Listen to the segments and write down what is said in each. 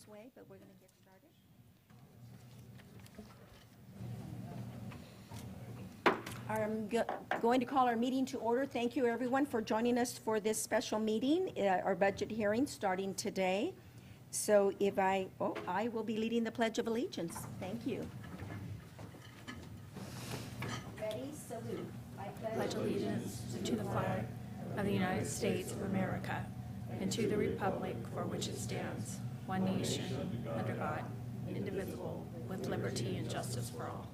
this way, but we're going to get started. I'm going to call our meeting to order. Thank you, everyone, for joining us for this special meeting, our budget hearing starting today. So I will be leading the Pledge of Allegiance. Thank you. Ready, salute. I Pledge allegiance to the flag of the United States of America and to the republic for which it stands, one nation, under God, indivisible, with liberty and justice for all.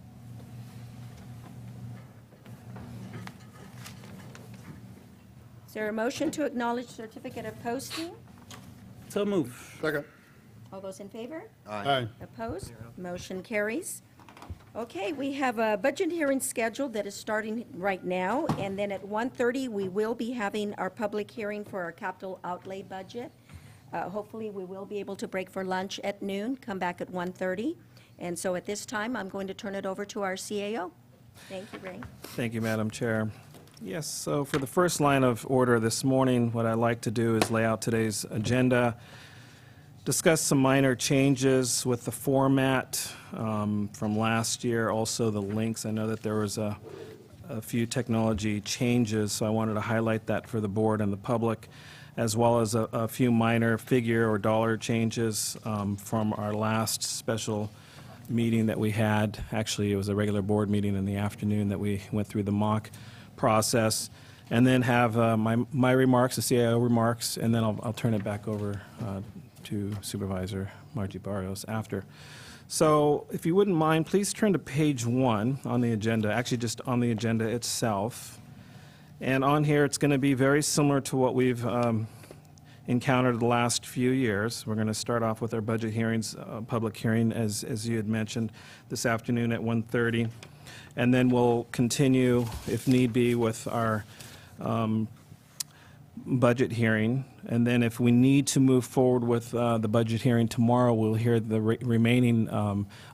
Is there a motion to acknowledge certificate of posting? So move. Second. All those in favor? Aye. Opposed? Motion carries. Okay, we have a budget hearing scheduled that is starting right now, and then at 1:30 we will be having our public hearing for our capital outlay budget. Hopefully we will be able to break for lunch at noon, come back at 1:30. And so at this time, I'm going to turn it over to our CAO. Thank you, Ray. Thank you, Madam Chair. Yes, so for the first line of order this morning, what I'd like to do is lay out today's agenda, discuss some minor changes with the format from last year, also the links. I know that there was a few technology changes, so I wanted to highlight that for the board and the public, as well as a few minor figure or dollar changes from our last special meeting that we had. Actually, it was a regular board meeting in the afternoon that we went through the mock process, and then have my remarks, the CIO remarks, and then I'll turn it back over to Supervisor Margie Barrios after. So if you wouldn't mind, please turn to page 1 on the agenda, actually just on the agenda itself. And on here, it's going to be very similar to what we've encountered the last few years. We're going to start off with our budget hearings, public hearing, as you had mentioned, this afternoon at 1:30. And then we'll continue, if need be, with our budget hearing. And then if we need to move forward with the budget hearing tomorrow, we'll hear the remaining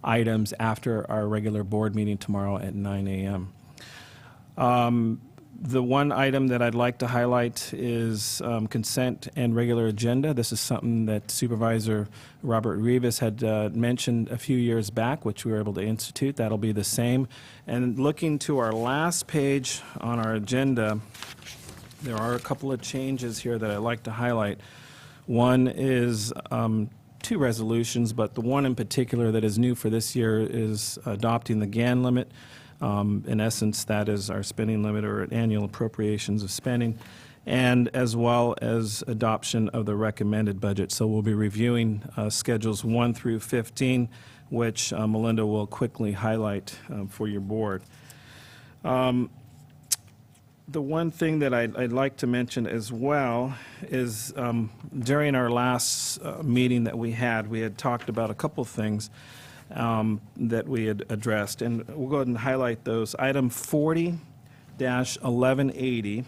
items after our regular board meeting tomorrow at 9 a.m. The one item that I'd like to highlight is consent and regular agenda. This is something that Supervisor Robert Rivas had mentioned a few years back, which we were able to institute. That'll be the same. And looking to our last page on our agenda, there are a couple of changes here that I'd like to highlight. One is two resolutions, but the one in particular that is new for this year is adopting the GAN limit. In essence, that is our spending limit or annual appropriations of spending, and as well as adoption of the recommended budget. So we'll be reviewing schedules 1 through 15, which Melinda will quickly highlight for your board. The one thing that I'd like to mention as well is during our last meeting that we had talked about a couple things that we had addressed, and we'll go ahead and highlight those. Item 40-1180,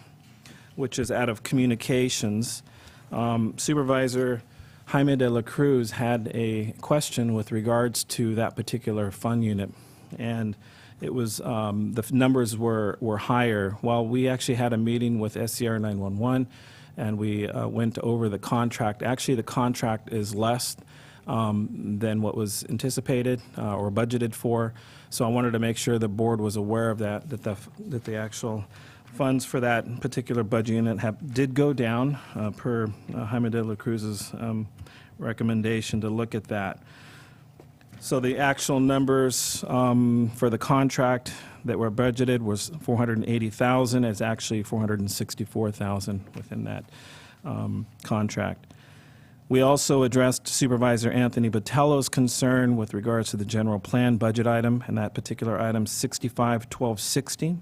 which is out of communications. Supervisor Jaime de la Cruz had a question with regards to that particular fund unit, and it was the numbers were higher. Well, we actually had a meeting with SCR 911, and we went over the contract. Actually, the contract is less than what was anticipated or budgeted for. So I wanted to make sure the board was aware of that the actual funds for that particular budget unit did go down per Jaime de la Cruz's recommendation to look at that. So the actual numbers for the contract that were budgeted was $480,000. It's actually $464,000 within that contract. We also addressed Supervisor Anthony Botello's concern with regards to the general plan budget item, and that particular item, 65-1260.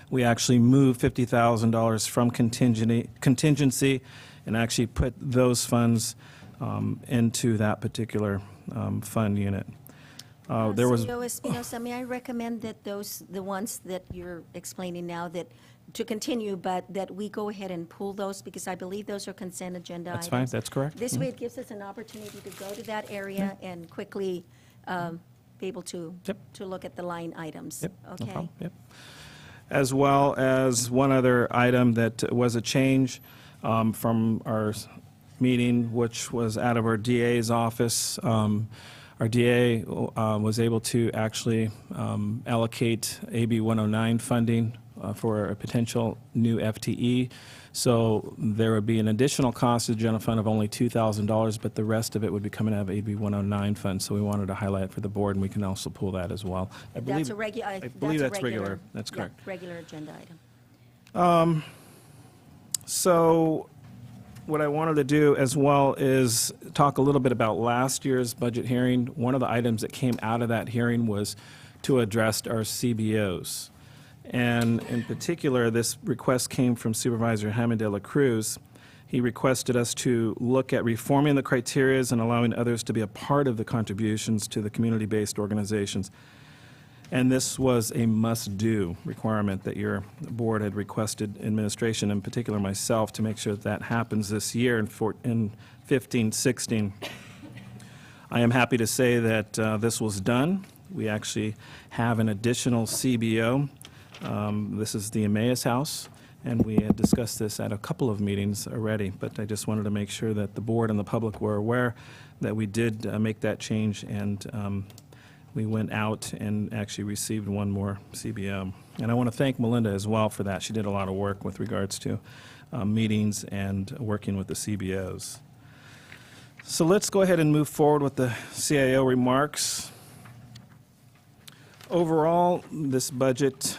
We actually moved $50,000 from contingency and actually put those funds into that particular fund unit. There was. CEO Espinosa, may I recommend that the ones that you're explaining now, that to continue, but that we go ahead and pull those, because I believe those are consent agenda items. That's fine, that's correct. This way it gives us an opportunity to go to that area and quickly be able to look at the line items. Yep, no Okay. problem. Yep. As well as one other item that was a change from our meeting, which was out of our DA's office. Our DA was able to actually allocate AB 109 funding for a potential new FTE. So there would be an additional cost to the general fund of only $2,000, but the rest of it would be coming out of AB 109 funds. So we wanted to highlight it for the board, and we can also pull that as well. I believe that's regular. That's correct. Yeah, regular agenda item. So what I wanted to do as well is talk a little bit about last year's budget hearing. One of the items that came out of that hearing was to address our CBOs. And in particular, this request came from Supervisor Jaime de la Cruz. He requested us to look at reforming the criteria and allowing others to be a part of the contributions to the community-based organizations. And this was a must-do requirement that your board had requested administration, in particular myself, to make sure that that happens this year in 15-16. I am happy to say that this was done. We actually have an additional CBO. This is the Emmaus House, and we had discussed this at a couple of meetings already, but I just wanted to make sure that the board and the public were aware that we did make that change, and we went out and actually received one more CBO. And I want to thank Melinda as well for that. She did a lot of work with regards to meetings and working with the CBOs. So let's go ahead and move forward with the CIO remarks. Overall, this budget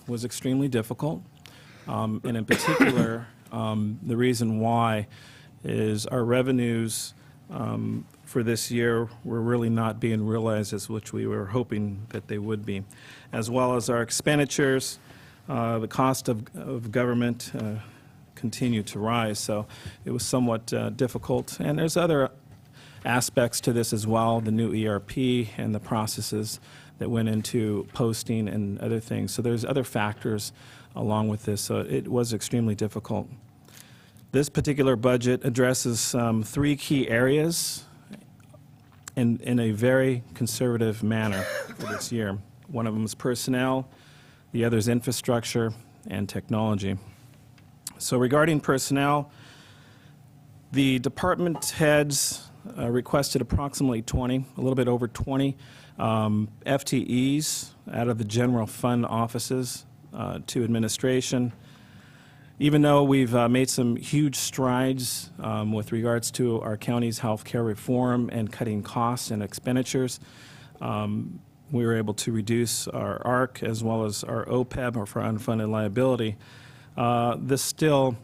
was extremely difficult, and in particular, the reason why is our revenues for this year were really not being realized as which we were hoping that they would be, as well as our expenditures. The cost of government continued to rise, so it was somewhat difficult. And there's other aspects to this as well, the new ERP and the processes that went into posting and other things. So there's other factors along with this, so it was extremely difficult. This particular budget addresses 3 key areas in a very conservative manner for this year. One of them is personnel, the other is infrastructure and technology. So regarding personnel, the department heads requested approximately 20, a little bit over 20 FTEs out of the general fund offices to administration. Even though we've made some huge strides with regards to our county's health care reform and cutting costs and expenditures, we were able to reduce our ARC as well as our OPEB, or for unfunded liability. This still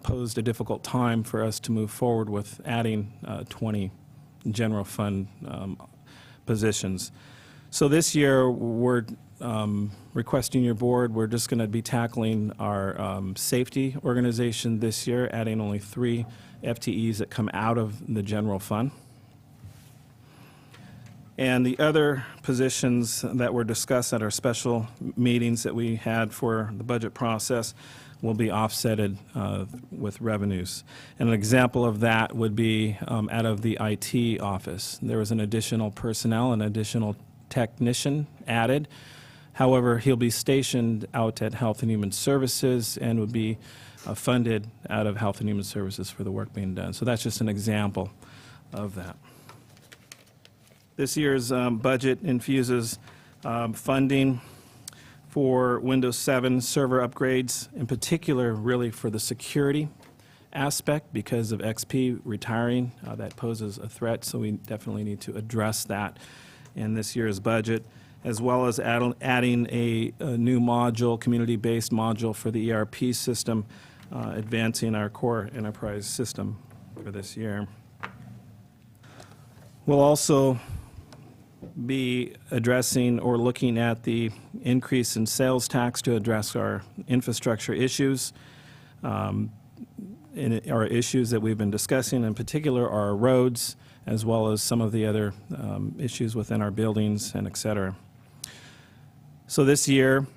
posed a difficult time for us to move forward with adding 20 general fund positions. So this year, we're requesting your board, we're just going to be tackling our safety organization this year, adding only 3 FTEs that come out of the general fund. And the other positions that were discussed at our special meetings that we had for the budget process will be offsetted with revenues. And an example of that would be out of the IT office. There was an additional personnel, an additional technician added. However, he'll be stationed out at Health and Human Services and would be funded out of Health and Human Services for the work being done. So that's just an example of that. This year's budget infuses funding for Windows 7 server upgrades, in particular really for the security aspect because of XP retiring. That poses a threat, so we definitely need to address that in this year's budget, as well as adding a new module, community-based module for the ERP system, advancing our core enterprise system for this year. We'll also be addressing or looking at the increase in sales tax to address our infrastructure issues. Our issues that we've been discussing in particular are roads, as well as some of the other issues within our buildings and et cetera. So this year,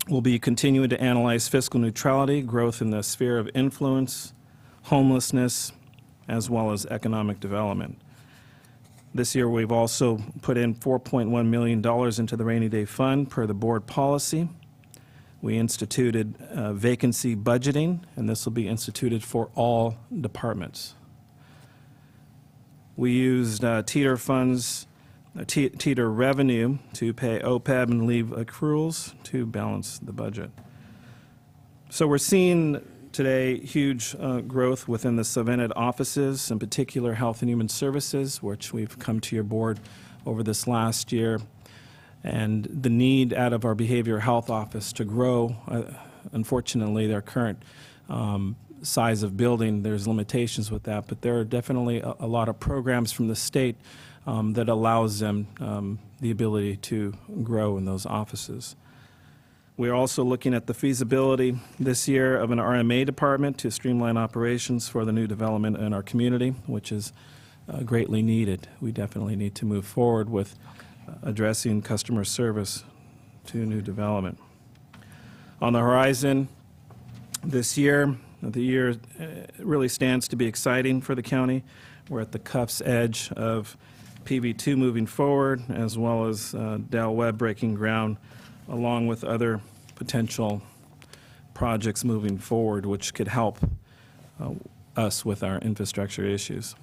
we'll be continuing to analyze fiscal neutrality, growth in the sphere of influence, homelessness, as well as economic development. This year, we've also put in $4.1 million into the rainy day fund per the board policy. We instituted vacancy budgeting, and this will be instituted for all departments. We used teeter funds, teeter revenue to pay OPEB and leave accruals to balance the budget. So we're seeing today huge growth within the Savanna offices, in particular Health and Human Services, which we've come to your board over this last year, and the need out of our behavioral health office to grow. Unfortunately, their current size of building, there's limitations with that, but there are definitely a lot of programs from the state that allows them the ability to grow in those offices. We're also looking at the feasibility this year of an RMA department to streamline operations for the new development in our community, which is greatly needed. We definitely need to move forward with addressing customer service to new development. On the horizon this year, the year really stands to be exciting for the county. We're at the cuff's edge of PV2 moving forward, as well as Del Webb breaking ground, along with other potential projects moving forward, which could help us with our infrastructure issues.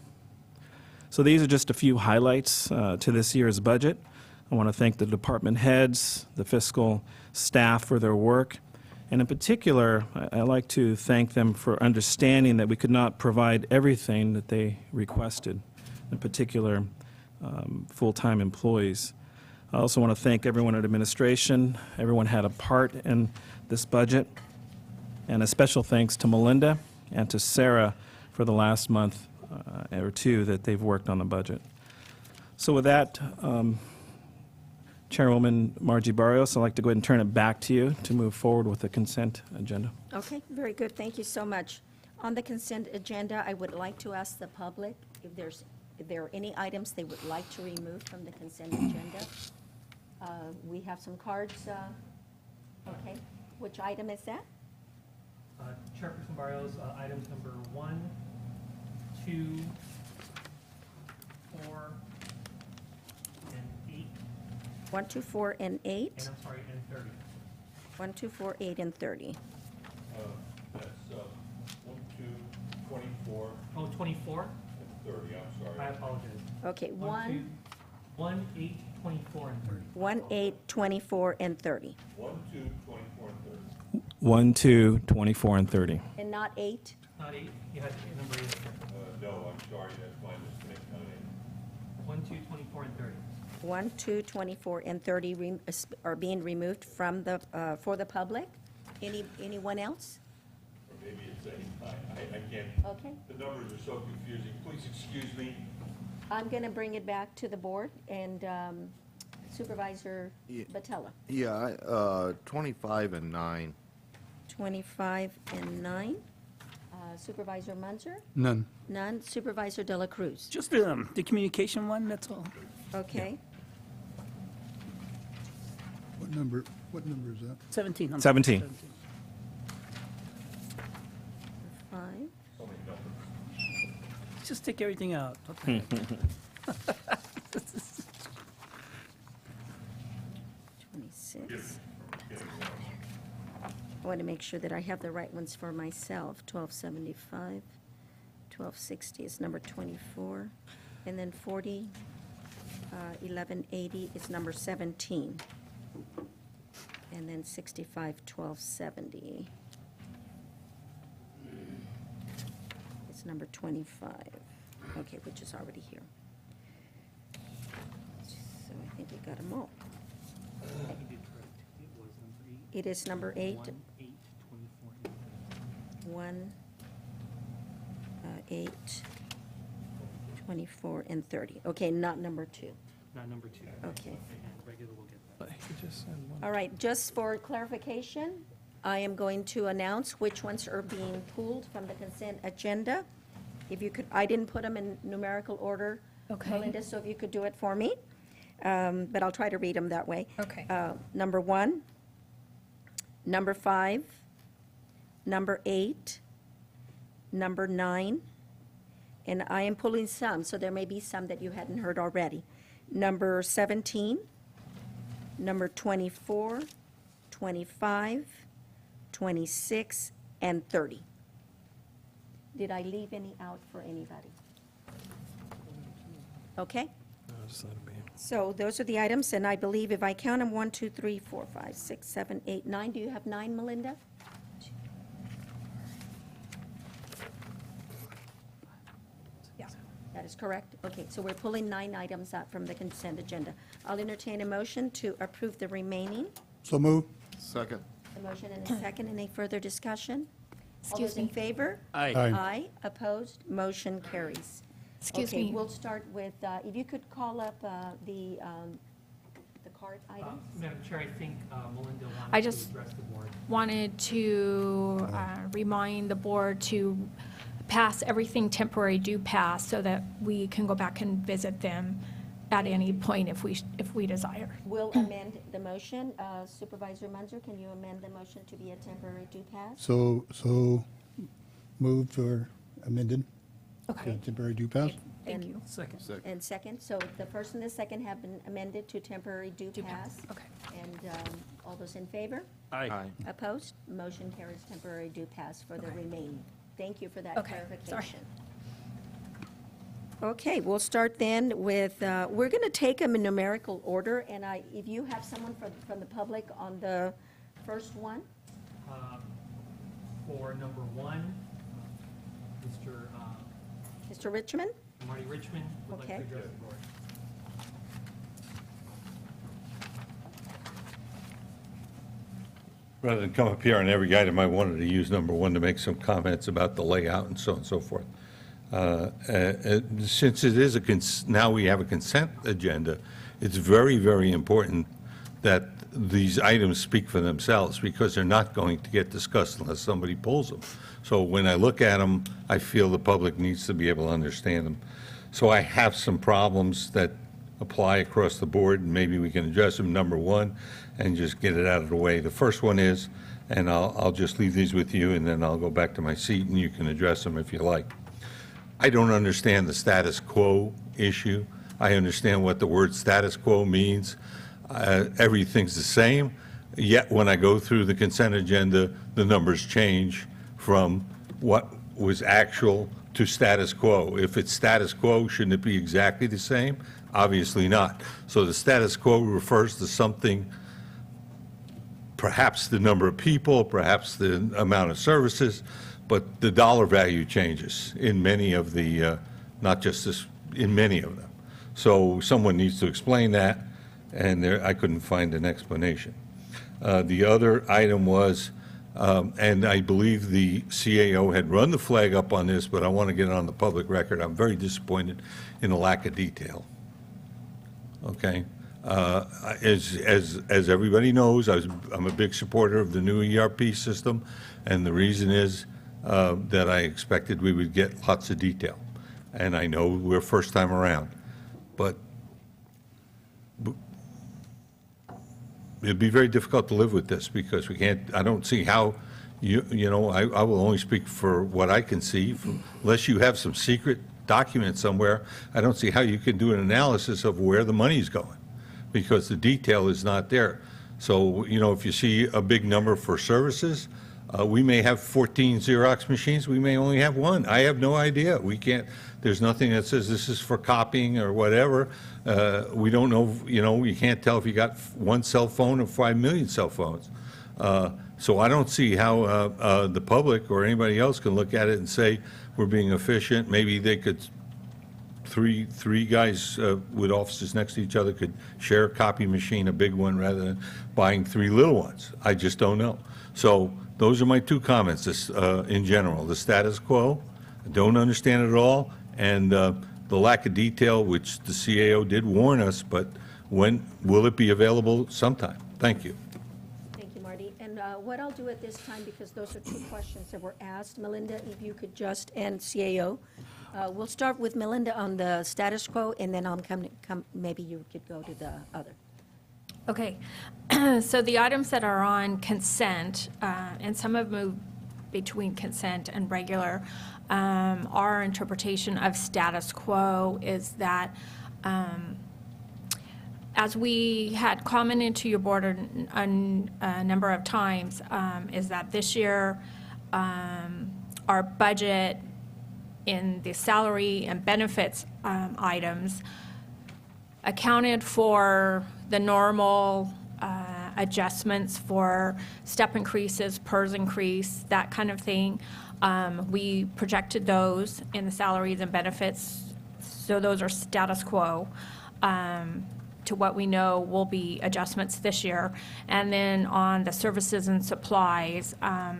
So these are just a few highlights to this year's budget. I want to thank the department heads, the fiscal staff for their work, and in particular, I'd like to thank them for understanding that we could not provide everything that they requested, in particular, full-time employees. I also want to thank everyone at administration. Everyone had a part in this budget. And a special thanks to Melinda and to Sarah for the last month or two that they've worked on the budget. So with that, Chairwoman Margie Barrios, I'd like to go ahead and turn it back to you to move forward with the consent agenda. Okay, very good. Thank you so much. On the consent agenda, I would like to ask the public if there are any items they would like to remove from the consent agenda. We have some cards. Okay, which item is that? Chairperson Barrios, items number 1, 2, 4, and 8. 1, 2, 4, and 8? And I'm sorry, and 30. 1, 2, 4, 8, and 30. That's 1, 2, 24, Oh, 24? and 30, I'm sorry. I apologize. Okay, 1, 1, 8, 24, and 30. 1, 8, 24, and 30. 1, 2, 24, and 30. 1, 2, 24, and 30. And not 8? Not 8, you had number 8. No, I'm sorry, that's my mistake, not 1, 2, 24, and 30. 1, 2, 24, and 30 are being removed from the, for the public. Anyone else? 8. Or maybe it's 8. I can't, Okay. the numbers are so confusing. Please excuse me. I'm going to bring it back to the board, and Supervisor Batella. Yeah, 25 and 9. 25 and 9. Supervisor Munzer? None. None. Supervisor De La Cruz? Just the communication one, that's all. Okay. What number is that? 17. I'm 17. 5. Just take everything out. What the heck? 26. I want to make sure that I have the right ones for myself. 1275, 1260 is number 24, and then 40, 1180 is number 17, and then 65, 1270 is number 25. Okay, which is already here. So I think we got them all. You did correct. It was number 8. It is number 8. 1, 8, 24, and 30. 1, 8, 24, and 30. Okay, not number 2. Not number 2. Okay. And regular will get that. All right, just for clarification, I am going to announce which ones are being pulled from the consent agenda. If you could, I didn't put them in numerical order, Okay. Melinda, so if you could do it for me. But I'll try to read them that way. Okay. Number 1, number 5, number 8, number 9, and I am pulling some, so there may be some that you hadn't heard already. Number 17, number 24, 25, 26, and 30. Did I leave any out for anybody? Okay, Just let it be. so those are the items, and I believe if I count them, 1, 2, 3, 4, 5, 6, 7, 8, 9. Do you have 9, Melinda? Yeah. That is correct. Okay, so we're pulling 9 items out from the consent agenda. I'll entertain a motion to approve the remaining. So move. Second. A motion and a second. Any further discussion? All Excuse those in me. favor? Aye. Aye. Opposed? Motion carries. Excuse Okay, me. we'll start with, if you could call up the card items. Madam Chair, I think Melinda I wanted to just- address the board. Wanted to remind the board to pass everything temporary do pass so that we can go back and visit them at any point if we desire. We'll amend the motion. Supervisor Munzer, can you amend the motion to be a temporary do pass? So moved or amended to Okay, temporary due pass? thank And- you. Second. And second, so the first and the second have been amended to temporary do pass. Okay. And all those in favor? Aye. Opposed? Motion carries temporary do pass for the remaining. Thank you for that Okay, sorry. clarification. Okay, we'll start then with, we're going to take them in numerical order, and if you have someone from the public on the first one, For number 1, Mr. Mr. Richmond? Marty Richmond would like to Okay. address the board. Rather than come up here on every item, I wanted to use number 1 to make some comments about the layout and so on and so forth. Since it is now we have a consent agenda, it's very, very important that these items speak for themselves, because they're not going to get discussed unless somebody pulls them. So when I look at them, I feel the public needs to be able to understand them. So I have some problems that apply across the board, and maybe we can address them, number 1, and just get it out of the way. The first one is, and I'll just leave these with you, and then I'll go back to my seat, and you can address them if you like. I don't understand the status quo issue. I understand what the word status quo means. Everything's the same, yet when I go through the consent agenda, the numbers change from what was actual to status quo. If it's status quo, shouldn't it be exactly the same? Obviously not. So the status quo refers to something, perhaps the number of people, perhaps the amount of services, but the dollar value changes in many of the, not just this, in many of them. So someone needs to explain that, and I couldn't find an explanation. The other item was, and I believe the CAO had run the flag up on this, but I want to get it on the public record. I'm very disappointed in the lack of detail. Okay? As everybody knows, I'm a big supporter of the new ERP system, and the reason is that I expected we would get lots of detail. And I know we're first time around, but it'd be very difficult to live with this, because we can't, I don't see how, you know, I will only speak for what I can see. Unless you have some secret document somewhere, I don't see how you can do an analysis of where the money's going, because the detail is not there. So, you know, if you see a big number for services, we may have 14 Xerox machines, we may only have 1. I have no idea. We can't, there's nothing that says this is for copying or whatever. We don't know, you know, you can't tell if you got 1 cell phone or 5 million cell phones. So I don't see how the public or anybody else can look at it and say we're being efficient. Maybe they could, three guys with offices next to each other could share a copy machine, a big one, rather than buying 3 little ones. I just don't know. So those are my 2 comments in general. The status quo, I don't understand it at all, and the lack of detail, which the CAO did warn us, but when will it be available? Sometime. Thank you. Thank you, Marty. And what I'll do at this time, because those are 2 questions that were asked, Melinda, if you could just, and CAO, we'll start with Melinda on the status quo, and then I'll maybe you could go to the other. Okay, so the items that are on consent, and some have moved between consent and regular, our interpretation of status quo is that as we had commented to your board a number of times, is that this year, our budget in the salary and benefits items accounted for the normal adjustments for step increases, PERS increase, that kind of thing. We projected those in the salaries and benefits, so those are status quo to what we know will be adjustments this year. And then on the services and supplies,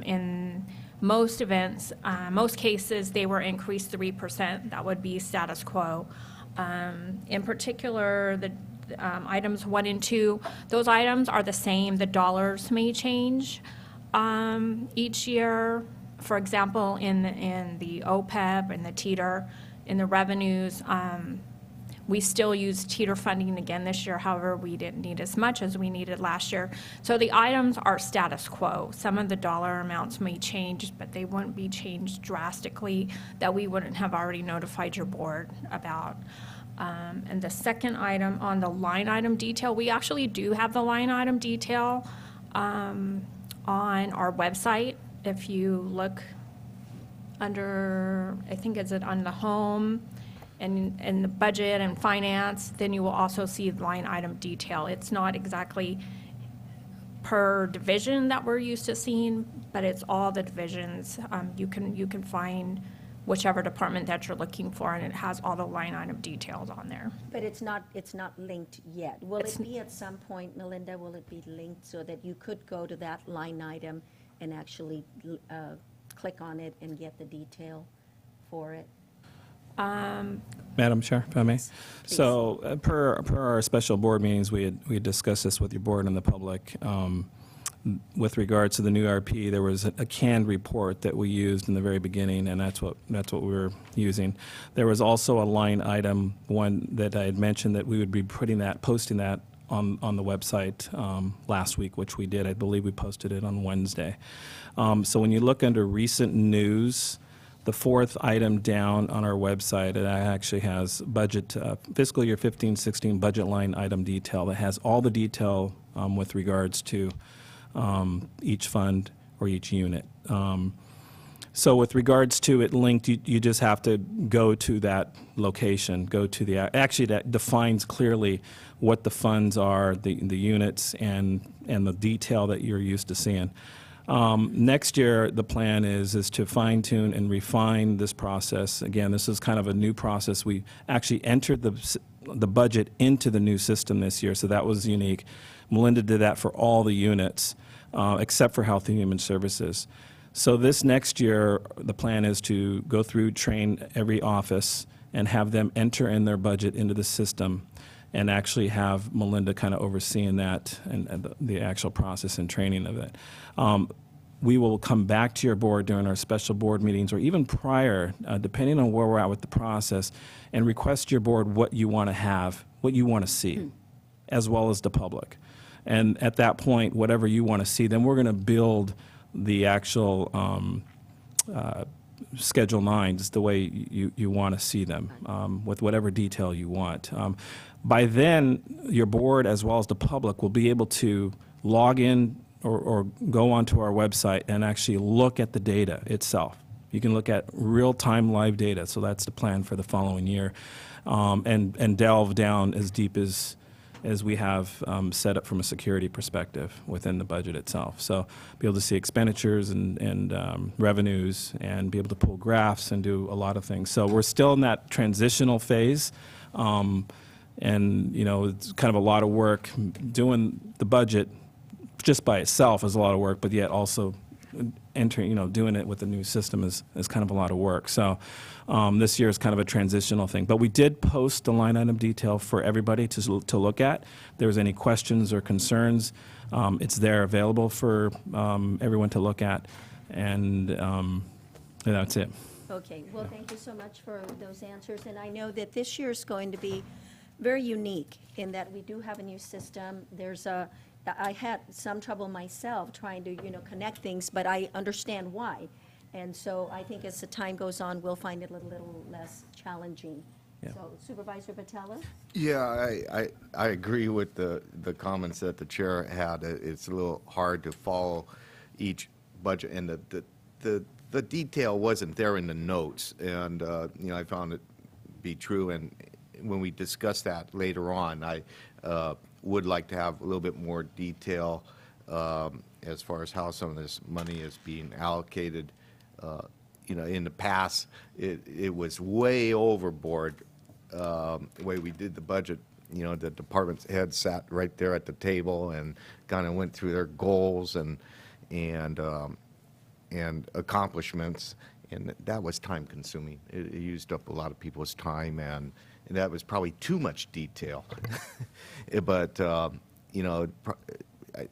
in most events, most cases, they were increased 3%. That would be status quo. In particular, the items 1 and 2, those items are the same. The dollars may change each year. For example, in the OPEB and the TEETR, in the revenues, we still use TEETR funding again this year. However, we didn't need as much as we needed last year. So the items are status quo. Some of the dollar amounts may change, but they wouldn't be changed drastically that we wouldn't have already notified your board about. And the second item on the line item detail, we actually do have the line item detail on our website. If you look under, I think it's on the home and the budget and finance, then you will also see line item detail. It's not exactly per division that we're used to seeing, but it's all the divisions. You can find whichever department that you're looking for, and it has all the line item details on there. But it's not linked yet. Will it be at some point, Melinda, will it be linked so that you could go to that line item and actually click on it and get the detail for it? Madam Chair, if I may. So per our special board meetings, we had discussed this with your board and the public. With regards to the new RP, there was a canned report that we used in the very beginning, and that's what we were using. There was also a line item one that I had mentioned that we would be posting that on the website last week, which we did. I believe we posted it on Wednesday. So when you look under recent news, the fourth item down on our website, it actually has budget, fiscal year 15-16 budget line item detail that has all the detail with regards to each fund or each unit. So with regards to it linked, you just have to go to that location, go to the, actually that defines clearly what the funds are, the units, and the detail that you're used to seeing. Next year, the plan is to fine-tune and refine this process. Again, this is kind of a new process. We actually entered the budget into the new system this year, so that was unique. Melinda did that for all the units, except for Health and Human Services. So this next year, the plan is to go through, train every office, and have them enter in their budget into the system, and actually have Melinda kind of overseeing that and the actual process and training of it. We will come back to your board during our special board meetings or even prior, depending on where we're at with the process, and request your board what you want to have, what you want to see, as well as the public. And at that point, whatever you want to see, then we're going to build the actual Schedule 9s the way you want to see them, with whatever detail you want. By then, your board, as well as the public, will be able to log in or go onto our website and actually look at the data itself. You can look at real-time live data, so that's the plan for the following year, and delve down as deep as we have set up from a security perspective within the budget itself. So be able to see expenditures and revenues, and be able to pull graphs and do a lot of things. So we're still in that transitional phase, and you know, it's kind of a lot of work. Doing the budget just by itself is a lot of work, but yet also entering, doing it with the new system is kind of a lot of work. So this year is kind of a transitional thing. But we did post the line item detail for everybody to look at. If there was any questions or concerns, it's there available for everyone to look at. And that's it. Okay, well, thank you so much for those answers. And I know that this year is going to be very unique in that we do have a new system. I had some trouble myself trying to, connect things, but I understand why. And so I think as the time goes on, we'll find it a little less challenging Yeah. So Supervisor Patella? Yeah, I agree with the comments that the chair had. It's a little hard to follow each budget, and the detail wasn't there in the notes, and, I found it be true, and when we discuss that later on, I would like to have a little bit more detail as far as how some of this money is being allocated. In the past, it was way overboard, the way we did the budget. The department head sat right there at the table and kind of went through their goals and accomplishments, and that was time consuming. It used up a lot of people's time, and that was probably too much detail. But,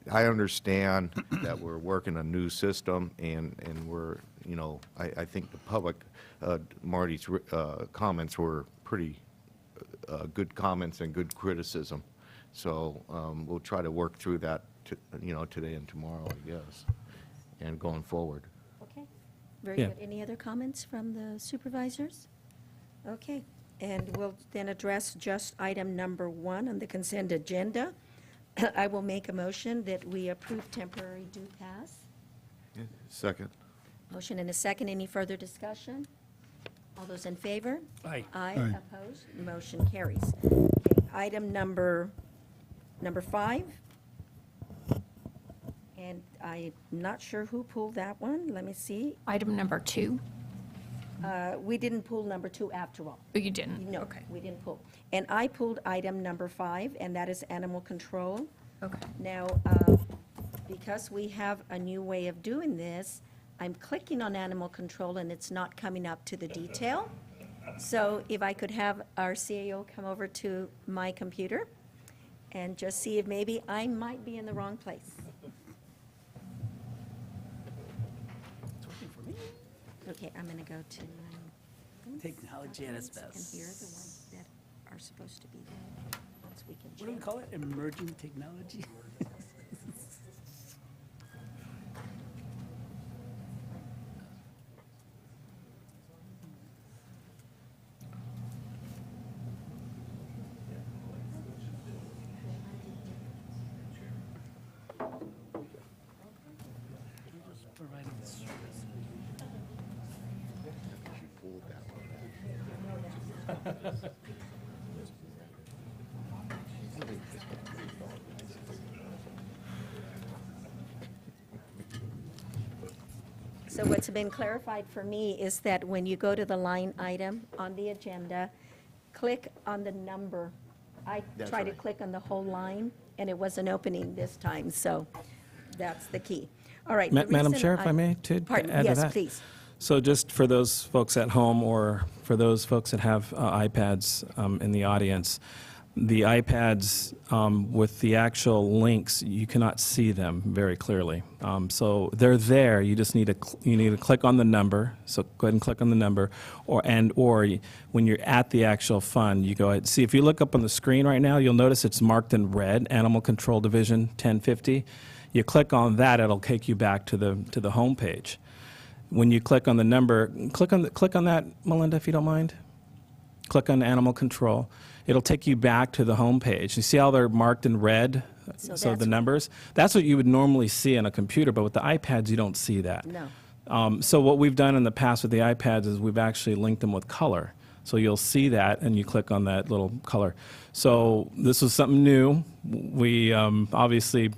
I understand that we're working a new system, and we're, I think the public, Marty's comments were pretty good comments and good criticism. So we'll try to work through that, today and tomorrow, I guess, and going forward. Okay, very Yeah. good. Any other comments from the supervisors? Okay, and we'll then address just item number 1 on the consent agenda. I will make a motion that we approve temporary due pass. Second. Motion and a second. Any further discussion? All those in favor? Aye. Aye. Aye. Opposed? Motion carries. Okay, item number 5. And I'm not sure who pulled that one. Let me see. Item number 2. We didn't pull number 2 after all. Oh, you didn't? No, Okay. we didn't pull. And I pulled item number 5, and that is animal control. Okay. Now, because we have a new way of doing this, I'm clicking on animal control and it's not coming up to the detail. So if I could have our CAO come over to my computer and just see if maybe I might be in the wrong place. Okay, I'm going to go to Technology at its and best. here are the ones that are supposed to be there. Once we can What do we change. call it? Emerging technology? Just providing the service. So what's been clarified for me is that when you go to the line item on the agenda, click on the number. I That's tried to right. click on the whole line, and it wasn't opening this time, so that's the key. All right. the Madam reason Chair, if I may, to Pardon, add to yes, that? please. So just for those folks at home or for those folks that have iPads in the audience, the iPads with the actual links, you cannot see them very clearly. So they're there. You just need to click on the number. So go ahead and click on the number, or when you're at the actual fund, you go ahead. See, if you look up on the screen right now, you'll notice it's marked in red, Animal Control Division 1050. You click on that, it'll take you back to the home page. When you click on the number, click on that, Melinda, if you don't mind. Click on Animal Control. It'll take you back to the home page. You see how they're marked in red? So So that's the numbers? That's what you would normally see on a computer, but with the iPads, you don't see that. No. So what we've done in the past with the iPads is we've actually linked them with color. So you'll see that, and you click on that little color. So this was something new. We obviously,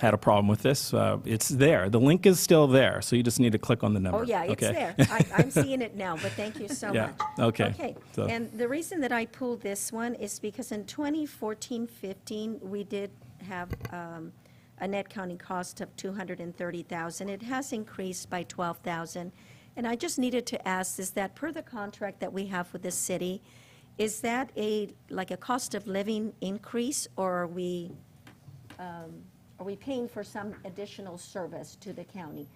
had a problem with this. It's there. The link is still there, so you just need to click on the number. Oh, yeah, it's okay? there. I'm seeing it now, but thank you so Yeah, much. okay, Okay, so- and the reason that I pulled this one is because in 2014-15, we did have a net county cost of $230,000. It has increased by $12,000. And I just needed to ask, is that per the contract that we have with the city, is that like a cost of living increase, or are we paying for some additional service to the county?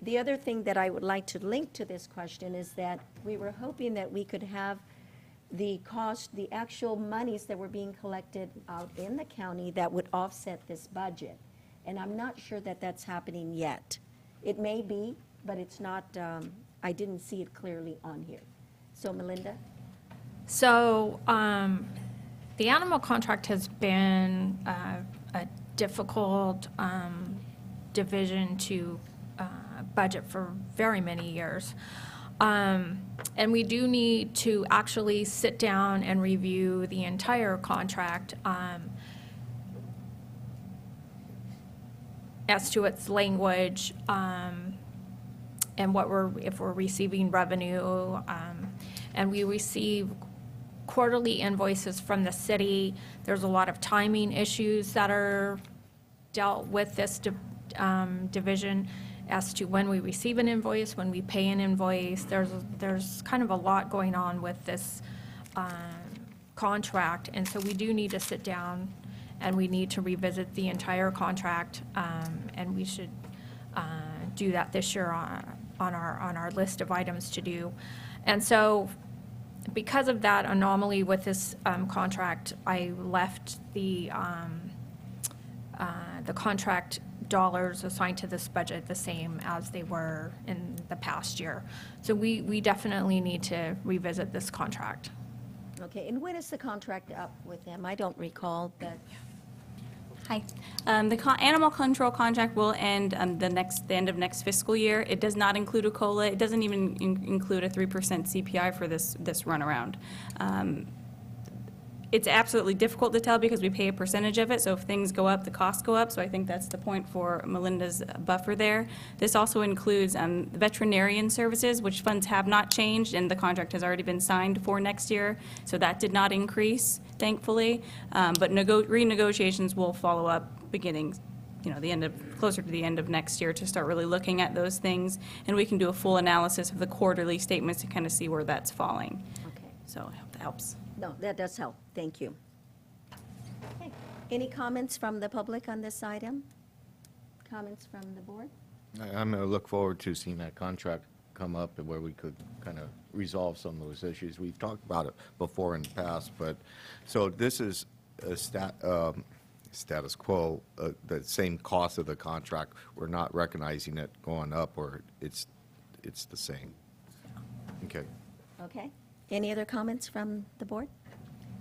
The other thing that I would like to link to this question is that we were hoping that we could have the cost, the actual monies that were being collected out in the county that would offset this budget. And I'm not sure that that's happening yet. It may be, but it's not, I didn't see it clearly on here. So Melinda? So, the animal contract has been a difficult division to budget for very many years. And we do need to actually sit down and review the entire contract as to its language, and if we're receiving revenue. And we receive quarterly invoices from the city. There's a lot of timing issues that are dealt with this division as to when we receive an invoice, when we pay an invoice. There's kind of a lot going on with this contract, and so we do need to sit down and we need to revisit the entire contract, and we should do that this year on our list of items to do. And so, because of that anomaly with this contract, I left the contract dollars assigned to this budget the same as they were in the past year. So we definitely need to revisit this contract. Okay, and when is the contract up with them? I don't recall, but, Hi. The animal control contract will end the end of next fiscal year. It does not include a COLA. It doesn't even include a 3% CPI for this runaround. It's absolutely difficult to tell because we pay a percentage of it, so if things go up, the costs go up, so I think that's the point for Melinda's buffer there. This also includes veterinarian services, which funds have not changed, and the contract has already been signed for next year, so that did not increase, thankfully. But renegotiations will follow up beginning, closer to the end of next year to start really looking at those things, and we can do a full analysis of the quarterly statements to kind of see where that's falling. okay. So I hope that helps. No, that does help. Thank you. Okay. Any comments from the public on this item? Comments from the board? I'm going to look forward to seeing that contract come up and where we could kind of resolve some of those issues. We've talked about it before in the past, but, so this is a status quo, the same cost of the contract. We're not recognizing it going up, or it's the same. Okay. Okay. Any other comments from the board?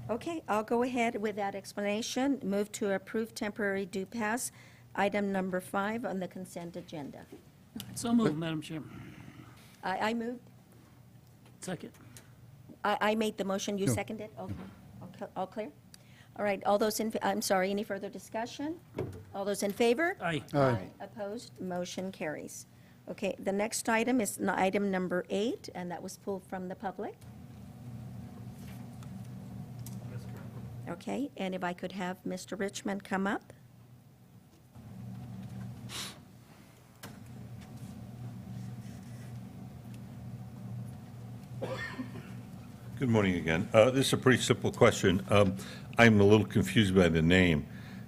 Okay, I'll go ahead with that explanation. Move to approve temporary due pass, item number 5 on the consent agenda. So moved, Madam Chair. I moved. Second. I made the motion. You No. seconded? Okay. All clear? All right, all those I'm sorry, any further discussion? All those in favor? Aye. Aye. Opposed? Motion carries. Okay, the next item is item number 8, and that was pulled from the public. Okay, and if I could have Mr. Richmond come up. Good morning again. This is a pretty simple question. I'm a little confused by the name.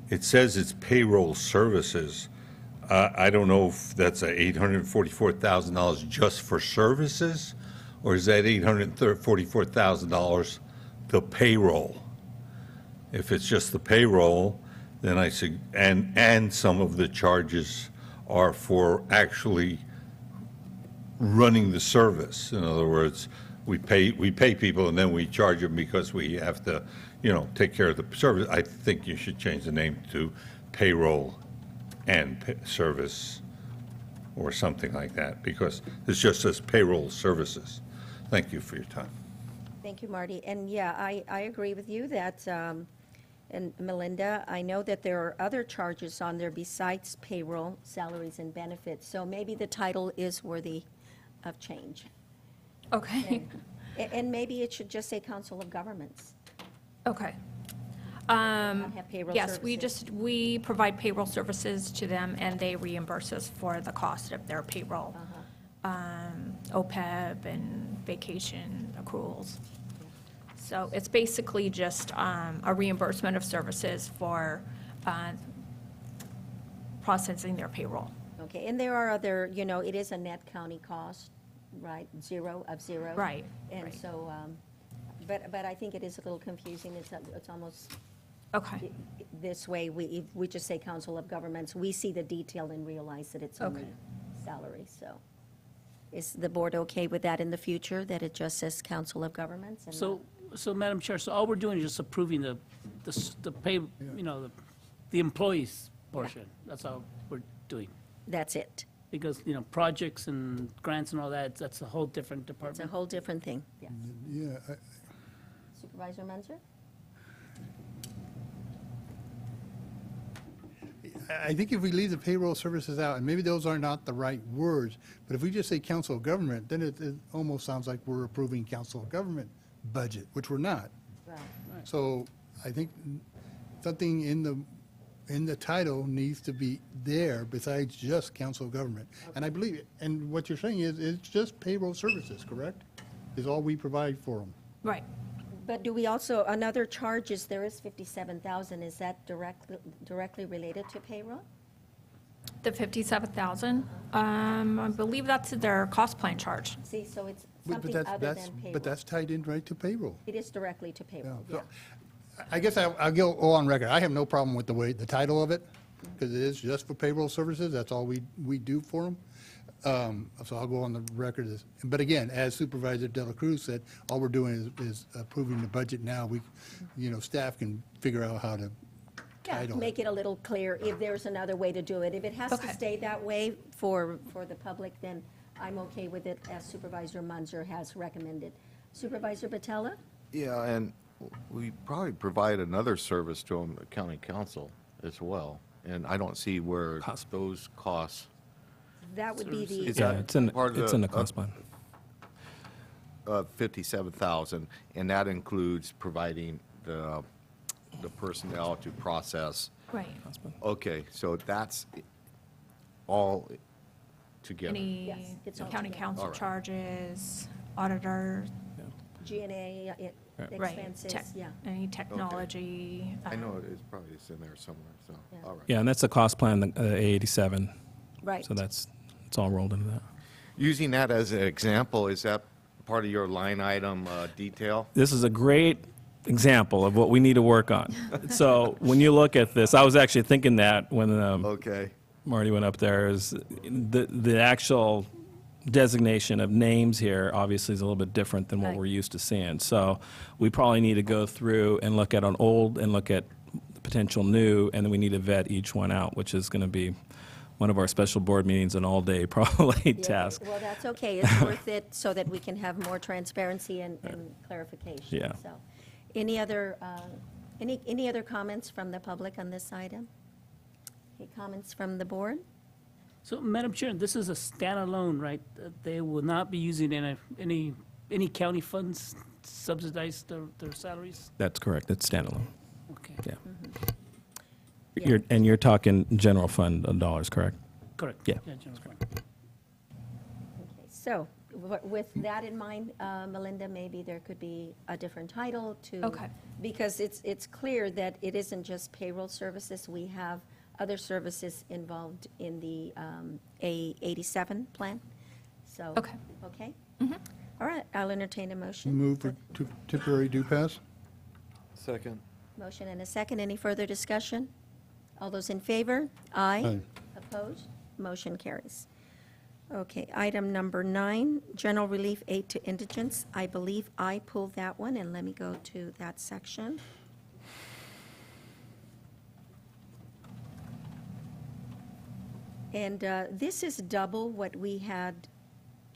It says it's payroll services. I don't know if that's $844,000 just for services, or is that $844,000 the payroll? If it's just the payroll, then and some of the charges are for actually running the service. In other words, we pay people and then we charge them because we have to, take care of the service. I think you should change the name to payroll and service or something like that, because this just says payroll services. Thank you for your time. Thank you, Marty. And yeah, I agree with you that, and Melinda, I know that there are other charges on there besides payroll, salaries, and benefits. So maybe the title is worthy of change. Okay. And maybe it should just say Council of Governments. Okay. Not have payroll Yes, services. we provide payroll services to them, and they reimburse us for the cost of their payroll. OPEB and vacation accruals. So it's basically just a reimbursement of services for processing their payroll. Okay, and there are other, it is a net county cost, right? Zero of zero. Right, And right. so, but I think it is a little confusing. It's almost Okay, this way. If we just say Council of Governments, we see the detail and realize that it's only Okay. salary, so. Is the board okay with that in the future, that it just says Council of Governments? and So, Madam Chair, so all we're doing is just approving the pay, the employees portion. That's all we're doing. That's it? Because, projects and grants and all that, that's a whole different It's a department. whole different thing, yes. Yeah, Supervisor Munzer? I think if we leave the payroll services out, and maybe those are not the right words, but if we just say council of government, then it almost sounds like we're approving council of government budget, which we're not. Right. So I think something in the title needs to be there besides just council of government. And I believe it. And what you're saying is, it's just payroll services, correct? Is all we provide for them. Right. But do we also, another charge is, there is 57,000, is that directly related to payroll? The 57,000, I believe that's their cost plan charge. See, so it's But something that's, other that's, than payroll. but that's tied in right to payroll. It is directly to payroll, Yeah. yeah. So I guess I'll go on record. I have no problem with the title of it, because it is just for payroll services. That's all we do for them. So I'll go on the record as, but again, as Supervisor De La Cruz said, all we're doing is approving the budget now. Staff can figure out how to Yeah, title make it. it a little clear if there's another way to do it. If it has to Okay. stay that way for the public, then I'm okay with it, as Supervisor Munzer has recommended. Supervisor Batella? Yeah, and we probably provide another service to them, the county council as well. And I don't see where Cost. those costs. That would be Is the, that Yeah, it's in, part of it's the- in the cost plan. 57,000, and that includes providing the personnel to process. Right. Okay, so that's all together. Any Yes, it's all county together. council All right. charges, auditor, G&A right, expenses, tech- yeah. any technology. I know it's probably in there somewhere, so, Yeah. all right. Yeah, and that's the cost plan, the A87. Right. So it's all rolled into that. Using that as an example, is that part of your line item detail? This is a great example of what we need to work on. So when you look at this, I was actually thinking that when Okay. Marty went up there, is the actual designation of names here obviously is a little bit different than what Right. we're used to seeing. So we probably need to go through and look at an old and look at potential new, and then we need to vet each one out, which is going to be one of our special board meetings, an all-day probably Yeah, task. Well, that's okay. It's worth it so that we can have more transparency and clarification. Yeah. So, any other comments from the public on this item? Okay, comments from the board? So, Madam Chair, this is a standalone, right? They will not be using any county funds subsidize their salaries? That's correct. It's standalone. Okay, Yeah. Yeah. You're talking general fund dollars, correct? correct. Yeah. General fund. Okay, so with that in mind, Melinda, maybe there could be a different title to. Okay. Because it's clear that it isn't just payroll services. We have other services involved in the A87 plan. So. Okay. Okay? All right, I'll entertain a motion. Move for temporary due pass? Second. Motion and a second. Any further discussion? All those in favor? Aye. Aye. Opposed? Motion carries. Okay, item number 9, general relief aid to indigents. I believe I pulled that one, and let me go to that section. And this is double what we had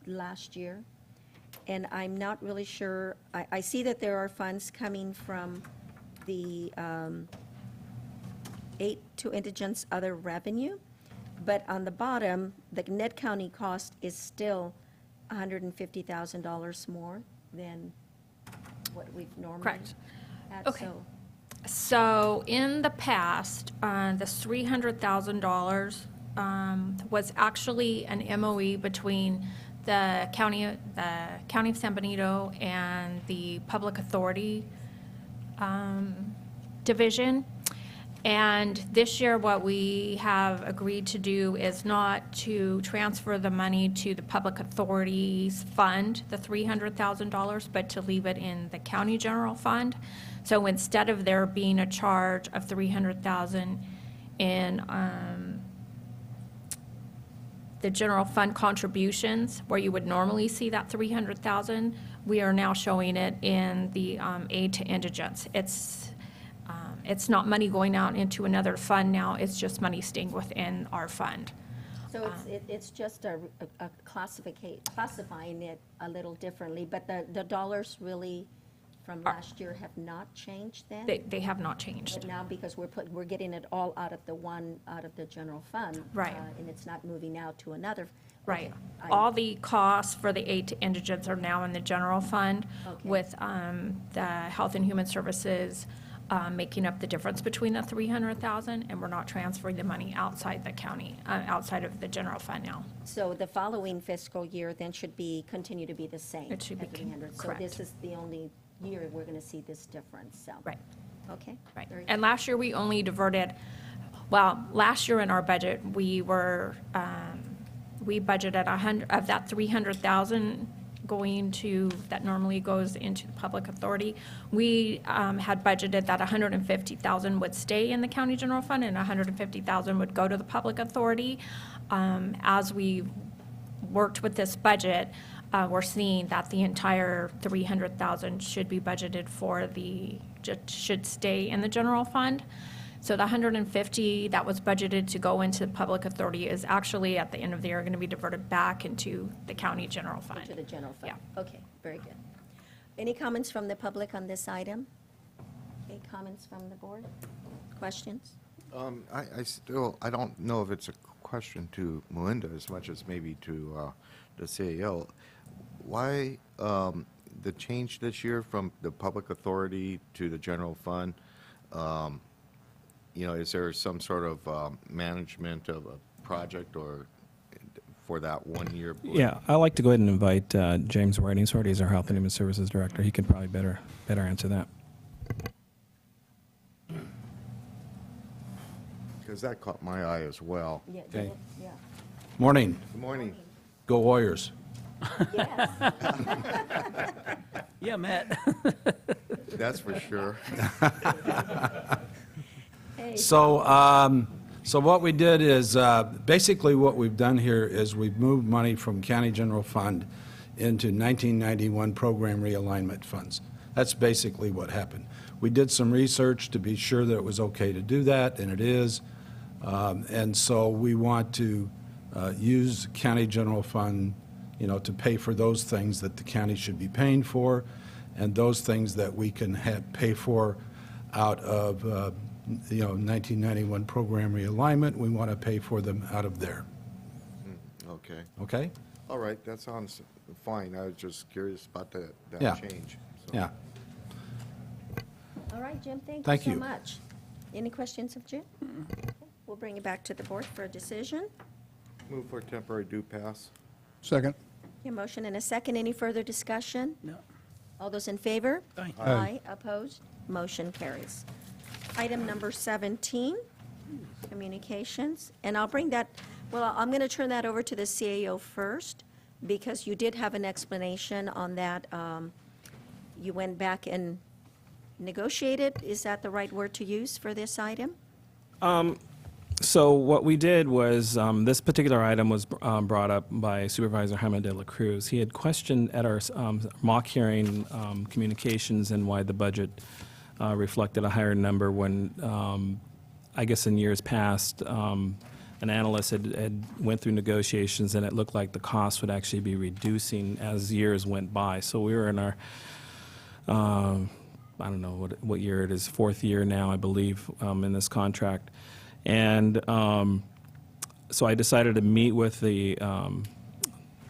last year. And I'm not really sure, I see that there are funds coming from the aid to indigents other revenue, but on the bottom, the net county cost is still $150,000 more than what we've normally Correct. had. Okay. So, So in the past, this $300,000 was actually an MOE between the county of San Benito and the Public Authority Division. And this year, what we have agreed to do is not to transfer the money to the Public Authorities Fund, the $300,000, but to leave it in the county general fund. So instead of there being a charge of $300,000 in the general fund contributions, where you would normally see that 300,000, we are now showing it in the aid to indigents. It's not money going out into another fund now, it's just money staying within our fund. So it's just classifying it a little differently, but the dollars really from last year have not changed then? They have not changed. But now because we're getting it all out of the general fund. Right. And it's not moving out to another. Right. Okay, All the costs for the aid to indigents are now in the general fund, Okay. with the Health and Human Services making up the difference between the 300,000, and we're not transferring the money outside the county, outside of the general fund now. So the following fiscal year then should continue to be the same? It should be at 300. correct. So this is the only year we're going to see this difference, so. Right. Okay. Right. Very And last year, we only diverted, well, last year in our budget, we budgeted 100, of that 300,000 going to, that normally goes into the public authority. We had budgeted that 150,000 would stay in the county general fund and 150,000 would go to the public authority. As we worked with this budget, we're seeing that the entire 300,000 should be budgeted for should stay in the general fund. So the 150 that was budgeted to go into the public authority is actually, at the end of the year, going to be diverted back into the county general fund. To the general fund? Yeah. Okay, very good. Any comments from the public on this item? Any comments from the board? Questions? I don't know if it's a question to Melinda as much as maybe to the CAO. Why the change this year from the public authority to the general fund? Is there some sort of management of a project or for that 1 year? Yeah, I'd like to go ahead and invite James Whiting, he's our Health and Human Services Director. He could probably better answer that. Because that caught my eye as well. Yeah, Okay. yeah. Morning. Good morning. Go Warriors. Yes. Yeah, Matt. That's for sure. Hey, So what we did is, basically what we've done here is we've moved money from county general fund into 1991 program realignment funds. That's basically what happened. We did some research to be sure that it was okay to do that, and it is. And so we want to use county general fund, to pay for those things that the county should be paying for, and those things that we can pay for out of 1991 program realignment, we want to pay for them out of there. Okay. Okay? All right, that sounds fine. I was just curious about that Yeah. change. So. Yeah. All right, Jim, thank Thank you so you. much. Any questions of Jim? Okay, we'll bring it back to the board for a decision. Move for temporary due pass. Second. A motion and a second. Any further discussion? No. All those in favor? Aye. Aye. Opposed? Motion carries. Item number 17, communications. And I'll bring that, well, I'm going to turn that over to the CAO first, because you did have an explanation on that. You went back and negotiated. Is that the right word to use for this item? So what we did was, this particular item was brought up by Supervisor Jaime de la Cruz. He had questioned at our mock hearing communications and why the budget reflected a higher number when, I guess in years past, an analyst had went through negotiations and it looked like the cost would actually be reducing as years went by. So we were in our, I don't know what year it is, fourth year now, I believe, in this contract. And so I decided to meet with the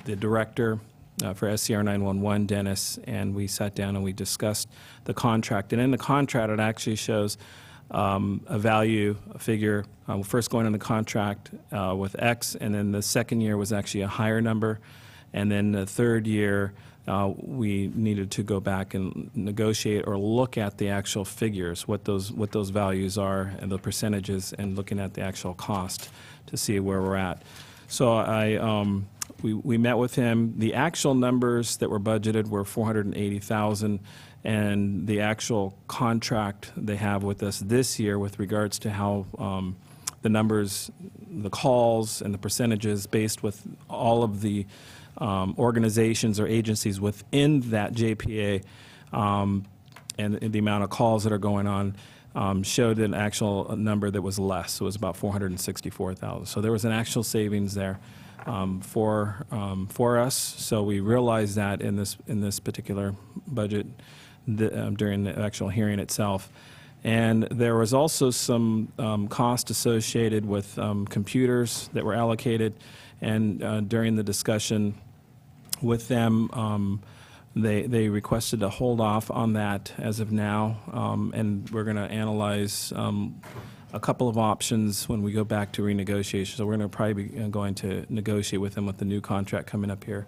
director for SCR 911, Dennis, and we sat down and we discussed the contract. And in the contract, it actually shows a value, a figure, first going in the contract with X, and then the second year was actually a higher number. And then the third year, we needed to go back and negotiate or look at the actual figures, what those values are and the percentages, and looking at the actual cost to see where we're at. So we met with him. The actual numbers that were budgeted were $480,000, and the actual contract they have with us this year with regards to how the numbers, the calls, and the percentages based with all of the organizations or agencies within that JPA, and the amount of calls that are going on, showed an actual number that was less. So it was about 464,000. So there was an actual savings there for us. So we realized that in this particular budget during the actual hearing itself. And there was also some cost associated with computers that were allocated. And during the discussion with them, they requested to hold off on that as of now, and we're going to analyze a couple of options when we go back to renegotiation. So we're going to probably be going to negotiate with them with the new contract coming up here,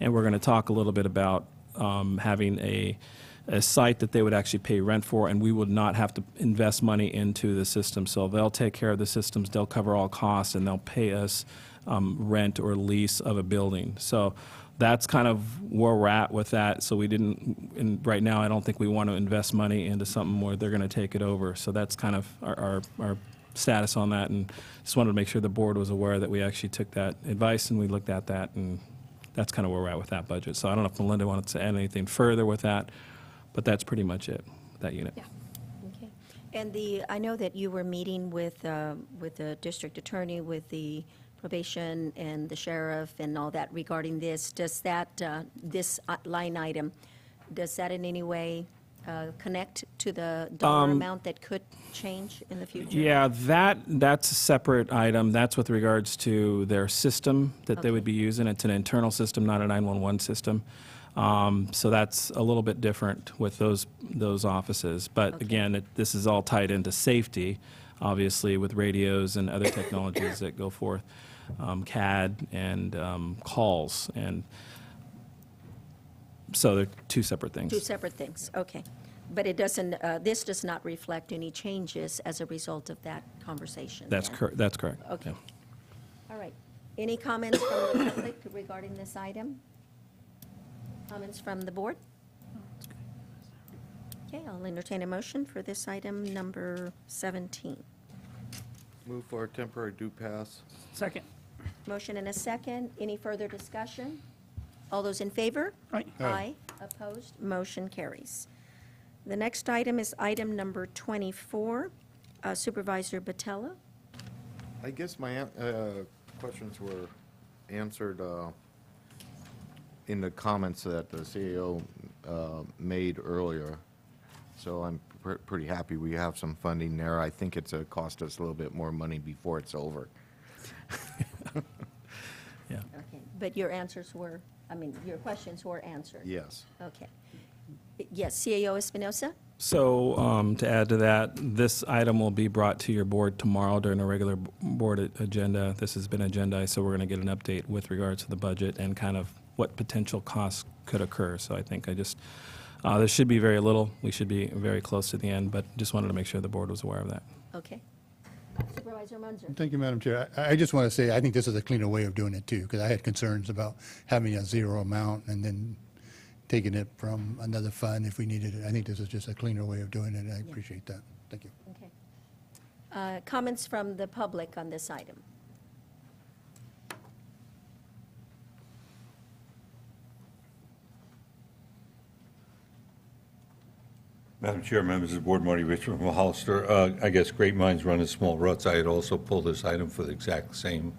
and we're going to talk a little bit about having a site that they would actually pay rent for, and we would not have to invest money into the system. So they'll take care of the systems, they'll cover all costs, and they'll pay us rent or lease of a building. So that's kind of where we're at with that. So we didn't, and right now, I don't think we want to invest money into something where they're going to take it over. So that's kind of our status on that, and just wanted to make sure the board was aware that we actually took that advice and we looked at that, and that's kind of where we're at with that budget. So I don't know if Melinda wanted to add anything further with that, but that's pretty much it, that unit. Yeah. Okay. And I know that you were meeting with the district attorney, with the probation and the sheriff and all that regarding this. Does that, this line item, does that in any way connect to the dollar amount that could change in the future? Yeah, that's a separate item. That's with regards to their system that they would be using. It's an internal system, not a 911 system. So that's a little bit different with those offices. But again, this is all tied into safety, obviously, with radios and other technologies that go forth, CAD and calls. And so they're two separate things. Two separate things, okay. But it doesn't, this does not reflect any changes as a result of that conversation? That's then? correct. That's correct. Okay. Yeah. All right. Any comments from the public regarding this item? Comments from the board? Okay, I'll entertain a motion for this item number 17. Move for a temporary due pass. Second. Motion and a second. Any further discussion? All those in favor? Aye. Aye. Opposed? Motion carries. The next item is item number 24. Supervisor Batella? I guess my questions were answered in the comments that the CEO made earlier. So I'm pretty happy we have some funding there. I think it's cost us a little bit more money before it's over. Yeah. Okay, but your answers were, your questions were answered? Yes. Okay. Yes, CAO Espinosa? So to add to that, this item will be brought to your board tomorrow during a regular board agenda. This has been agendized, so we're going to get an update with regards to the budget and kind of what potential costs could occur. So I think there should be very little. We should be very close to the end, but just wanted to make sure the board was aware of that. Okay. Supervisor Munzer? Thank you, Madam Chair. I just want to say, I think this is a cleaner way of doing it, too, because I had concerns about having a zero amount and then taking it from another fund if we needed it. I think this is just a cleaner way of doing it, and I appreciate that. Thank you. Okay. Comments from the public on this item? Madam Chair, members of the board, Marty Richmond from Hollister. I guess great minds run in small ruts. I had also pulled this item for the exact same,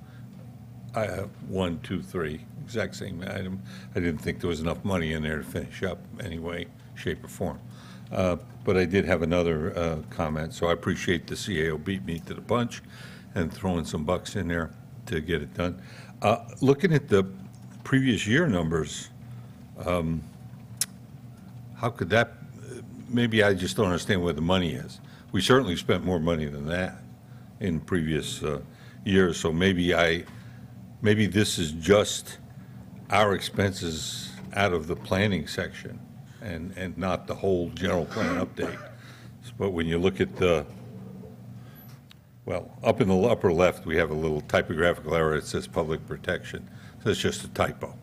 1, 2, 3, exact same item. I didn't think there was enough money in there to finish up any way, shape, or form. But I did have another comment, so I appreciate the CAO beat me to the punch and throwing some bucks in there to get it done. Looking at the previous year numbers, how could that, maybe I just don't understand where the money is. We certainly spent more money than that in previous years, so maybe this is just our expenses out of the planning section and not the whole general plan update. But when you look at up in the upper left, we have a little typographical error. It says public protection. So it's just a typo,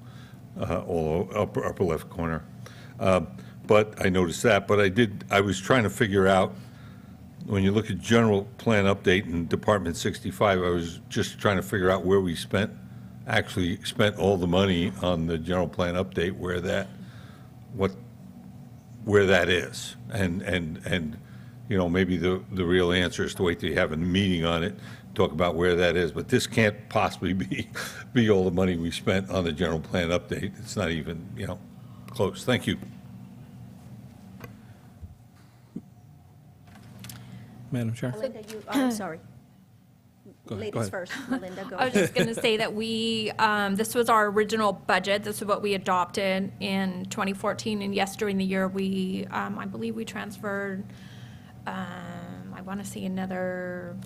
all upper left corner. But I noticed that, but I was trying to figure out when you look at general plan update in Department 65, I was just trying to figure out where we actually spent all the money on the general plan update, where that is. And you know, maybe the real answer is to wait till you have a meeting on it, talk about where that is. But this can't possibly be all the money we spent on the general plan update. It's not even, you know, close. Thank you. Madam Chair? Melinda, I'm sorry. Go Ladies ahead. first. Melinda, go I was ahead. just going to say that we, this was our original budget. This is what we adopted in 2014. And yes, during the year, we, I believe we transferred, I want to say another,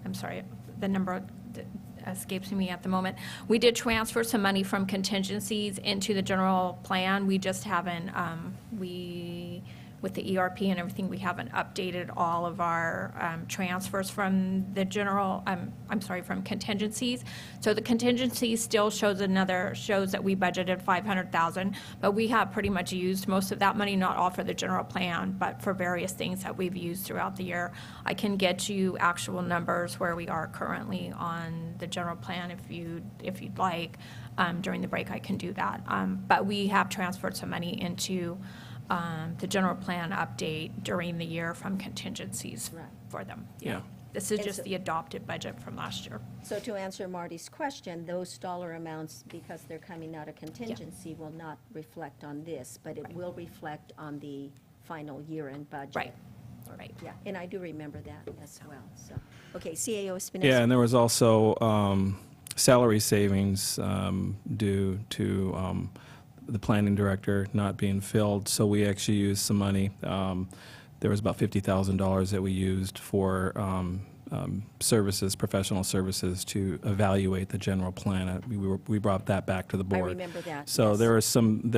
I'm sorry, the number escapes me at the moment. We did transfer some money from contingencies into the general plan. We just haven't, with the ERP and everything, we haven't updated all of our transfers from the general, I'm sorry, from contingencies. So the contingency still shows that we budgeted 500,000, but we have pretty much used most of that money, not all for the general plan, but for various things that we've used throughout the year. I can get you actual numbers where we are currently on the general plan if you'd like. During the break, I can do that. But we have transferred some money into the general plan update during the year from contingencies Right. for them. Yeah. This is And just so- the adopted budget from last year. So to answer Marty's question, those dollar amounts, because they're coming out of contingency, will not reflect on this, but it will reflect on the final year-end budget. Right, right. Yeah, and I do remember that as well, so. Okay, CAO Espinosa. Yeah, and there was also salary savings due to the planning director not being filled, so we actually used some money. There was about $50,000 that we used for services, professional services, to evaluate the general plan. We brought that back to the board. remember that, So yes. there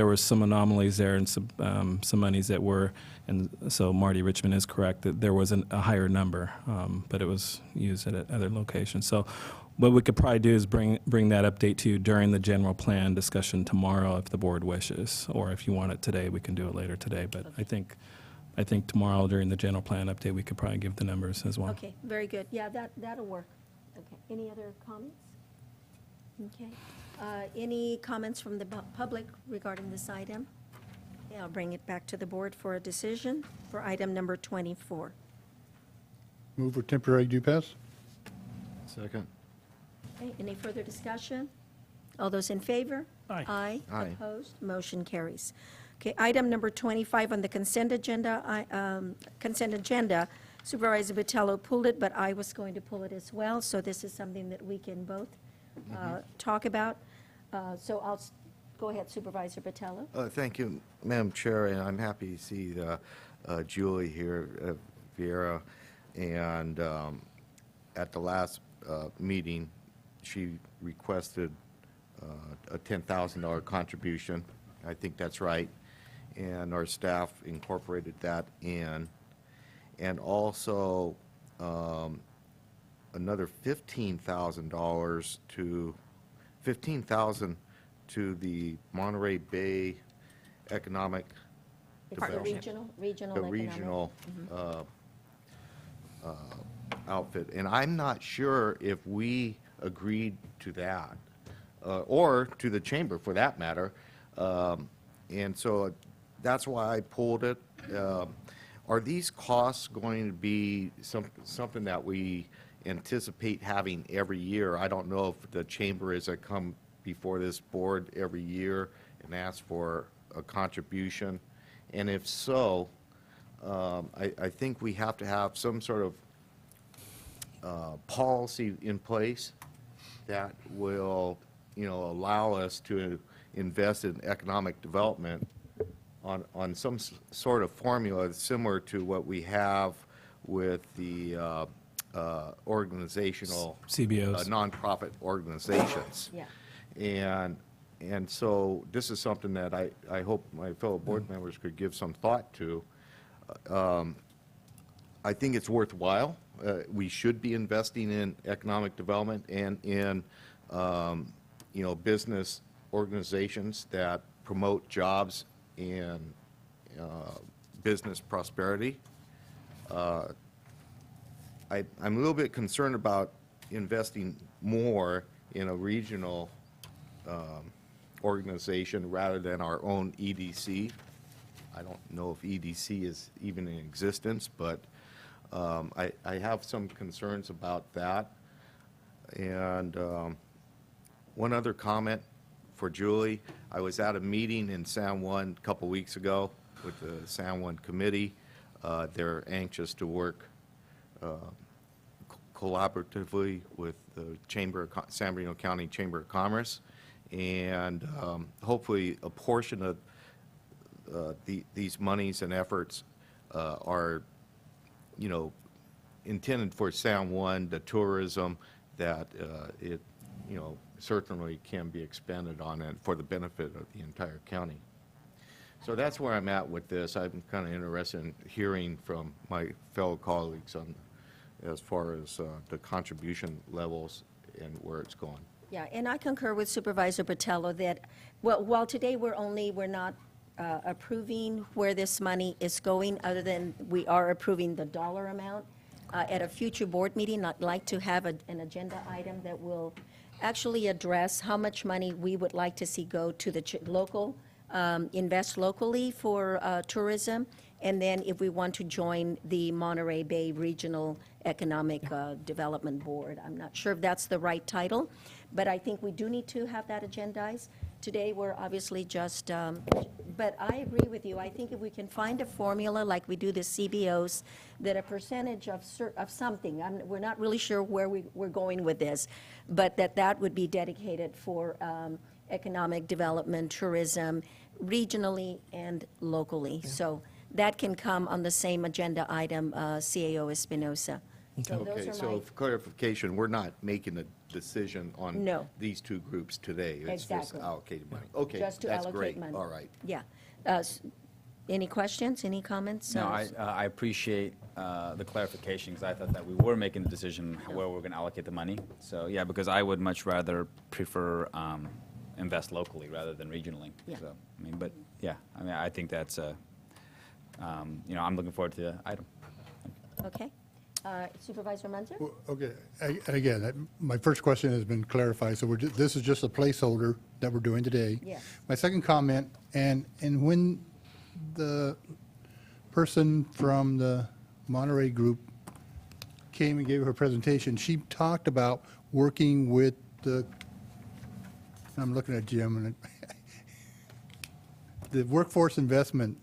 was some anomalies there and some monies that were, and so Marty Richmond is correct that there was a higher number, but it was used at other locations. So what we could probably do is bring that update to you during the general plan discussion tomorrow if the board wishes, or if you want it today, we can do it later today. But I think tomorrow during the general plan update, we could probably give the numbers as well. Okay, very good. Yeah, that'll work. Okay, any other comments? Okay. Any comments from the public regarding this item? Yeah, I'll bring it back to the board for a decision for item number 24. Move for temporary due pass? Second. Okay, any further discussion? All those in favor? Aye. Aye. Aye. Opposed? Motion carries. Okay, item number 25 on the consent agenda, Supervisor Vitello pulled it, but I was going to pull it as well, so this is something that we can both talk about. So go ahead, Supervisor Vitello. Thank you, Madam Chair, and I'm happy to see Julie here, Vieira, and at the last meeting, she requested a $10,000 contribution. I think that's right, and our staff incorporated that in. And also another $15,000 to the Monterey Bay Economic It's the Development. regional The economic. regional outfit. And I'm not sure if we agreed to that, or to the chamber for that matter. And so that's why I pulled it. Are these costs going to be something that we anticipate having every year? I don't know if the chamber is to come before this board every year and ask for a contribution. And if so, I think we have to have some sort of policy in place that will, allow us to invest in economic development on some sort of formula similar to what we have with the organizational CBOs. nonprofit organizations. Yeah. And so this is something that I hope my fellow board members could give some thought to. I think it's worthwhile. We should be investing in economic development and in, business organizations that promote jobs and business prosperity. I'm a little bit concerned about investing more in a regional organization rather than our own EDC. I don't know if EDC is even in existence, but I have some concerns about that. And one other comment for Julie. I was at a meeting in San Juan a couple weeks ago with the San Juan committee. They're anxious to work collaboratively with the San Bernardino County Chamber of Commerce, and hopefully a portion of these monies and efforts are, you know, intended for San Juan, the tourism, that it, you know, certainly can be expended on it for the benefit of the entire county. So that's where I'm at with this. I'm kind of interested in hearing from my fellow colleagues on, as far as the contribution levels and where it's going. Yeah, and I concur with Supervisor Botello that, well, while today we're not approving where this money is going, other than we are approving the dollar amount. At a future board meeting, I'd like to have an agenda item that will actually address how much money we would like to see go to the local, invest locally for tourism, and then if we want to join the Monterey Bay Regional Economic Development Board. I'm not sure if that's the right title, but I think we do need to have that agendized. Today, we're obviously just, but I agree with you. I think if we can find a formula like we do the CBOs, that a percentage of something, we're not really sure where we're going with this, but that would be dedicated for economic development, tourism, regionally and locally. So that can come on the same agenda item, CAO Espinosa. So those Okay, are so my, for clarification, we're not making a decision on No. these two groups today. It's just Exactly. allocated money. Okay, just to that's allocate great. money. All right. Yeah. Any questions, any comments? No, I appreciate the clarification, because I thought that we were making the decision where we're going to allocate the money. So, yeah, because I would much rather prefer invest locally rather than regionally. Yeah. So, I mean, but, yeah, I mean, I think that's, you know, I'm looking forward to the item. Okay. Supervisor Munzer? Well, okay, again, my first question has been clarified, so this is just a placeholder that we're doing today. Yes. My second comment, and when the person from the Monterey Group came and gave her presentation, she talked about working with I'm looking at Jim, and the Workforce Investment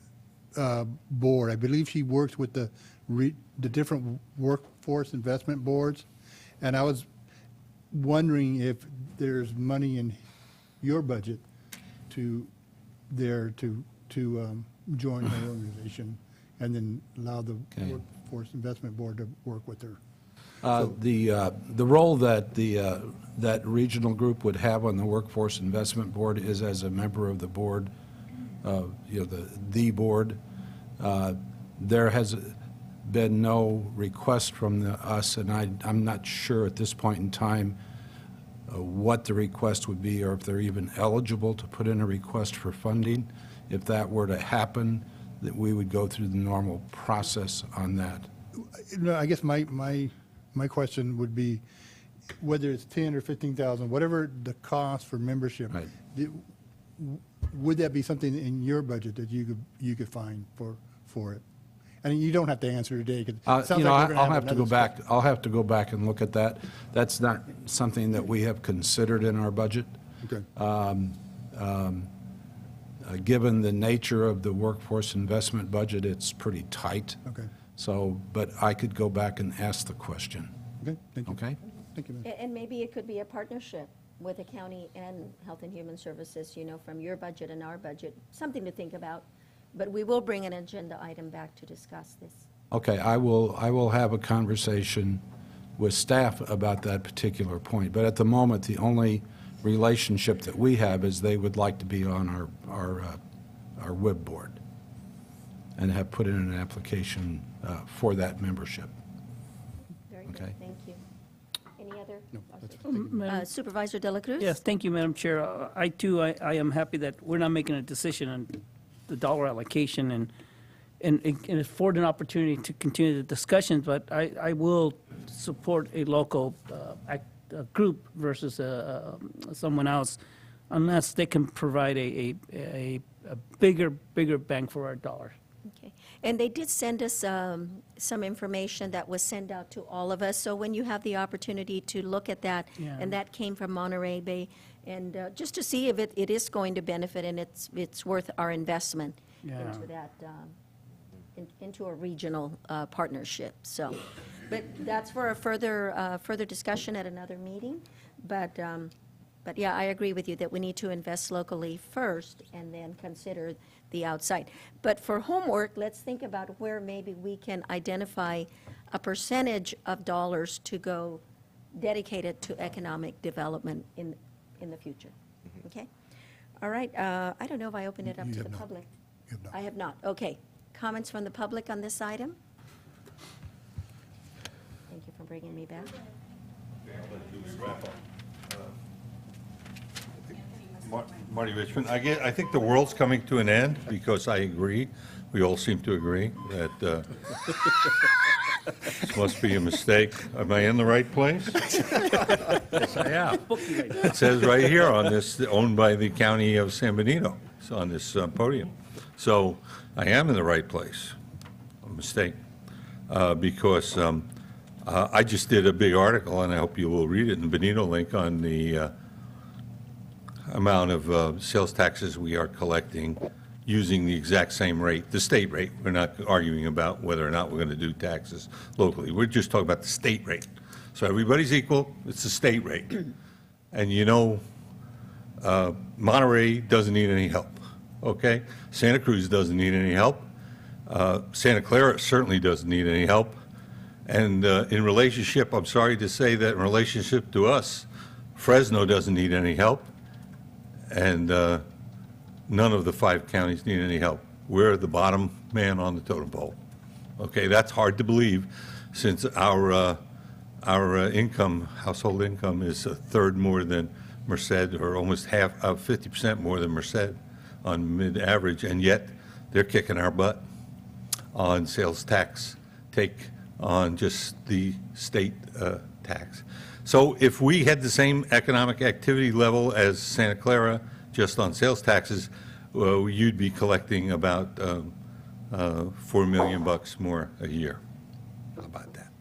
Board. I believe she works with the different workforce investment boards, and I was wondering if there's money in your budget to join her organization, and then allow the Okay. Workforce Investment Board to work with her. The role that that regional group would have on the Workforce Investment Board is as a member of the board, you know, the board. There has been no request from us, and I'm not sure at this point in time what the request would be, or if they're even eligible to put in a request for funding. If that were to happen, that we would go through the normal process on that. No, I guess my question would be, whether it's 10 or 15,000, whatever the cost for membership, Right. would that be something in your budget that you could find for it? And you don't have to answer today, because it sounds You know, like we're I'll gonna have to go another back, discussion. I'll have to go back and look at that. That's not something that we have considered in our budget. Okay. Given the nature of the workforce investment budget, it's pretty tight. Okay. So, but I could go back and ask the question, Okay, thank you. okay? Thank you, ma'am. And maybe it could be a partnership with the county and Health and Human Services, you know, from your budget and our budget, something to think about. But we will bring an agenda item back to discuss this. Okay, I will have a conversation with staff about that particular point. But at the moment, the only relationship that we have is they would like to be on our WIB board and have put in an application for that membership. Very good, Okay. thank you. Any other? No, that's it. Thank you. Madam- Supervisor De La Cruz? Yes, thank you, Madam Chair. I am happy that we're not making a decision on the dollar allocation, and afford an opportunity to continue the discussions, but I will support a local a group versus someone else unless they can provide a bigger bang for our dollar. Okay. And they did send us some information that was sent out to all of us. So when you have the opportunity to look at that, Yeah. and that came from Monterey Bay, and just to see if it is going to benefit and it's worth our investment Yeah. into that, into a regional partnership. So, but that's for a further discussion at another meeting. But yeah, I agree with you that we need to invest locally first and then consider the outside. But for homework, let's think about where maybe we can identify a percentage of dollars to go dedicated to economic development in the future. Okay? All right, I don't know if I opened it up You to have the not. public. You have not. I have not. Okay. Comments from the public on this item? Thank you for bringing me back. Marty Richmond, I think the world's coming to an end because I agree. We all seem to agree that this must be a mistake. Am I in the right place? Yes, I am. It says right here on this, owned by the county of San Benito, it's on this podium. So I am in the right place. A mistake. Because I just did a big article, and I hope you will read it in Benito Link, on the amount of sales taxes we are collecting using the exact same rate, the state rate. We're not arguing about whether or not we're going to do taxes locally. We're just talking about the state rate. So everybody's equal. It's the state rate. And you know, Monterey doesn't need any help, okay? Santa Cruz doesn't need any help. Santa Clara certainly doesn't need any help. And in relationship, I'm sorry to say that in relationship to us, Fresno doesn't need any help. And none of the 5 counties need any help. We're the bottom man on the totem pole. Okay, that's hard to believe, since our income, household income, is a third more than Merced, or almost half, 50% more than Merced on mid-average, and yet they're kicking our butt on sales tax, take on just the state tax. So if we had the same economic activity level as Santa Clara, just on sales taxes, you'd be collecting about $4 million more a year. How about that?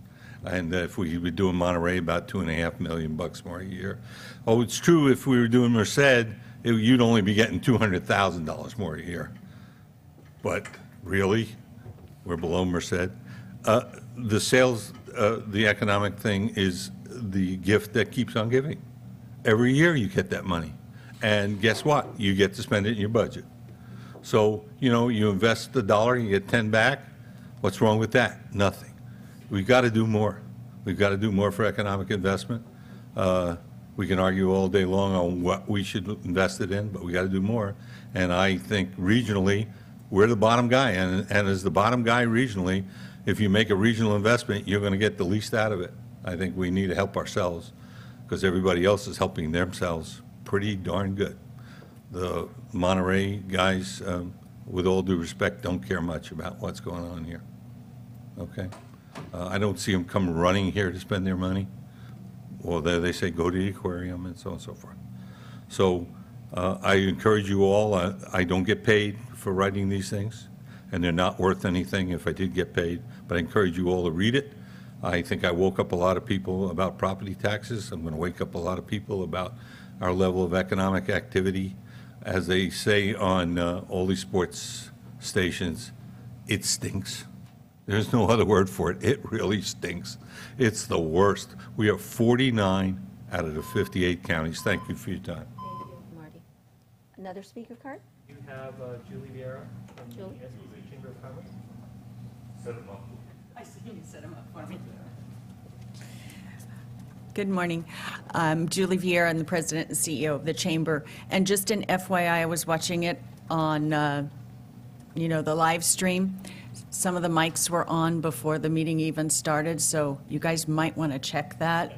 And if we were doing Monterey, about $2.5 million more a year. Oh, it's true, if we were doing Merced, you'd only be getting $200,000 more a year. But really, we're below Merced. The sales, the economic thing is the gift that keeps on giving. Every year you get that money. And guess what? You get to spend it in your budget. So, you know, you invest $1, you get 10 back. What's wrong with that? Nothing. We've got to do more. We've got to do more for economic investment. We can argue all day long on what we should invest it in, but we got to do more. And I think regionally, we're the bottom guy. And as the bottom guy regionally, if you make a regional investment, you're going to get the least out of it. I think we need to help ourselves, because everybody else is helping themselves pretty darn good. The Monterey guys, with all due respect, don't care much about what's going on here. Okay? I don't see them come running here to spend their money. Well, they say go to the aquarium and so on and so forth. So I encourage you all, I don't get paid for writing these things, and they're not worth anything if I did get paid, but I encourage you all to read it. I think I woke up a lot of people about property taxes. I'm going to wake up a lot of people about our level of economic activity. As they say on all these sports stations, it stinks. There's no other word for it. It really stinks. It's the worst. We have 49 out of the 58 counties. Thank you for your time. Thank you, Marty. Another speaker card? You have Julie Vieira from the Julie? SBC Chamber of Commerce. I see you set them up for me. Good morning. I'm Julie Vieira. I'm the president and CEO of the Chamber. And just an FYI, I was watching it on, the live stream. Some of the mics were on before the meeting even started, so you guys might want to check that.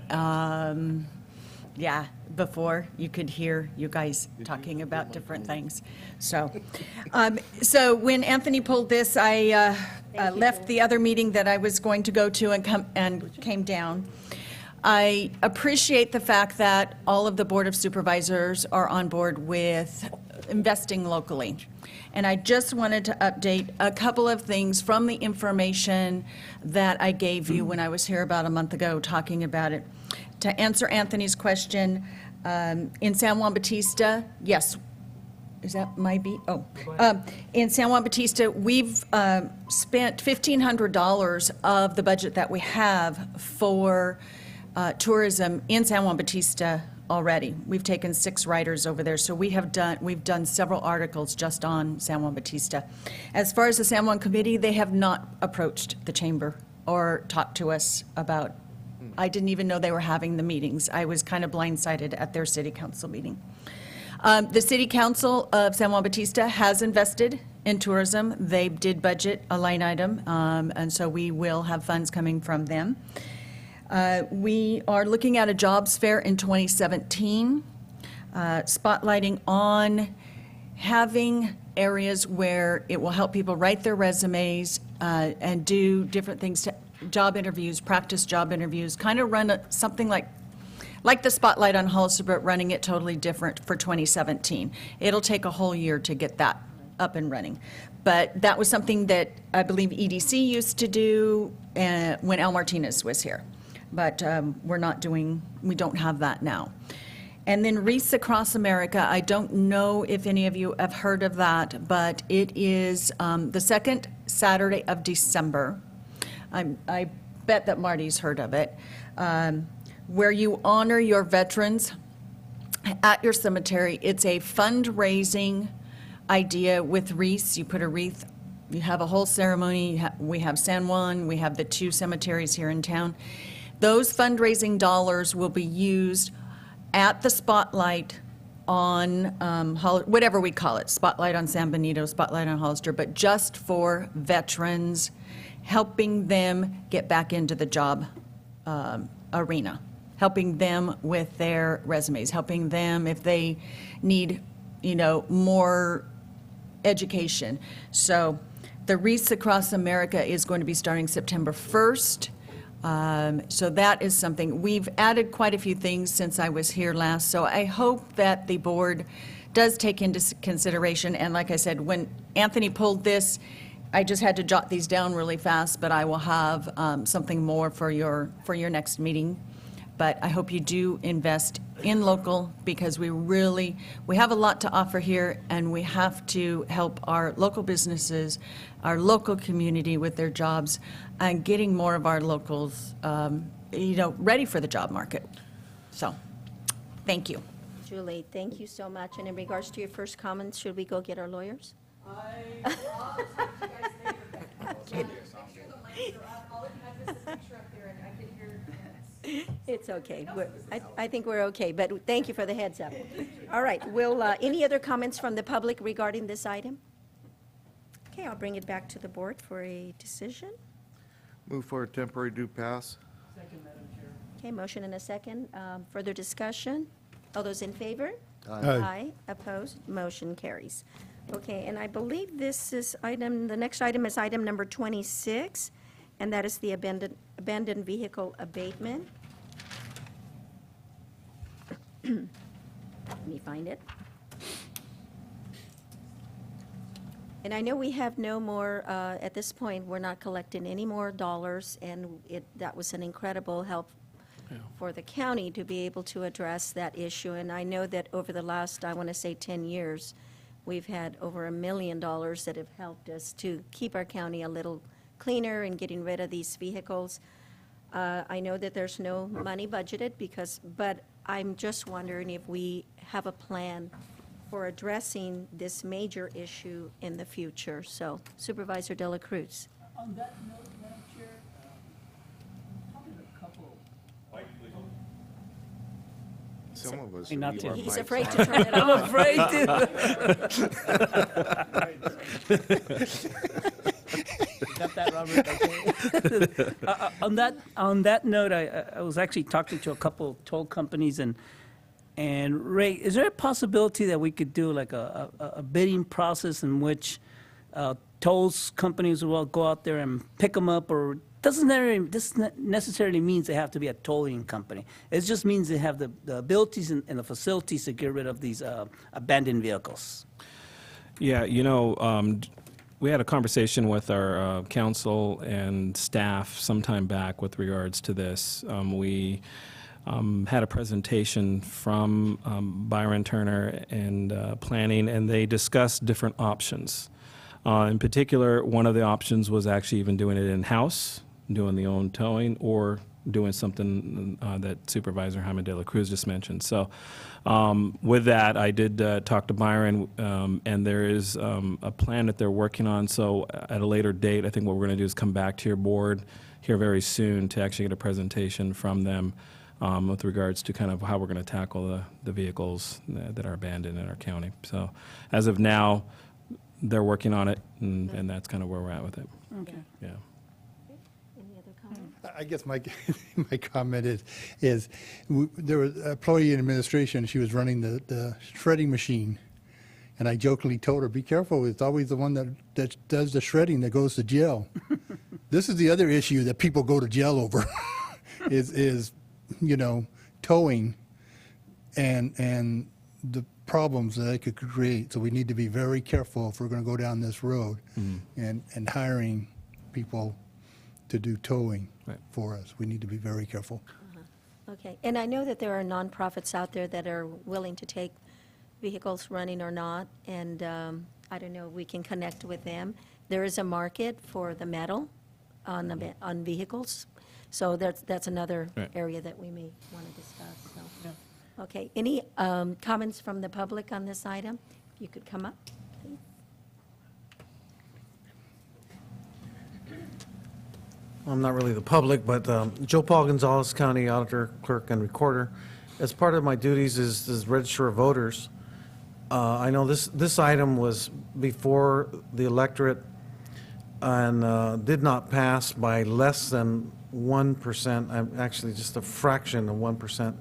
Yeah, before, you could hear you guys talking about different things. So, so when Anthony pulled this, I left the other meeting that I was going to go to and came down. I appreciate the fact that all of the Board of Supervisors are on board with investing locally. And I just wanted to update a couple of things from the information that I gave you when I was here about a month ago talking about it. To answer Anthony's question, in San Juan Bautista, yes, is that my beat? Oh. In San Juan Bautista, we've spent $1,500 of the budget that we have for tourism in San Juan Bautista already. We've taken 6 writers over there, so we've done several articles just on San Juan Bautista. As far as the San Juan Committee, they have not approached the chamber or talked to us about. I didn't even know they were having the meetings. I was kind of blindsided at their city council meeting. The City Council of San Juan Bautista has invested in tourism. They did budget a line item, and so we will have funds coming from them. We are looking at a jobs fair in 2017, spotlighting on having areas where it will help people write their resumes and do different things, to job interviews, practice job interviews, kind of run something like the Spotlight on Hollister, but running it totally different for 2017. It'll take a whole year to get that up and running. But that was something that I believe EDC used to do when Al Martinez was here. But we don't have that now. And then Wreaths Across America, I don't know if any of you have heard of that, but it is the second Saturday of December. I bet that Marty's heard of it, where you honor your veterans at your cemetery. It's a fundraising idea with wreaths. You put a wreath, you have a whole ceremony. We have San Juan, we have the 2 cemeteries here in town. Those fundraising dollars will be used at the Spotlight on, whatever we call it, Spotlight on San Benito, Spotlight on Hollister, but just for veterans, helping them get back into the job arena, helping them with their resumes, helping them if they need, more education. So the Wreaths Across America is going to be starting September 1st. So that is something. We've added quite a few things since I was here last, so I hope that the board does take into consideration. And like I said, when Anthony pulled this, I just had to jot these down really fast, but I will have something more for your next meeting. But I hope you do invest in local, because we have a lot to offer here, and we have to help our local businesses, our local community with their jobs, and getting more of our locals, ready for the job market. So, thank you. Julie, thank you so much. And in regards to your first comments, should we go get our lawyers? It's okay. I think we're okay, but thank you for the heads up. All right, any other comments from the public regarding this item? Okay, I'll bring it back to the board for a decision. Move for a temporary due pass. Okay, motion and a second. Further discussion? All those in favor? Aye. Opposed? Motion carries. Okay, and I believe the next item is item number 26, and that is the abandoned vehicle abatement. Let me find it. And I know we have no more, at this point, we're not collecting any more dollars, and that was an incredible help for the county to be able to address that issue. And I know that over the last, I want to say 10 years, we've had over $1 million that have helped us to keep our county a little cleaner and getting rid of these vehicles. I know that there's no money budgeted but I'm just wondering if we have a plan for addressing this major issue in the future. So Supervisor De La Cruz. On that note, Madam Chair, probably a couple. Some of us. Not leave to. our He's mics afraid on. to turn it I'm off. afraid to. Got that, Robert? Okay. On that note, I was actually talking to a couple of toll companies, and And Ray, is there a possibility that we could do like a bidding process in which tolls companies will go out there and pick them up, or doesn't necessarily means they have to be a tolling company. It just means they have the abilities and the facilities to get rid of these abandoned vehicles. Yeah, we had a conversation with our council and staff some time back with regards to this. We had a presentation from Byron Turner and planning, and they discussed different options. In particular, one of the options was actually even doing it in-house, doing the own towing, or doing something that Supervisor Jaime de la Cruz just mentioned. So with that, I did talk to Byron, and there is a plan that they're working on. So at a later date, I think what we're going to do is come back to your board here very soon to actually get a presentation from them with regards to kind of how we're going to tackle the vehicles that are abandoned in our county. So as of now, they're working on it, and that's kind of where we're at with it. Okay. Yeah. Any other comments? I guess my comment is there was an employee in administration, she was running the shredding machine, and I jokingly told her, be careful, it's always the one that does the shredding that goes to jail. This is the other issue that people go to jail over, is towing and the problems that it could create. So we need to be very careful if we're going to go down this road and hiring people to do towing for us. We need to be very careful. Okay, and I know that there are nonprofits out there that are willing to take vehicles running or not, and I don't know, we can connect with them. There is a market for the metal on vehicles, so that's another area that we may want to discuss. So. Okay, any comments from the public on this item? If you could come up, please. I'm not really the public, but Joe Paul Gonzalez, County Auditor, Clerk, and Recorder. As part of my duties is register of voters. I know this item was before the electorate and did not pass by less than 1%, actually just a fraction of 1%.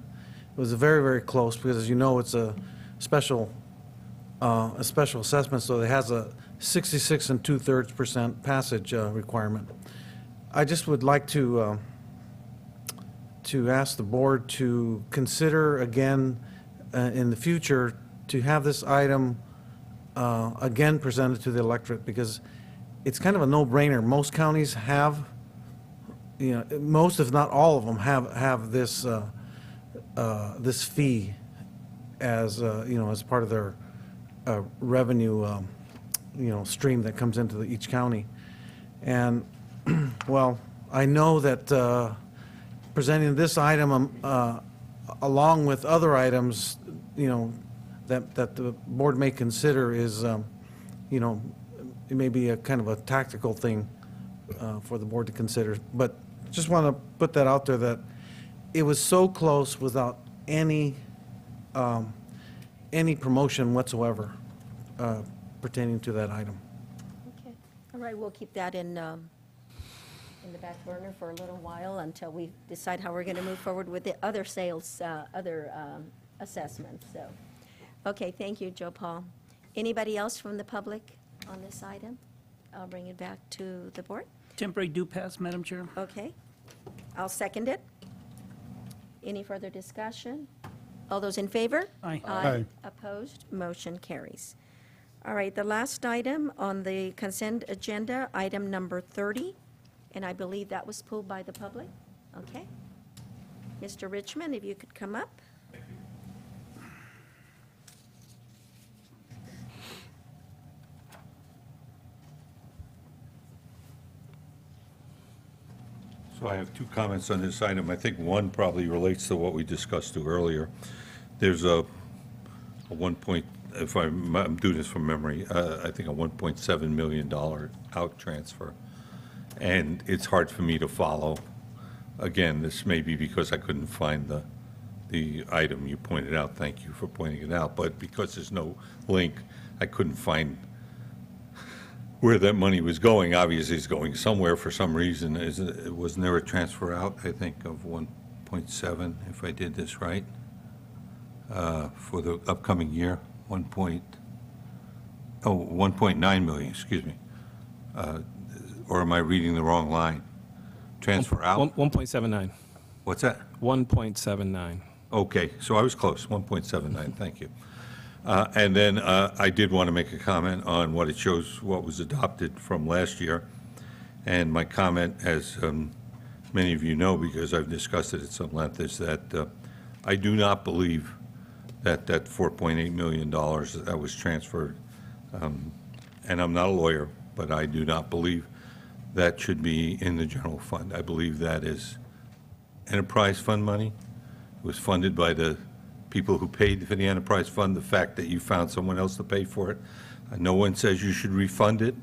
It was very, very close because, as you know, it's a special assessment, so it has a 66 2/3% passage requirement. I just would like to ask the board to consider again in the future to have this item again presented to the electorate, because it's kind of a no-brainer. Most counties have, most if not all of them have this this fee as as part of their revenue stream that comes into each county. And well, I know that presenting this item along with other items that the board may consider is it may be a kind of a tactical thing for the board to consider, but just want to put that out there that it was so close without any promotion whatsoever pertaining to that item. Okay, all right, we'll keep that in the back burner for a little while until we decide how we're going to move forward with the other sales, other assessments. So, okay, thank you, Joe Paul. Anybody else from the public on this item? I'll bring it back to the board. Temporary do pass, Madam Chair. Okay, I'll second it. Any further discussion? All those in favor? Aye. Aye. Opposed? Motion carries. All right, the last item on the consent agenda, item number 30, and I believe that was pulled by the public. Okay. Mr. Richmond, if you could come up. So I have two comments on this item. I think one probably relates to what we discussed earlier. There's a if I'm doing this from memory, I think a $1.7 million out transfer. And it's hard for me to follow. Again, this may be because I couldn't find the item you pointed out. Thank you for pointing it out. But because there's no link, I couldn't find where that money was going. Obviously, it's going somewhere for some reason. Wasn't there a transfer out, I think, of 1.7, if I did this right? for the upcoming year, 1.9 million, excuse me. Or am I reading the wrong line? Transfer out? 1.79. What's that? 1.79. Okay, so I was close, 1.79, thank you. And then I did want to make a comment on what it shows, what was adopted from last year. And my comment, as many of you know, because I've discussed it at some length, is that I do not believe that that $4.8 million that was transferred, and I'm not a lawyer, but I do not believe that should be in the general fund. I believe that is enterprise fund money. It was funded by the people who paid for the enterprise fund. The fact that you found someone else to pay for it, no one says you should refund it,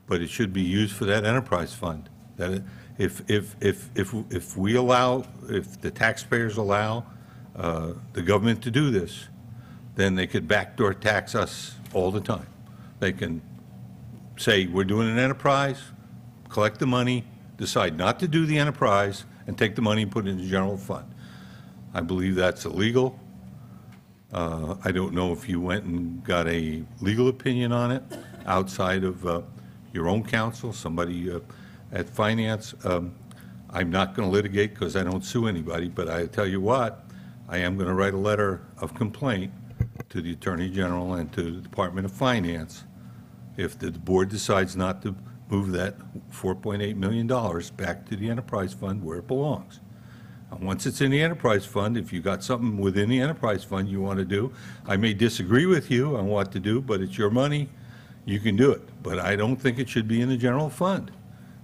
but it should be used for that enterprise fund. That if we allow, if the taxpayers allow the government to do this, then they could backdoor tax us all the time. They can say, we're doing an enterprise, collect the money, decide not to do the enterprise, and take the money and put it in the general fund. I believe that's illegal. I don't know if you went and got a legal opinion on it outside of your own counsel, somebody at finance. I'm not going to litigate because I don't sue anybody, but I tell you what, I am going to write a letter of complaint to the Attorney General and to the Department of Finance if the board decides not to move that $4.8 million back to the enterprise fund where it belongs. And once it's in the enterprise fund, if you got something within the enterprise fund you want to do, I may disagree with you on what to do, but it's your money, you can do it. But I don't think it should be in the general fund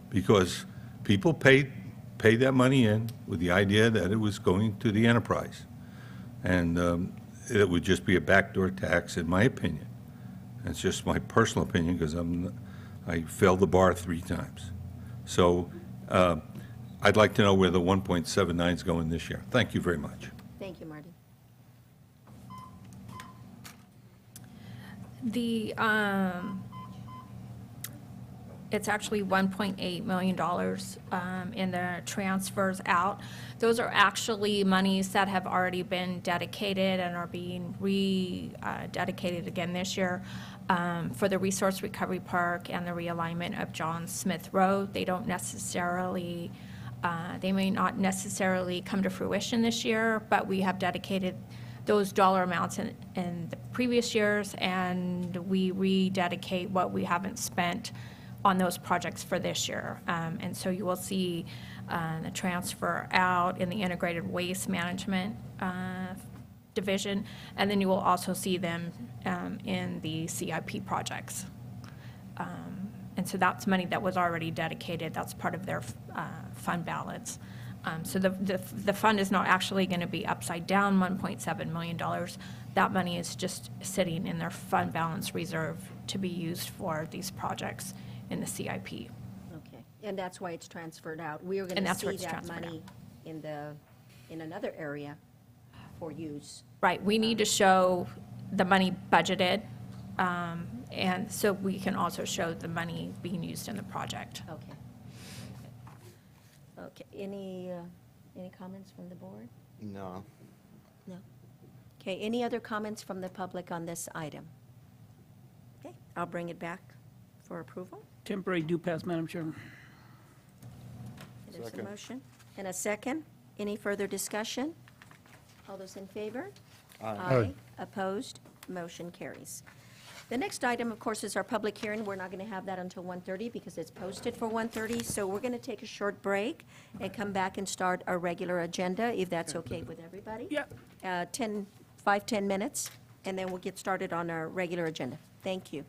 because people paid that money in with the idea that it was going to the enterprise. And it would just be a backdoor tax, in my opinion. It's just my personal opinion because I failed the bar 3 times. So I'd like to know where the 1.79 is going this year. Thank you very much. Thank you, Marty. The, it's actually $1.8 million in the transfers out. Those are actually monies that have already been dedicated and are being dedicated again this year for the Resource Recovery Park and the realignment of John Smith Road. They don't necessarily, they may not necessarily come to fruition this year, but we have dedicated those dollar amounts in the previous years, and we rededicate what we haven't spent on those projects for this year. And so you will see the transfer out in the Integrated Waste Management Division, and then you will also see them in the CIP projects. And so that's money that was already dedicated. That's part of their fund balance. So the fund is not actually going to be upside down $1.7 million. That money is just sitting in their fund balance reserve to be used for these projects in the CIP. Okay, and that's why it's transferred out. We are going And to that's where see it's that transferred money in another area for use. Right, we need to show the money budgeted, and so we can also show the money being used in the project. Okay. Okay, any comments from the board? No. No. Okay, any other comments from the public on this item? Okay, I'll bring it back for approval. Temporary due pass, Madam Chairman. There's a motion and a second. Any further discussion? All those in favor? Aye. Opposed? Motion carries. The next item, of course, is our public hearing. We're not going to have that until 1:30 because it's posted for 1:30. So we're going to take a short break and come back and start our regular agenda, if that's okay with everybody. Yeah. 5-10 minutes, and then we'll get started on our regular agenda. Thank you.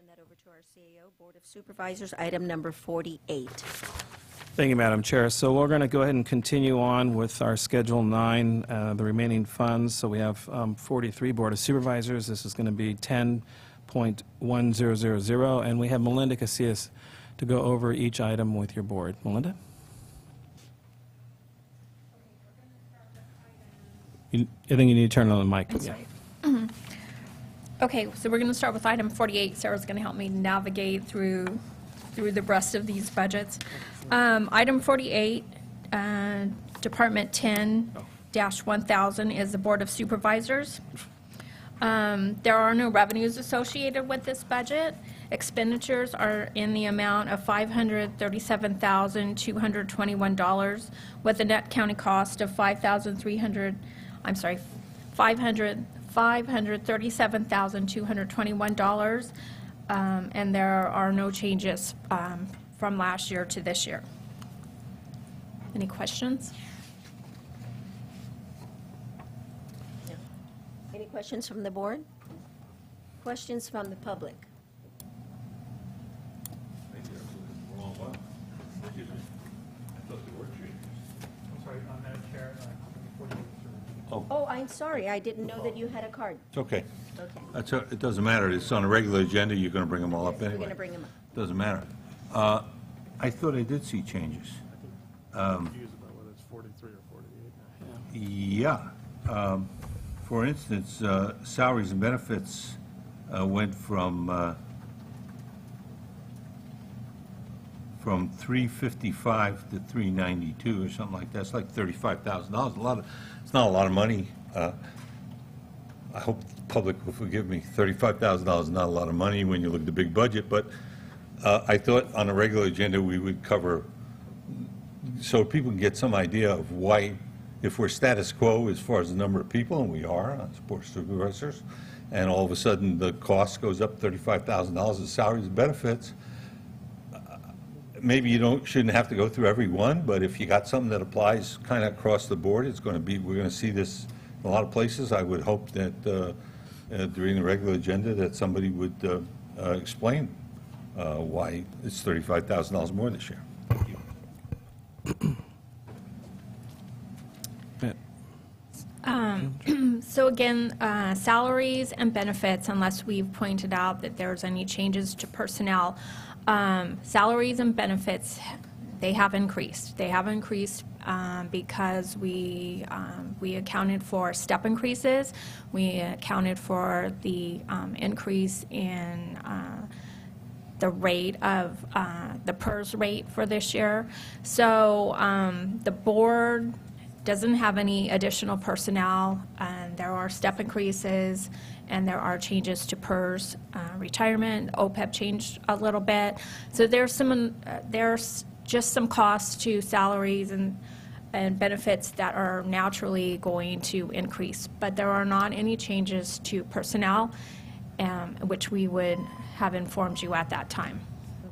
turn that over to our CAO, Board of Supervisors, item number 48. Thank you, Madam Chair. So we're going to go ahead and continue on with our Schedule 9, the remaining funds. So we have 43 Board of Supervisors. This is going to be 10.1000, and we have Melinda Casillas to go over each item with your board. Melinda? I think you need to turn on the mic. I'm sorry. Okay, so we're going to start with item 48. Sarah's going to help me navigate through the rest of these budgets. Item 48, Department 10-1000 is the Board of Supervisors. There are no revenues associated with this budget. Expenditures are in the amount of $537,221 with a net county cost of $537,221, and there are no changes from last year to this year. Any questions? Any questions from the board? Questions from the public? I'm sorry, Madam Chair, 48 Oh, I'm sorry, I didn't know that you had a card. It's okay. Okay. It doesn't matter. It's on a regular agenda. You're going to bring them all up We're anyway. going to bring them up. Doesn't matter. I thought I did see changes. confused about whether it's 43 or 48 now. Yeah. For instance, salaries and benefits went from 355 to 392 or something like that. It's like $35,000. It's not a lot of money. I hope the public will forgive me. $35,000 is not a lot of money when you look at the big budget, but I thought on a regular agenda we would cover, so people can get some idea of why, if we're status quo as far as the number of people, and we are as board of supervisors, and all of a sudden the cost goes up $35,000 of salaries and benefits, maybe you shouldn't have to go through every one, but if you got something that applies kind of across the board, it's going to be, we're going to see this in a lot of places. I would hope that during the regular agenda that somebody would explain why it's $35,000 more this year. Thank you. So again, salaries and benefits, unless we've pointed out that there's any changes to personnel, salaries and benefits, they have increased. They have increased because we accounted for step increases. We accounted for the increase in the rate of the PERS rate for this year. So the board doesn't have any additional personnel, and there are step increases, and there are changes to PERS retirement. OPEB changed a little bit. So there's just some costs to salaries and benefits that are naturally going to increase. But there are not any changes to personnel, which we would have informed you at that time.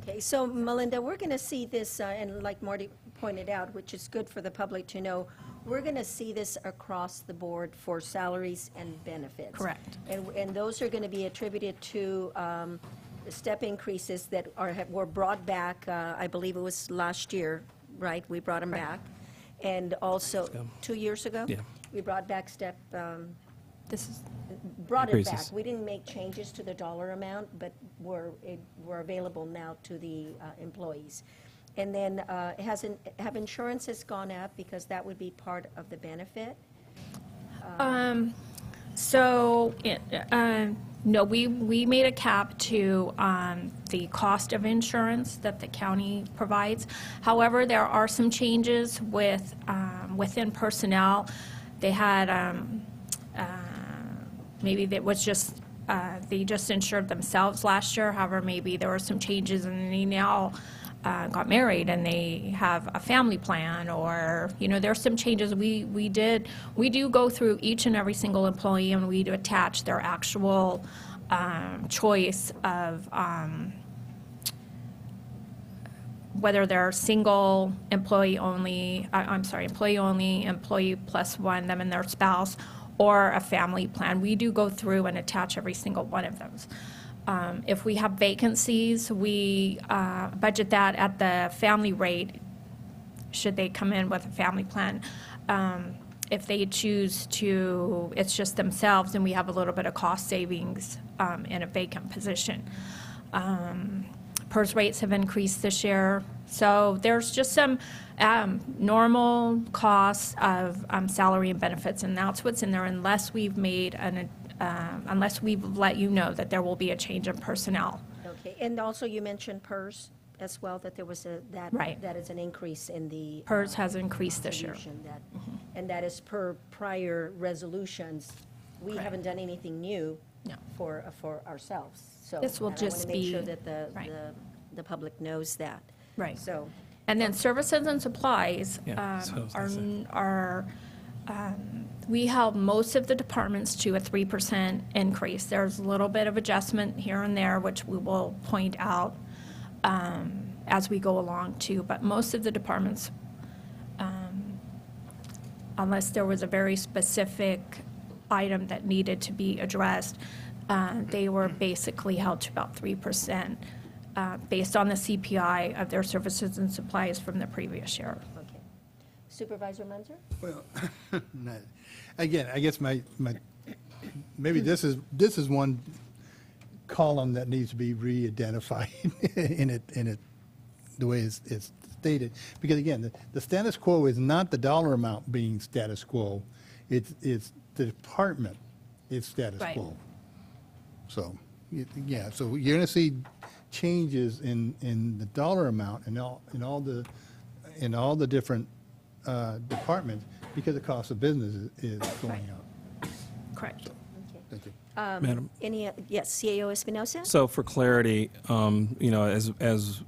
Okay, so Melinda, we're going to see this, and like Marty pointed out, which is good for the public to know, we're going to see this across the board for salaries and benefits. Correct. And those are going to be attributed to the step increases that were brought back, I believe it was last year, right? We brought them back. And also, 2 years ago? Yeah. We brought back step, This is brought it back. Increases. We didn't make changes to the dollar amount, but were available now to the employees. And then have insurances gone up because that would be part of the benefit? No, we made a cap to the cost of insurance that the county provides. However, there are some changes within personnel. They had, maybe that was just, they just insured themselves last year. However, maybe there were some changes and they now got married and they have a family plan, or, there's some changes. We do go through each and every single employee, and we do attach their actual choice of whether they're single, employee only, employee plus one, them and their spouse, or a family plan. We do go through and attach every single one of those. If we have vacancies, we budget that at the family rate, should they come in with a family plan. If they choose to, it's just themselves, then we have a little bit of cost savings in a vacant position. PERS rates have increased this year. So there's just some normal costs of salary and benefits, and that's what's in there unless we've made unless we've let you know that there will be a change in personnel. Okay, and also you mentioned PERS as well, that there was Right. that is an increase in the. PERS has increased this year. contribution and that is per prior resolutions. We Correct. haven't done anything new No. for ourselves, so. This will and just I want to make sure be- that right. the public knows that. Right. So, And then services and supplies Yeah, so I was gonna are, we held most of the departments to a 3% increase. There's a little bit of adjustment here and there, which we will point out as we go along too, but most of the departments, unless there was a very specific item that needed to be addressed, they were basically held to about 3%, based on the CPI of their services and supplies from the previous year. okay. Supervisor Munzer? Well, again, I guess maybe this is one column that needs to be re-identified in it, the way it's stated. Because again, the status quo is not the dollar amount being status quo, it's the department is status Right. quo. So, yeah, so you're gonna see changes in the dollar amount in all the different departments because the cost of business is going Right. up. Correct. Okay. Thank you. Madam, Yes, CAO Espinosa? so for clarity, as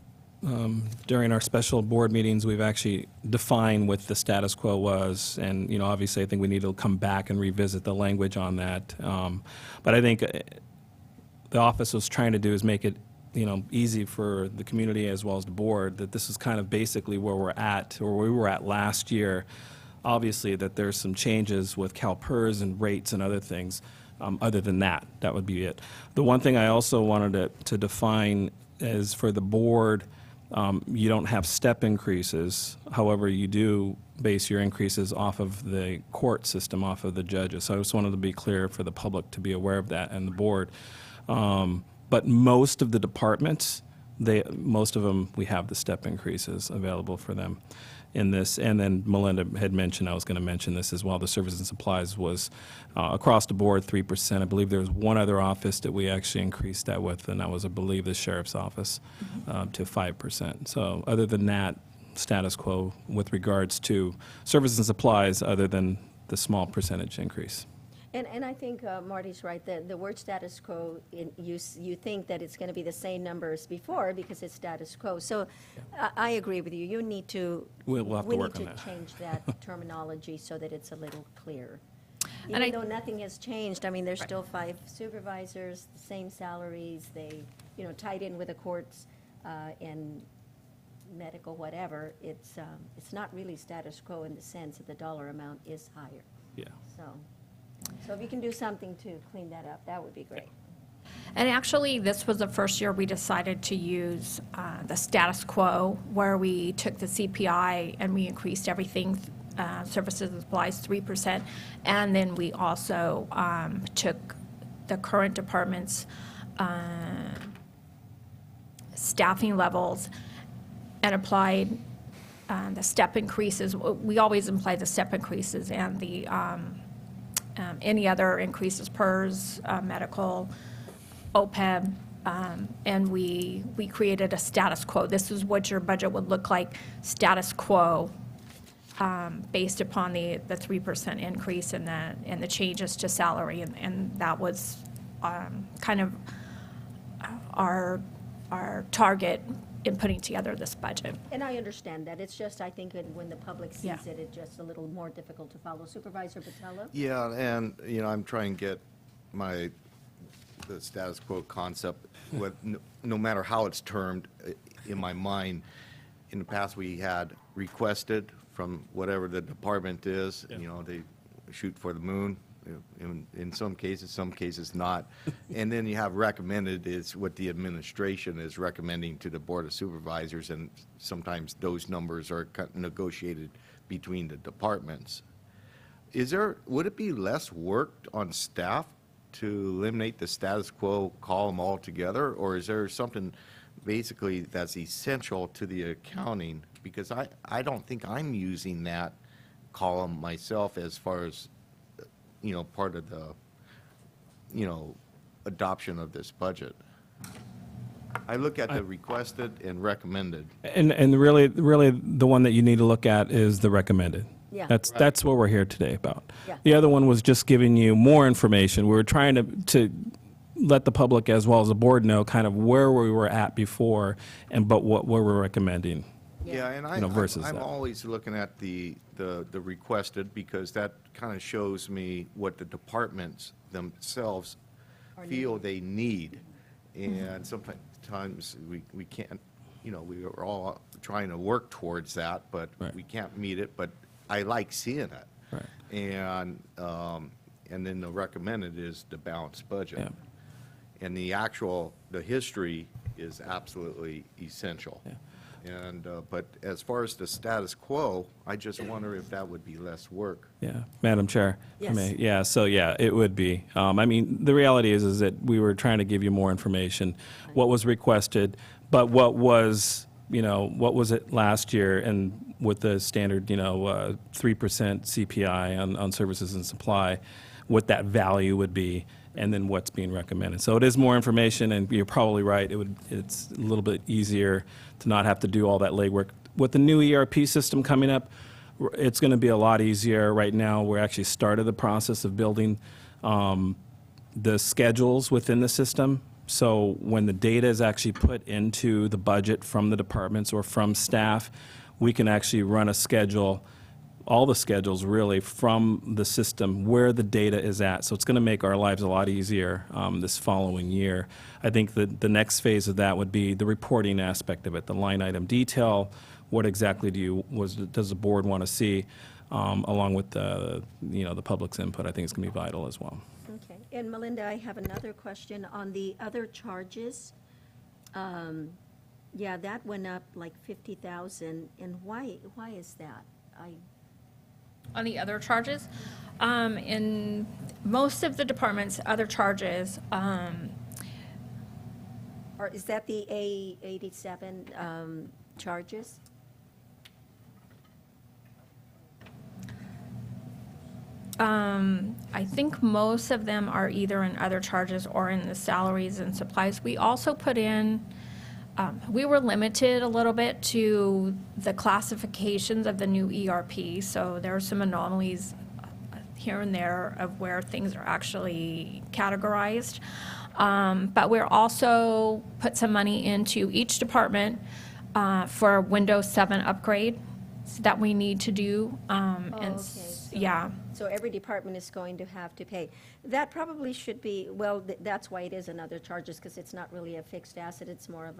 during our special board meetings, we've actually defined what the status quo was, and, obviously, I think we need to come back and revisit the language on that. But I think the office was trying to do is make it, easy for the community as well as the board, that this is kind of basically where we're at, or where we were at last year. Obviously, that there's some changes with CalPERS and rates and other things. Other than that, that would be it. The one thing I also wanted to define is for the board, you don't have step increases. However, you do base your increases off of the court system, off of the judges. So I just wanted to be clear for the public to be aware of that and the board. But most of the departments, most of them, we have the step increases available for them in this. And then Melinda had mentioned, I was going to mention this as well, the services and supplies was across the board 3%. I believe there was one other office that we actually increased that with, and that was, I believe, the sheriff's office to 5%. So other than that, status quo with regards to services and supplies, other than the small percentage increase. And I think Marty's right, the word status quo, you think that it's going to be the same number as before because it's status quo. So I agree with you. You need to. We'll have to work on that. We need to change that terminology so that it's a little clearer. And Even though nothing has changed, I mean, there's still 5 supervisors, the same salaries, they, tied in with the courts and medical, whatever. It's not really status quo in the sense that the dollar amount is higher. Yeah. So if you can do something to clean that up, that would be great. And actually, this was the first year we decided to use the status quo, where we took the CPI and we increased everything, services and supplies, 3%. And then we also took the current department's staffing levels and applied the step increases. We always apply the step increases and the any other increases, PERS, medical, OPEB, and we created a status quo. This is what your budget would look like, status quo, based upon the 3% increase and the changes to salary, and that was kind of our target in putting together this budget. And I understand that. It's just, I think, when the public sees Yeah. it, it's just a little more difficult to follow. Supervisor Botello? Yeah, and, I'm trying to get the status quo concept, no matter how it's termed, in my mind. In the past, we had requested from whatever the department is, they shoot for the moon, in some cases not. And then you have recommended is what the administration is recommending to the Board of Supervisors, and sometimes those numbers are negotiated between the departments. Would it be less work on staff to eliminate the status quo column altogether, or is there something basically that's essential to the accounting? Because I don't think I'm using that column myself as far as, part of the, adoption of this budget. I look at the requested and recommended. And really, the one that you need to look at is the recommended. Yeah. That's what we're here today about. Yeah. The other one was just giving you more information. We were trying to let the public as well as the board know kind of where we were at before, but what we're recommending. Yeah, and versus I'm that. always looking at the requested, because that kind of shows me what the departments themselves feel they need. And sometimes we can't, we are all trying to work towards that, but we can't meet it, but I like seeing it. Right. And then the recommended is the balanced budget. Yeah. And the history is absolutely essential. Yeah. And, but as far as the status quo, I just wonder if that would be less work. Yeah, Madam Chair. if I Yes. may. Yeah, so yeah, it would be. I mean, the reality is that we were trying to give you more information, what was requested, but what was it last year, and with the standard, 3% CPI on services and supply, what that value would be, and then what's being recommended. So it is more information, and you're probably right. It's a little bit easier to not have to do all that legwork. With the new ERP system coming up, it's going to be a lot easier. Right now, we're actually started the process of building the schedules within the system. So when the data is actually put into the budget from the departments or from staff, we can actually run a schedule, all the schedules really, from the system where the data is at. So it's going to make our lives a lot easier this following year. I think that the next phase of that would be the reporting aspect of it, the line item detail. What exactly does the board want to see, along with the public's input? I think it's going to be vital as well. Okay. And Melinda, I have another question on the other charges. Yeah, that went up like 50,000, and why is that? On the other charges, in most of the departments, other charges, Or is that the A87 charges? I think most of them are either in other charges or in the salaries and supplies. We also put in, we were limited a little bit to the classifications of the new ERP, so there are some anomalies here and there of where things are actually categorized. But we're also put some money into each department for Windows 7 upgrade that we need to do. Okay. Yeah. So every department is going to have to pay. That probably should be, well, that's why it is in other charges, because it's not really a fixed asset, it's more of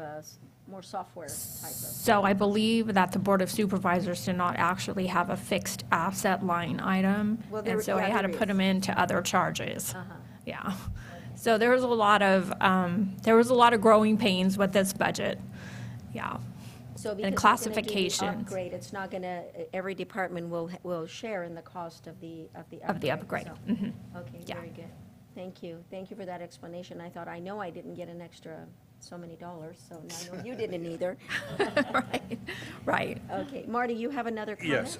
more software type of. So I believe that the Board of Supervisors did not actually have a fixed asset line item. Well, And so I had to there put them is. into other charges. Uh-huh. Yeah. So there was a lot of growing pains with this budget. Yeah. So And because classifications. It's going to do the upgrade, it's not going to, every department will share in the cost of the upgrade. Of the upgrade. so- Mhm. Okay, Yeah. very good. Thank you. Thank you for that explanation. I know I didn't get an extra so many dollars, so now I know you didn't either. Right. Okay, Marty, you have another comment? Yes,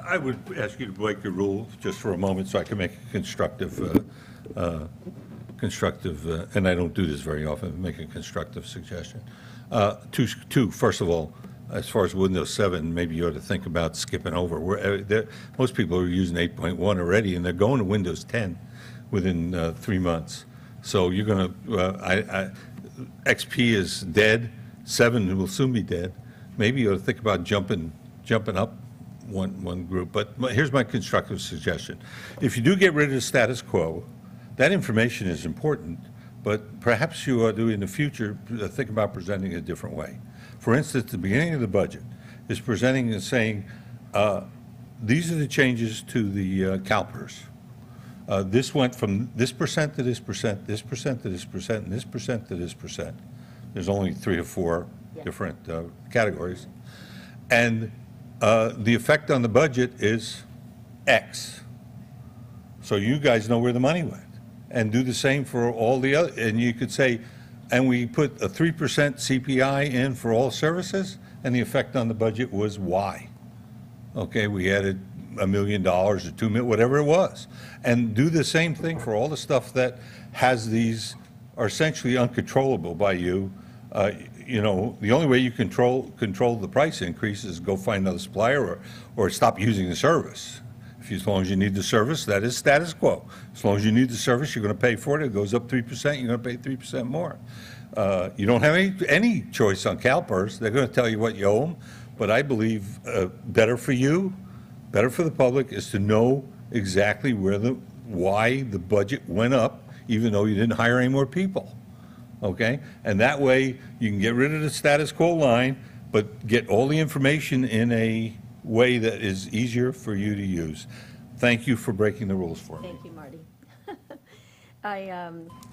I would ask you to break the rule just for a moment so I can make a constructive, and I don't do this very often, make a constructive suggestion. First of all, as far as Windows 7, maybe you ought to think about skipping over. Most people are using 8.1 already, and they're going to Windows 10 within 3 months. So you're going to, XP is dead, 7 will soon be dead. Maybe you ought to think about jumping up one group. But here's my constructive suggestion. If you do get rid of the status quo, that information is important, but perhaps you ought to, in the future, think about presenting it a different way. For instance, at the beginning of the budget is presenting and saying, these are the changes to the CalPERS. This went from this percent to this percent, this percent to this percent, and this percent to this percent. There's only 3 or 4 different categories. And the effect on the budget is X. So you guys know where the money went. And do the same for all the other, and you could say, and we put a 3% CPI in for all services, and the effect on the budget was Y. Okay, we added $1 million or $2 million, whatever it was. And do the same thing for all the stuff that has these, are essentially uncontrollable by you. You know, the only way you control the price increase is go find another supplier or stop using the service. As long as you need the service, that is status quo. As long as you need the service, you're going to pay for it. It goes up 3%, you're going to pay 3% more. You don't have any choice on CalPERS. They're going to tell you what you owe them. But I believe better for you, better for the public, is to know exactly why the budget went up, even though you didn't hire any more people. Okay? And that way, you can get rid of the status quo line, but get all the information in a way that is easier for you to use. Thank you for breaking the rules for me. Thank you, Marty.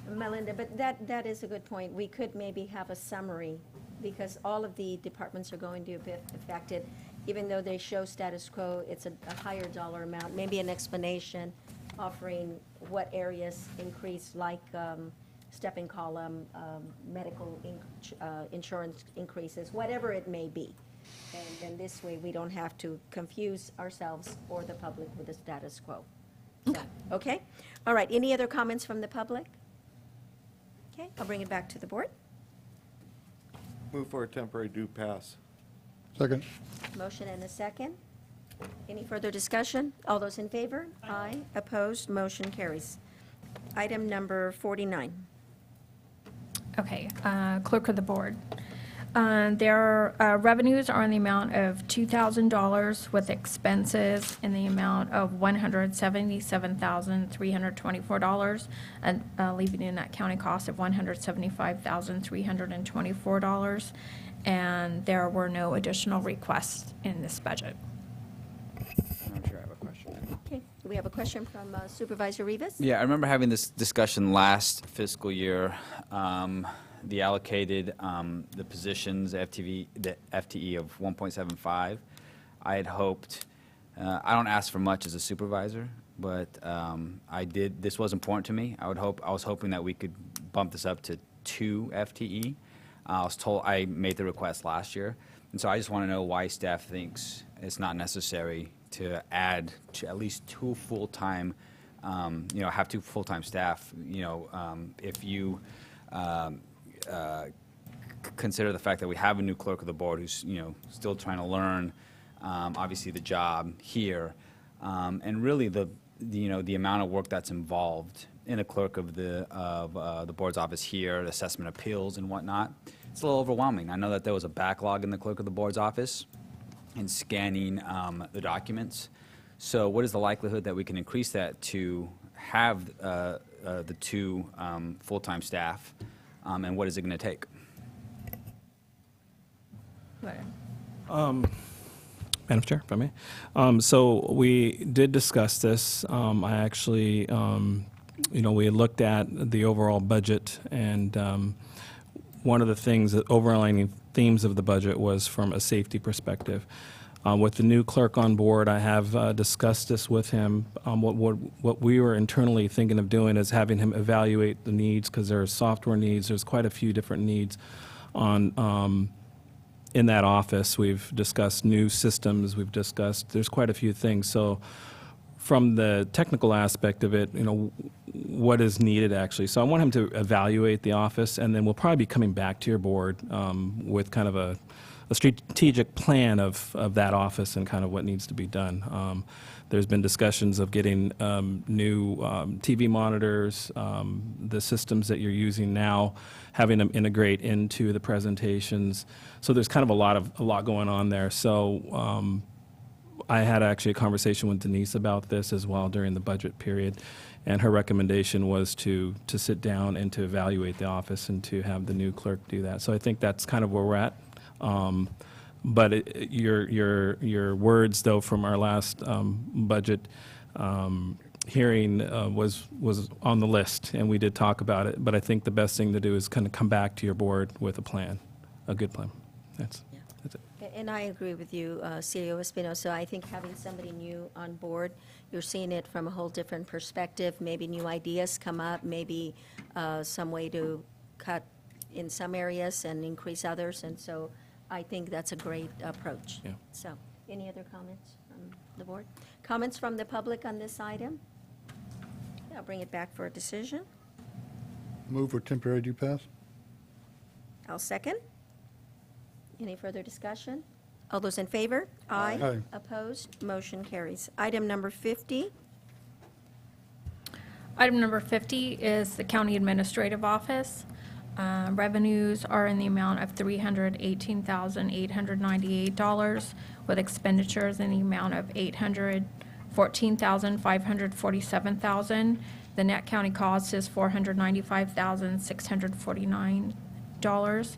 Melinda, but that is a good point. We could maybe have a summary, because all of the departments are going to be affected. Even though they show status quo, it's a higher dollar amount. Maybe an explanation offering what areas increase, like stepping column, medical insurance increases, whatever it may be. And this way, we don't have to confuse ourselves or the public with the status quo. So, okay? All right, any other comments from the public? Okay, I'll bring it back to the board. Move for a temporary due pass. Second. Motion and a second. Any further discussion? All those in favor? Aye. Opposed? Motion carries. Item number 49. Okay, clerk of the board. Their revenues are in the amount of $2,000 with expenses in the amount of $177,324, and leaving in that county cost of $175,324. And there were no additional requests in this budget. I'm sure I have a question. Okay, we have a question from Supervisor Rivas. Yeah, I remember having this discussion last fiscal year. The allocated, the positions, the FTE of 1.75. I had hoped, I don't ask for much as a supervisor, but this was important to me. I was hoping that we could bump this up to 2 FTE. I was told, I made the request last year, and so I just want to know why staff thinks it's not necessary to add to at least 2 full-time, have 2 full-time staff. If you consider the fact that we have a new clerk of the board who's still trying to learn, obviously, the job here, and really the amount of work that's involved in a clerk of the board's office here, assessment appeals and whatnot. It's a little overwhelming. I know that there was a backlog in the clerk of the board's office in scanning the documents. So what is the likelihood that we can increase that to have the 2 full-time staff, and what is it going to take? Madam Chair, if I may. So we did discuss this. I actually, we looked at the overall budget, and one of the things, the overlying themes of the budget was from a safety perspective. With the new clerk on board, I have discussed this with him. What we were internally thinking of doing is having him evaluate the needs, because there are software needs. There's quite a few different needs in that office. We've discussed new systems. There's quite a few things. So from the technical aspect of it, what is needed actually. So I want him to evaluate the office, and then we'll probably be coming back to your board with kind of a strategic plan of that office and kind of what needs to be done. There's been discussions of getting new TV monitors, the systems that you're using now, having them integrate into the presentations. So there's kind of a lot going on there. So I had actually a conversation with Denise about this as well during the budget period, and her recommendation was to sit down and to evaluate the office and to have the new clerk do that. So I think that's kind of where we're at. But your words, though, from our last budget hearing was on the list, and we did talk about it. But I think the best thing to do is kind of come back to your board with a plan, a good plan. That's it. And I agree with you, CEO Espinosa. I think having somebody new on board, you're seeing it from a whole different perspective. Maybe new ideas come up, maybe some way to cut in some areas and increase others. And so I think that's a great approach. Yeah. So, any other comments from the board? Comments from the public on this item? Yeah, I'll bring it back for a decision. Move for temporary due pass? I'll second. Any further discussion? All those in favor? Aye. Aye. Opposed? Motion carries. Item number 50. Item number 50 is the County Administrative Office. Revenues are in the amount of $318,898, with expenditures in the amount of $814,547,000. The net county cost is $495,649,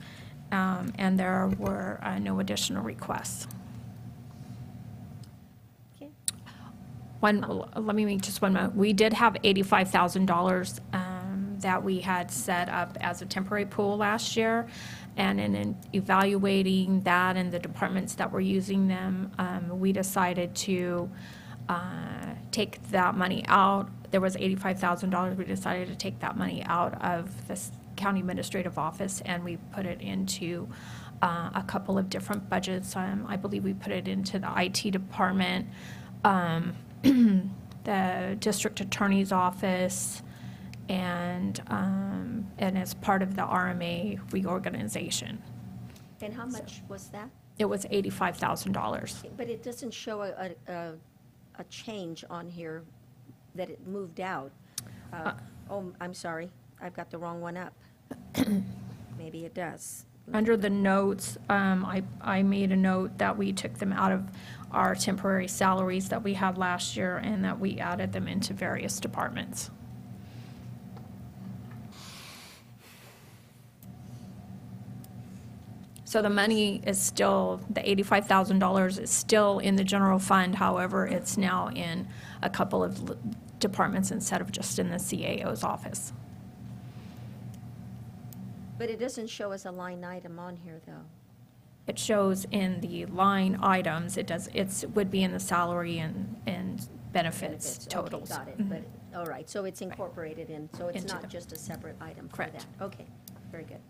and there were no additional requests. Okay. Let me make just one moment. We did have $85,000 that we had set up as a temporary pool last year. And in evaluating that and the departments that were using them, we decided to take that money out. There was $85,000. We decided to take that money out of this county administrative office, and we put it into a couple of different budgets. I believe we put it into the IT department, the district attorney's office, and as part of the RMA reorganization. And how much was that? It was $85,000. But it doesn't show a change on here that it moved out. Oh, I'm sorry. I've got the wrong one up. Maybe it does. Under the notes, I made a note that we took them out of our temporary salaries that we had last year and that we added them into various departments. So the money is still, the $85,000 is still in the general fund. However, it's now in a couple of departments instead of just in the CAO's office. But it doesn't show as a line item on here, though. It shows in the line items. It does, would be in the salary and benefits totals. Okay, got it. But, all right, so it's incorporated in, so it's Into not the- just a separate item for Correct. that. Okay, very good.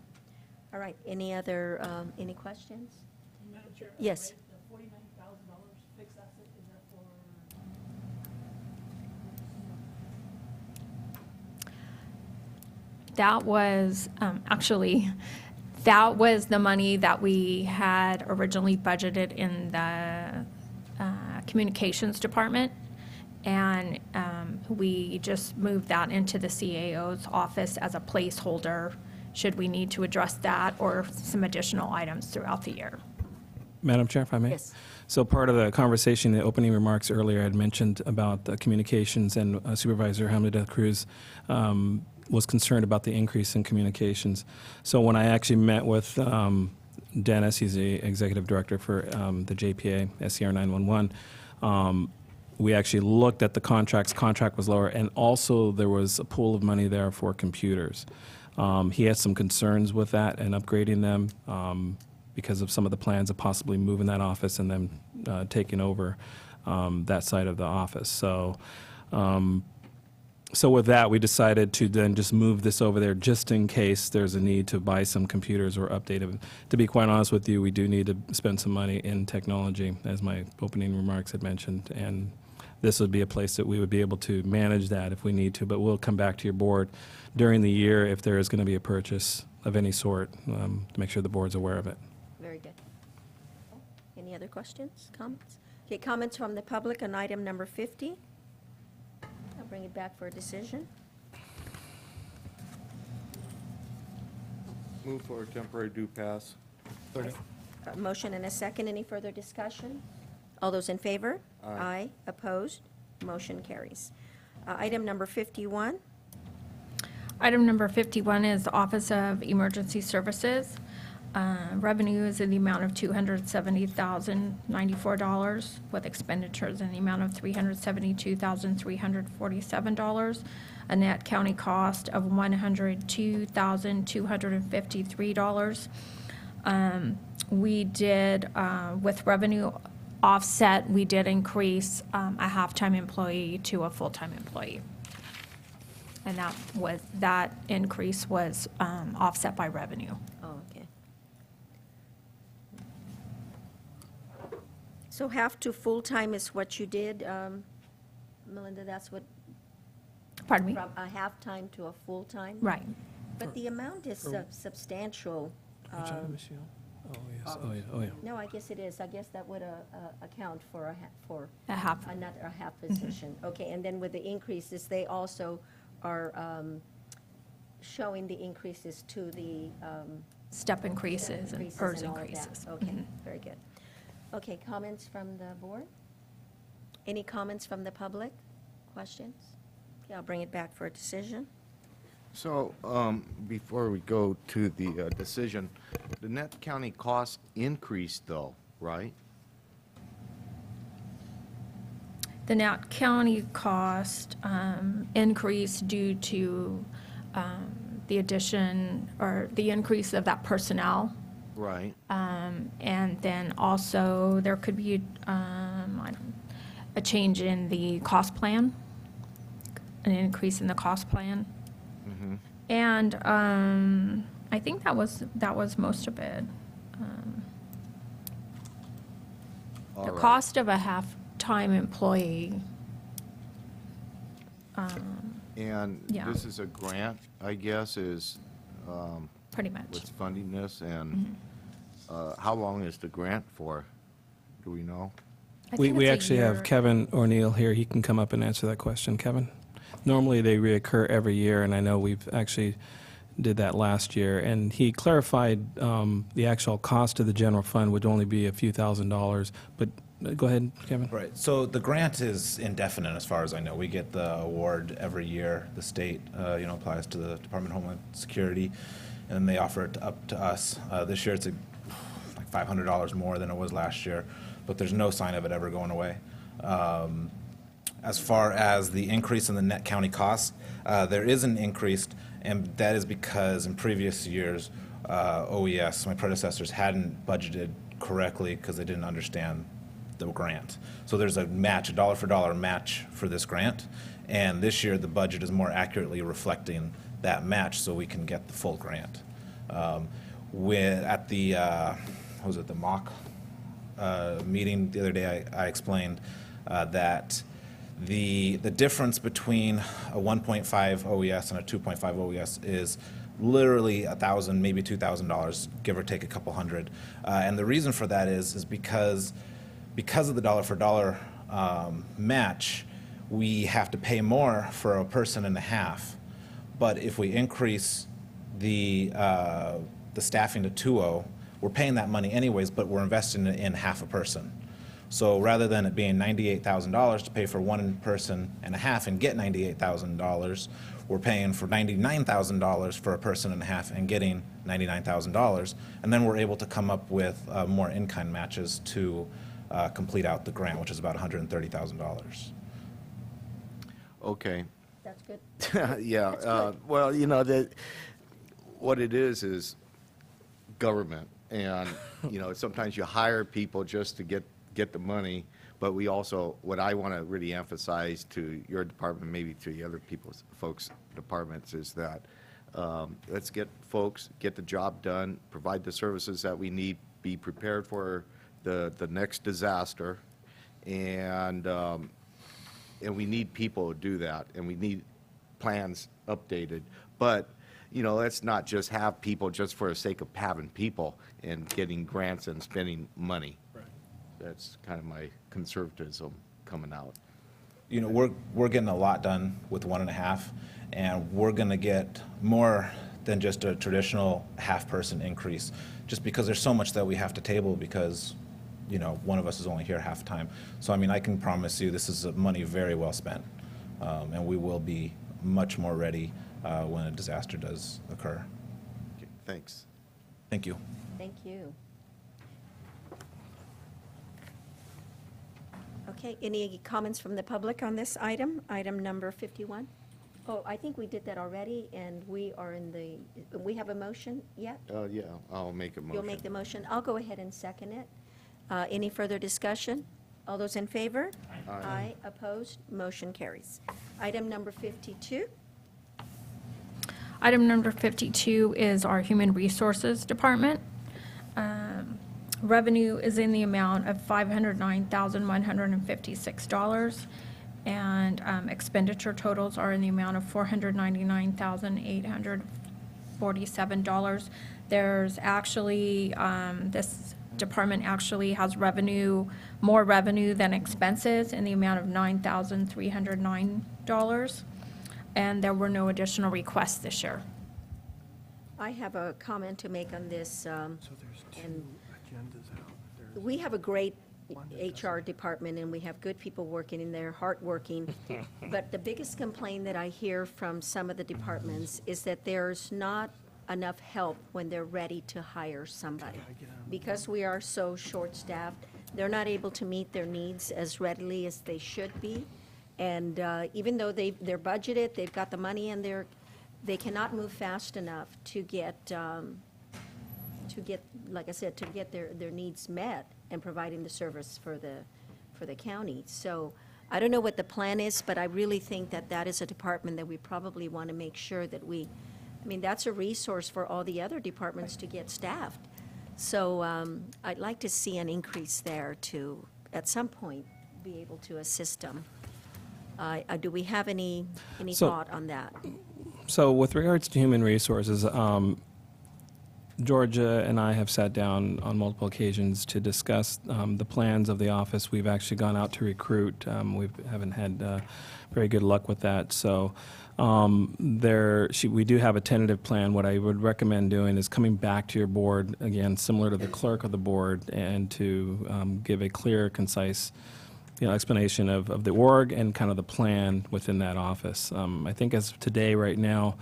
All right, any other, any questions? Yes. That was, actually, that was the money that we had originally budgeted in the communications department. And we just moved that into the CAO's office as a placeholder, should we need to address that or some additional items throughout the year. Madam Chair, if I may? Yes. So part of the conversation, the opening remarks earlier, I had mentioned about the communications, and Supervisor Hamlet de la Cruz was concerned about the increase in communications. So when I actually met with Dennis, he's the executive director for the JPA, SCR 911, we actually looked at the contracts. Contract was lower, and also there was a pool of money there for computers. He had some concerns with that and upgrading them because of some of the plans of possibly moving that office and then taking over that side of the office. So, so with that, we decided to then just move this over there just in case there's a need to buy some computers or update them. To be quite honest with you, we do need to spend some money in technology, as my opening remarks had mentioned, and this would be a place that we would be able to manage that if we need to, but we'll come back to your board during the year if there is going to be a purchase of any sort, to make sure the board's aware of it. Very good. Any other questions, comments? Okay, comments from the public on item number 50? I'll bring it back for a decision. Move for a temporary due pass. A motion and a second. Any further discussion? All those in favor? Aye. Opposed? Motion carries. Item number 51. Item number 51 is the Office of Emergency Services. Revenue is in the amount of $270,094, with expenditures in the amount of $372,347, a net county cost of $102,253. We did, with revenue offset, we did increase a half-time employee to a full-time employee. And that increase was offset by revenue. Oh, okay. So half to full-time is what you did, Melinda, that's what, Pardon me? from a half-time to a full-time? Right. But the amount is substantial. Which item, Michelle? Oh, yes, oh, yeah, oh, yeah. No, I guess it is. I guess that would account for A half. another, a half position. Okay, and then with the increases, they also are showing the increases to the Step increases and PERS all of that. increases. Okay, very good. Okay, comments from the board? Any comments from the public? Questions? Okay, I'll bring it back for a decision. So, before we go to the decision, the net county cost increased though, right? The net county cost increased due to the addition or the increase of that personnel. Right. And then also, there could be a change in the cost plan, an increase in the cost plan. And I think that was most of it. All The right. cost of a half-time employee, And Yeah. this is a grant, I guess, is pretty much. what's funding this, and how long is the grant for? Do we know? I We think it's a actually have year. Kevin O'Neill here. He can come up and answer that question. Kevin? Normally, they reoccur every year, and I know we've actually did that last year. And he clarified the actual cost of the general fund would only be a few $1,000s. But go ahead, Kevin. Right, so the grant is indefinite as far as I know. We get the award every year. The state, applies to the Department of Homeland Security, and they offer it up to us. This year it's like $500 more than it was last year, but there's no sign of it ever going away. As far as the increase in the net county cost, there is an increase, and that is because in previous years, OES, my predecessors, hadn't budgeted correctly because they didn't understand the grant. So there's a match, a dollar-for-dollar match for this grant, and this year the budget is more accurately reflecting that match so we can get the full grant. At the, the mock meeting the other day, I explained that the difference between a 1.5 OES and a 2.5 OES is literally $1,000, maybe $2,000, give or take a couple hundred. And the reason for that is because of the dollar-for-dollar match, we have to pay more for a person and a half. But if we increase the staffing to 2.0, we're paying that money anyways, but we're investing it in half a person. So rather than it being $98,000 to pay for one person and a half and get $98,000, we're paying for $99,000 for a person and a half and getting $99,000. And then we're able to come up with more in-kind matches to complete out the grant, which is about $130,000. Okay. That's good. Yeah, well, what it is government, and, sometimes you hire people just to get the money, but we also, what I want to really emphasize to your department, maybe to the other folks' departments, is that let's get the job done, provide the services that we need, be prepared for the next disaster, and we need people to do that, and we need plans updated. But, let's not just have people just for the sake of having people and getting grants and spending money. Right. That's kind of my conservatism coming out. We're getting a lot done with 1.5, and we're going to get more than just a traditional half-person increase, just because there's so much that we have to table because, one of us is only here half the time. So, I can promise you this is money very well spent, and we will be much more ready when a disaster does occur. Okay, thanks. Thank you. Thank you. Okay, any comments from the public on this item, item number 51? Oh, I think we did that already, and we are in the, we have a motion yet? Yeah, I'll make a motion. You'll make the motion. I'll go ahead and second it. Any further discussion? All those in favor? Aye. Opposed? Motion carries. Item number 52. Item number 52 is our Human Resources Department. Revenue is in the amount of $509,156, and expenditure totals are in the amount of $499,847. There's actually, this department actually has revenue, more revenue than expenses in the amount of $9,309. And there were no additional requests this year. I have a comment to make on this. And we have a great HR department, and we have good people working in there, hardworking. But the biggest complaint that I hear from some of the departments is that there's not enough help when they're ready to hire somebody. Because we are so short-staffed, they're not able to meet their needs as readily as they should be. And even though they're budgeted, they've got the money, and they cannot move fast enough to get, like I said, to get their needs met and providing the service for the county. So I don't know what the plan is, but I really think that that is a department that we probably want to make sure that that's a resource for all the other departments to get staffed. So I'd like to see an increase there to, at some point, be able to assist them. Do we have any thought on that? So with regards to human resources, Georgia and I have sat down on multiple occasions to discuss the plans of the office. We've actually gone out to recruit. We haven't had very good luck with that. So we do have a tentative plan. What I would recommend doing is coming back to your board, again, similar to the clerk of the board, and to give a clear, concise explanation of the org and kind of the plan within that office. I think as of today, right now,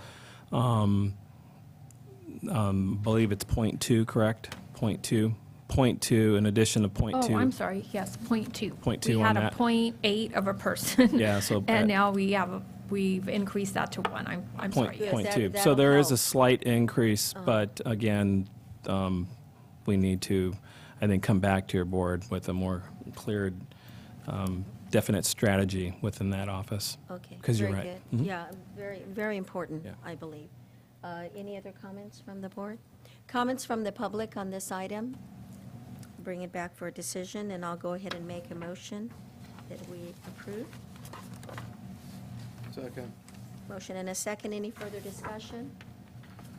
believe it's 0.2, correct? 0.2, in addition to 0.2. Oh, I'm sorry, yes, 0.2. 0.2 We on had a that. 0.8 of a person. Yeah, so And now we've increased that to 1. I'm sorry. Yes, 0.2. that'll So there is a help. slight increase, but again, we need to, I think, come back to your board with a more clear, definite strategy within that office. Okay. Because you're very right. good. Mhm. Yeah, very, very important, Yeah. I believe. Any other comments from the board? Comments from the public on this item? Bring it back for a decision, and I'll go ahead and make a motion that we approve. Second. Motion and a second. Any further discussion?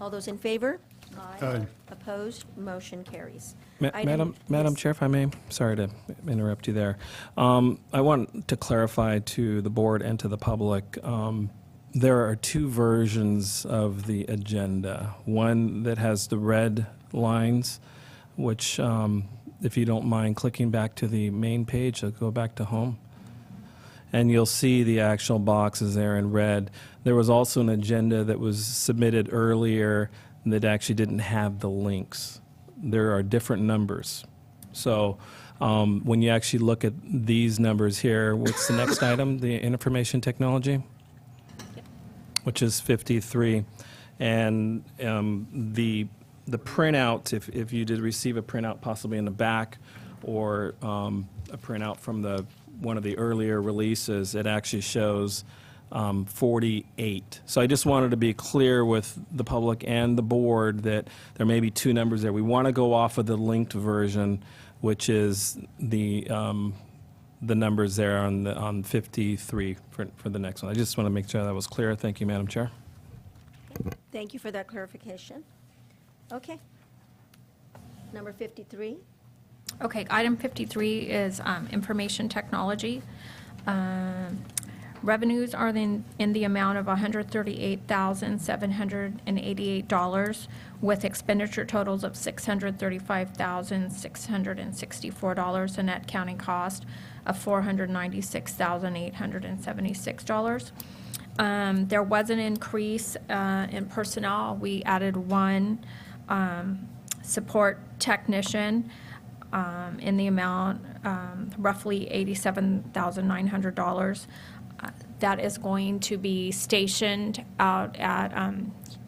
All those in favor? Aye. Opposed? Motion carries. Madam Yes. Chair, if I may, sorry to interrupt you there. I want to clarify to the board and to the public, there are two versions of the agenda. One that has the red lines, which, if you don't mind clicking back to the main page, I'll go back to home. And you'll see the actual boxes there in red. There was also an agenda that was submitted earlier that actually didn't have the links. There are different numbers. So when you actually look at these numbers here, what's the next item? The information technology? Which is 53. And the printout, if you did receive a printout possibly in the back, or a printout from one of the earlier releases, it actually shows 48. So I just wanted to be clear with the public and the board that there may be two numbers there. We want to go off of the linked version, which is the numbers there on 53 for the next one. I just want to make sure that was clear. Thank you, Madam Chair. Thank you for that clarification. Okay. Number 53. Okay, item 53 is information technology. Revenues are in the amount of $138,788, with expenditure totals of $635,664, a net county cost of $496,876. There was an increase in personnel. We added one support technician in the amount roughly $87,900. That is going to be stationed out at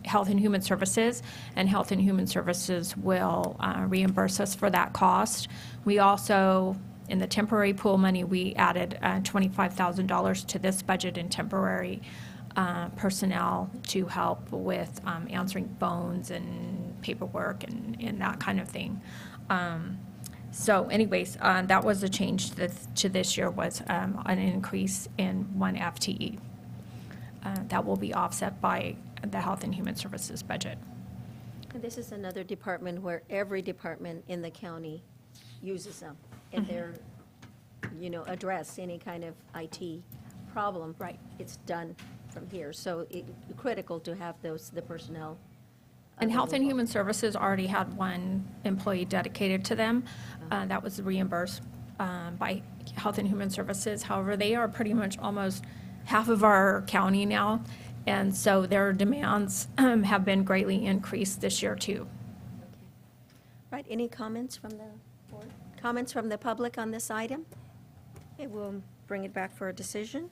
Health and Human Services, and Health and Human Services will reimburse us for that cost. We also, in the temporary pool money, we added $25,000 to this budget in temporary personnel to help with answering phones and paperwork and that kind of thing. So anyways, that was a change to this year, was an increase in 1 FTE. That will be offset by the Health and Human Services budget. And this is another department where every department in the county uses them, and they're, address any kind of IT problem. Right. It's done from here, so it's critical to have the personnel. And Health and available. Human Services already had one employee dedicated to them. That was reimbursed by Health and Human Services. However, they are pretty much almost half of our county now, and so their demands have been greatly increased this year, too. Right, any comments from the board? Comments from the public on this item? Okay, we'll bring it back for a decision.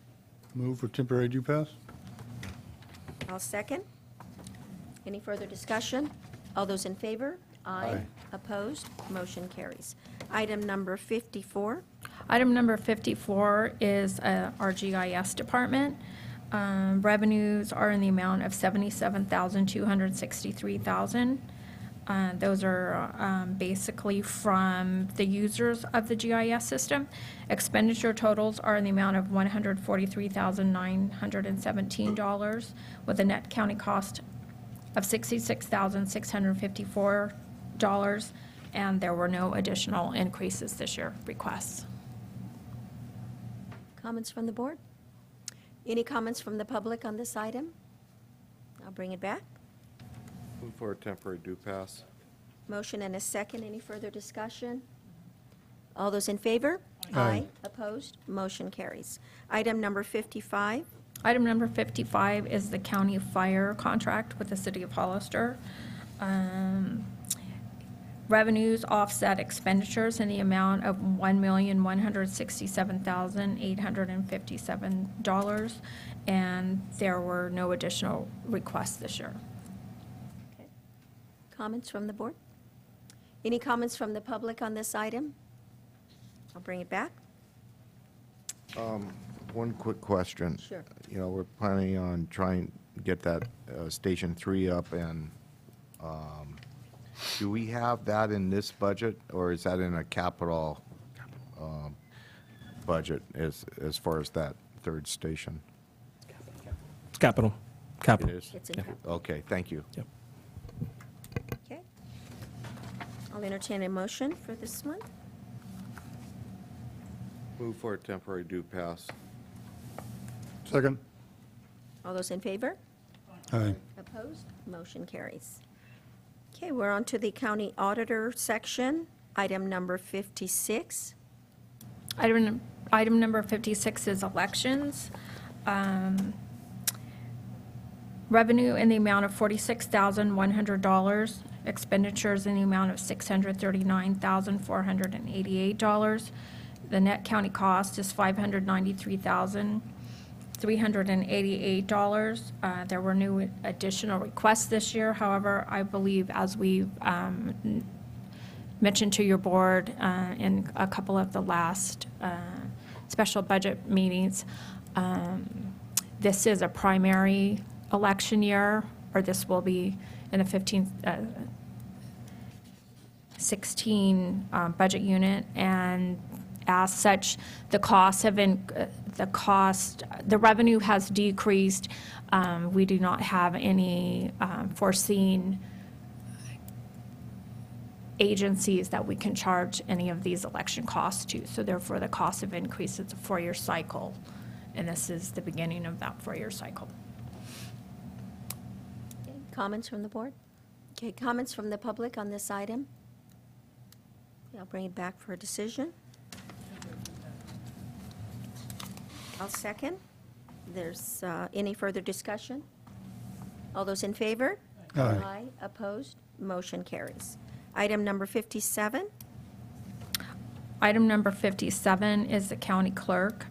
Move for temporary due pass? I'll second. Any further discussion? All those in favor? Aye. Opposed? Motion carries. Item number 54. Item number 54 is our GIS department. Revenues are in the amount of $77,263,000. Those are basically from the users of the GIS system. Expenditure totals are in the amount of $143,917, with a net county cost of $66,654, and there were no additional increases this year requests. Comments from the board? Any comments from the public on this item? I'll bring it back. Move for a temporary due pass. Motion and a second. Any further discussion? All those in favor? Aye. Opposed? Motion carries. Item number 55. Item number 55 is the county fire contract with the city of Hollister. Revenues offset expenditures in the amount of $1,167,857, and there were no additional requests this year. Comments from the board? Any comments from the public on this item? I'll bring it back. One quick question. Sure. We're planning on trying to get that Station 3 up, and do we have that in this budget, or is that in a capital budget as far as that third station? It's capital. Capital. It is? It's in Yeah. capital. Okay, thank you. Yep. Okay. I'll entertain a motion for this one. Move for a temporary due pass. Second? All those in favor? Aye. Opposed? Motion carries. Okay, we're on to the county auditor section, item number 56. Item number 56 is elections. Revenue in the amount of $46,100. Expenditures in the amount of $639,488. The net county cost is $593,388. There were no additional requests this year. However, I believe, as we've mentioned to your board in a couple of the last special budget meetings, this is a primary election year, or this will be in the 16 budget unit, and as such, the revenue has decreased. We do not have any foreseen agencies that we can charge any of these election costs to. So therefore, the cost of increase is a 4-year cycle, and this is the beginning of that 4-year cycle. Okay, comments from the board? Okay, comments from the public on this item? I'll bring it back for a decision. I'll second. There's any further discussion? All those in favor? Aye. Opposed? Motion carries. Item number 57. Item number 57 is the county clerk.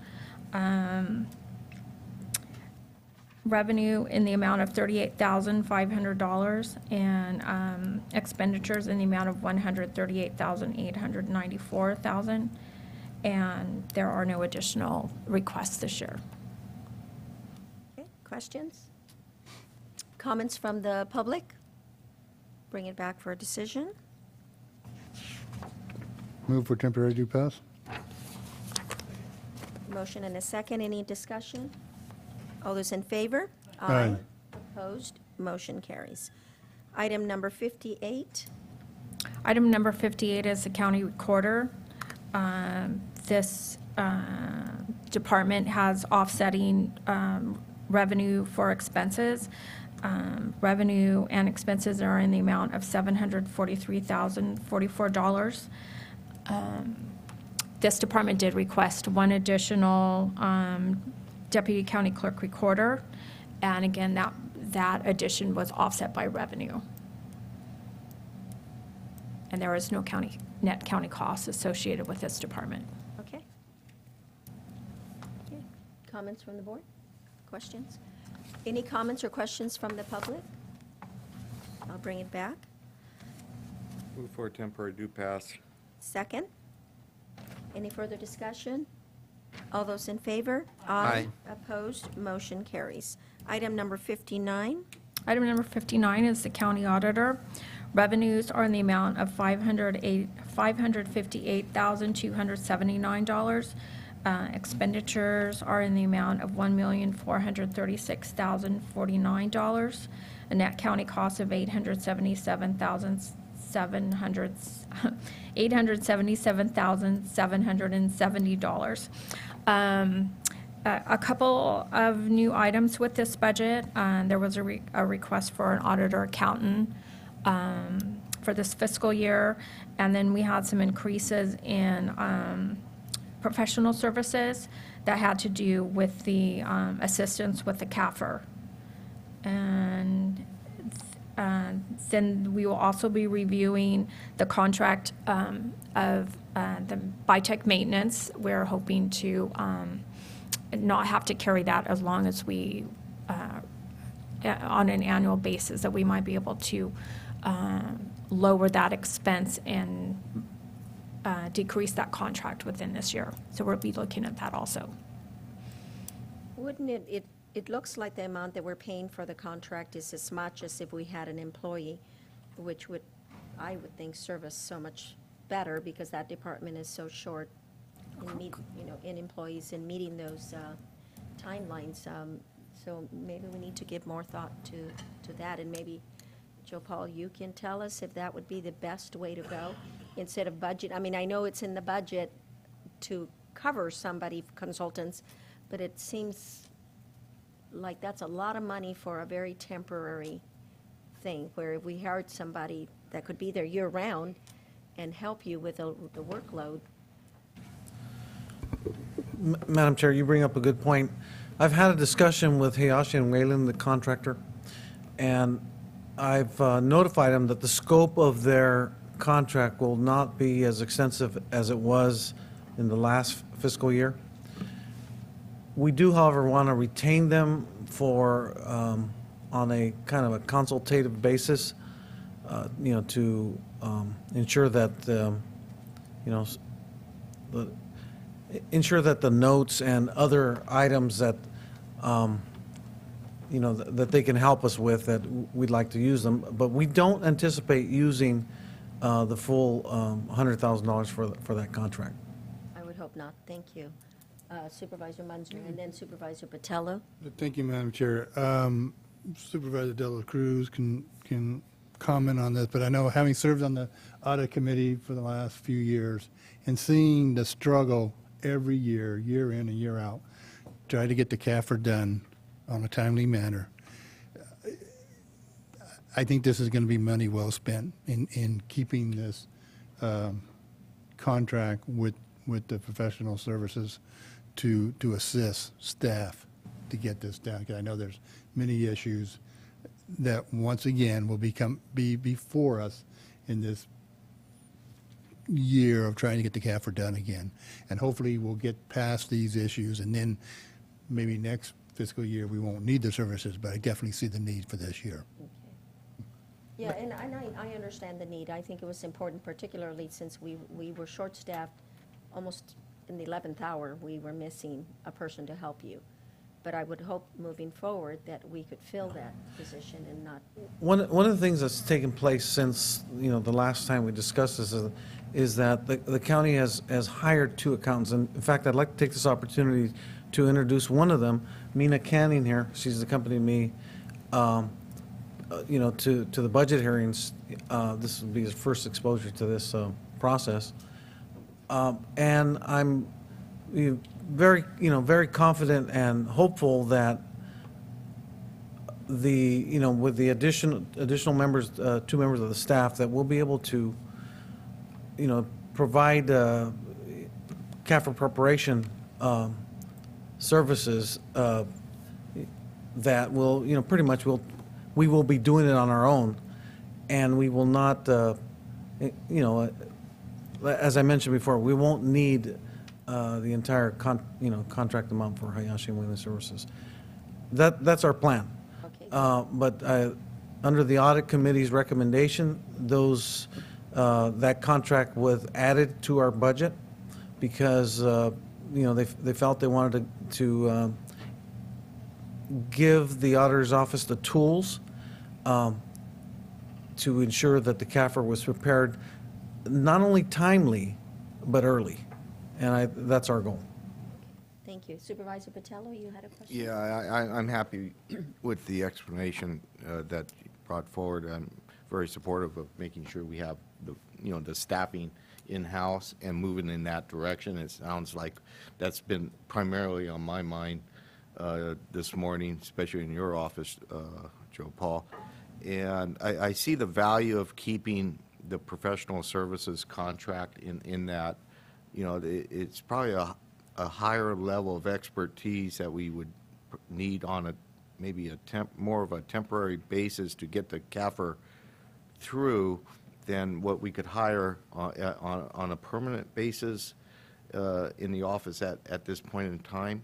Revenue in the amount of $38,500 and expenditures in the amount of $138,894,000. And there are no additional requests this year. Okay, questions? Comments from the public? Bring it back for a decision. Move for temporary due pass? Motion and a second. Any discussion? All those in favor? Aye. Opposed? Motion carries. Item number 58. Item number 58 is the county recorder. This department has offsetting revenue for expenses. Revenue and expenses are in the amount of $743,044. This department did request one additional deputy county clerk recorder, and again, that addition was offset by revenue. And there is no net county costs associated with this department. Okay. Okay. Comments from the board? Questions? Any comments or questions from the public? I'll bring it back. Move for temporary due pass. Second. Any further discussion? All those in favor? Aye. Opposed? Motion carries. Item number 59. Item number 59 is the county auditor. Revenues are in the amount of $558,279. Expenditures are in the amount of $1,436,049. A net county cost of $877,770. A couple of new items with this budget. There was a request for an auditor accountant for this fiscal year, and then we had some increases in professional services that had to do with the assistance with the CAFR. And then we will also be reviewing the contract of the BITEC maintenance. We're hoping to not have to carry that as long as we, on an annual basis, that we might be able to lower that expense and decrease that contract within this year. So we'll be looking at that also. Wouldn't it looks like the amount that we're paying for the contract is as much as if we had an employee, which would, I would think, serve us so much better because that department is so short in employees and meeting those timelines. So maybe we need to give more thought to that, and maybe, Joe Paul, you can tell us if that would be the best way to go instead of budget. I mean, I know it's in the budget to cover consultants, but it seems like that's a lot of money for a very temporary thing, where if we hired somebody that could be there year-round and help you with the workload. Madam Chair, you bring up a good point. I've had a discussion with Hayashi and Whalen, the contractor, and I've notified them that the scope of their contract will not be as extensive as it was in the last fiscal year. We do, however, want to retain them for, on a kind of a consultative basis, to ensure that, ensure that the notes and other items that, that they can help us with, that we'd like to use them. But we don't anticipate using the full $100,000 for that contract. I would hope not. Thank you. Supervisor Munzer, and then Supervisor Patello. Thank you, Madam Chair. Supervisor De La Cruz can comment on this, but I know, having served on the audit committee for the last few years and seeing the struggle every year, year in and year out, try to get the CAFR done on a timely manner, I think this is going to be money well spent in keeping this contract with the professional services to assist staff to get this done. Because I know there's many issues that once again will be before us in this year of trying to get the CAFR done again. And hopefully we'll get past these issues, and then maybe next fiscal year, we won't need the services, but I definitely see the need for this year. Yeah, and I understand the need. I think it was important, particularly since we were short-staffed, almost in the 11th hour, we were missing a person to help you. But I would hope moving forward that we could fill that position and not. One of the things that's taken place since, the last time we discussed this is that the county has hired 2 accountants. And in fact, I'd like to take this opportunity to introduce one of them, Mina Canning here. She's accompanied me, to the budget hearings. This will be his first exposure to this process. And I'm very confident and hopeful that with the additional members, 2 members of the staff, that we'll be able to, provide CAFR preparation services that will, pretty much we will be doing it on our own, and we will not, as I mentioned before, we won't need the entire contract amount for Hayashi and Wheeling Services. That's our plan. Okay. But under the audit committee's recommendation, that contract was added to our budget because they felt they wanted to give the auditor's office the tools to ensure that the CAFR was prepared not only timely but early, and that's our goal. Thank you. Supervisor Patello, you had a question? Yeah, I'm happy with the explanation that you brought forward. I'm very supportive of making sure we have the staffing in-house and moving in that direction. It sounds like that's been primarily on my mind this morning, especially in your office, Joe Paul. And I see the value of keeping the professional services contract in that, it's probably a higher level of expertise that we would need on maybe more of a temporary basis to get the CAFR through than what we could hire on a permanent basis in the office at this point in time?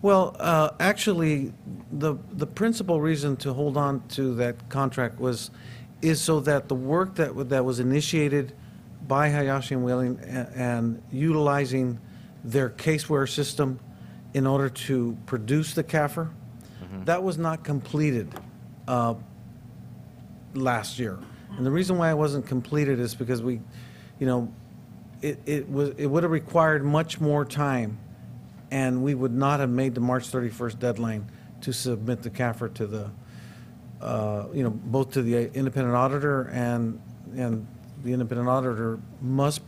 Well, actually, the principal reason to hold on to that contract is so that the work that was initiated by Hayashi and Wheeling and utilizing their caseware system in order to produce the CAFR, that was not completed last year. And the reason why it wasn't completed is because it would have required much more time, and we would not have made the March 31st deadline to submit the CAFR to the, both to the independent auditor, and the independent auditor must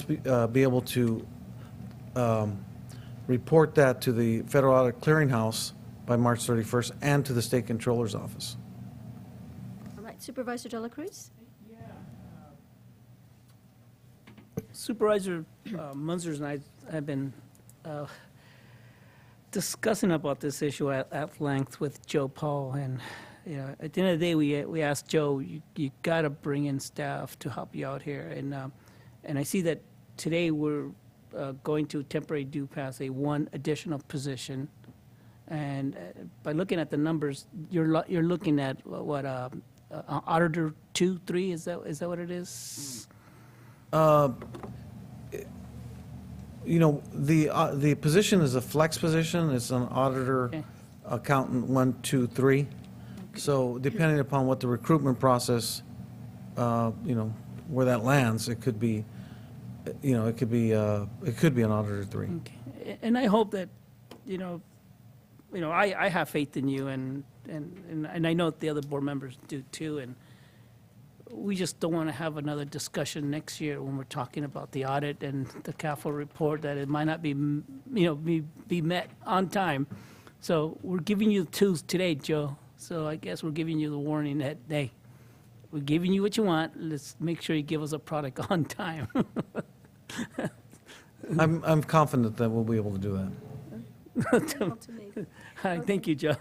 be able to report that to the Federal Audit Clearinghouse by March 31st and to the State Controller's Office. All right, Supervisor De La Cruz? Supervisor Munzers and I have been discussing about this issue at length with Joe Paul, and at the end of the day, we asked Joe, you got to bring in staff to help you out here, and I see that today we're going to temporary do pass one additional position, and by looking at the numbers, you're looking at what auditor 2, 3, is that what it is? The position is a flex position. It's an auditor, Okay. accountant 1, 2, 3. So depending upon what the recruitment process, where that lands, it could be, it could be an auditor 3. Okay. And I hope that, I have faith in you, and I know the other board members do too, and we just don't want to have another discussion next year when we're talking about the audit and the CAFO report that it might not be, be met on time. So we're giving you the tools today, Joe. So I guess we're giving you the warning that, hey, we're giving you what you want. Let's make sure you give us a product on time. I'm confident that we'll be able to do that. All right, thank you, Joe.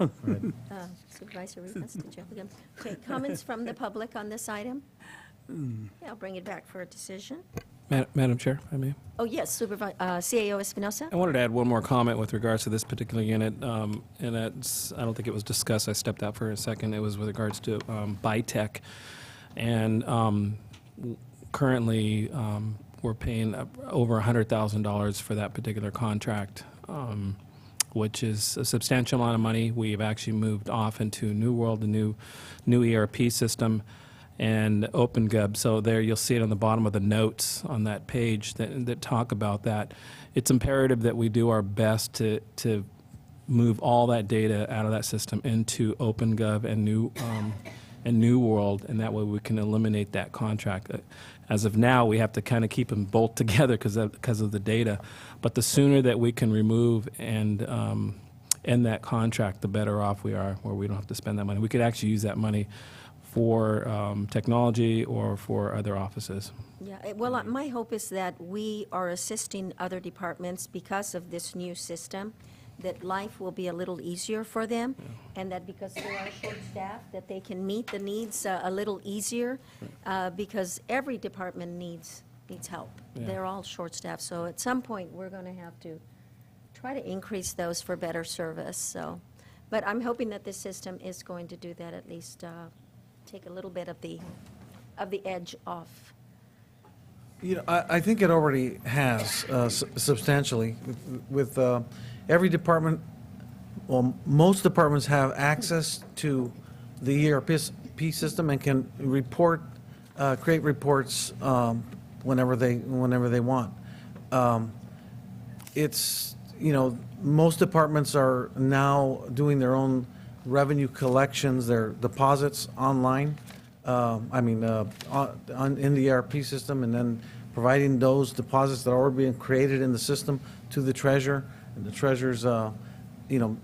Supervisor Rivas, did you have again? Okay, comments from the public on this item? Yeah, I'll bring it back for a decision. Madam Chair, if I may. Oh, yes, CAO Espinosa? I wanted to add one more comment with regards to this particular unit, and that's, I don't think it was discussed, I stepped out for a second, it was with regards to Bitech. And currently, we're paying over $100,000 for that particular contract, which is a substantial amount of money. We've actually moved off into New World, the new ERP system, and OpenGov. So there you'll see it on the bottom of the notes on that page that talk about that. It's imperative that we do our best to move all that data out of that system into OpenGov and New World, and that way we can eliminate that contract. As of now, we have to kind of keep them both together because of the data. But the sooner that we can remove and end that contract, the better off we are, where we don't have to spend that money. We could actually use that money for technology or for other offices. Yeah, well, my hope is that we are assisting other departments because of this new system, that life will be a little easier for them, and that because they are short-staffed, that they can meet the needs a little easier, because every department needs help. Yeah. They're all short-staffed, so at some point, we're going to have to try to increase those for better service, so. But I'm hoping that this system is going to do that, at least take a little bit of the edge off. You know, I think it already has substantially with every department. Well, most departments have access to the ERP system and can create reports whenever they want. It's, you know, most departments are now doing their own revenue collections, their deposits online. In the ERP system, and then providing those deposits that are already being created in the system to the treasurer, and the treasurer's,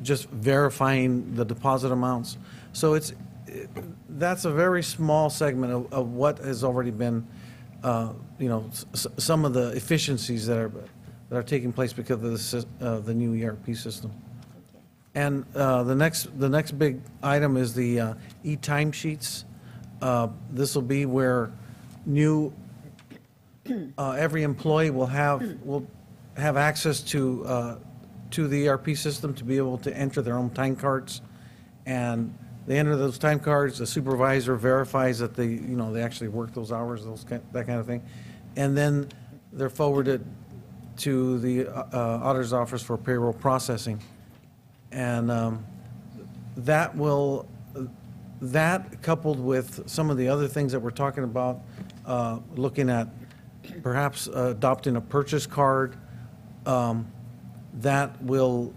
just verifying the deposit amounts. So that's a very small segment of what has already been, some of the efficiencies that are taking place because of the new ERP system. And the next big item is the e-timesheets. This will be where every employee will have access to the ERP system to be able to enter their own time cards, and they enter those time cards. The supervisor verifies that they actually work those hours, that kind of thing, and then they're forwarded to the auditor's office for payroll processing, and that coupled with some of the other things that we're talking about, looking at perhaps adopting a purchase card, that will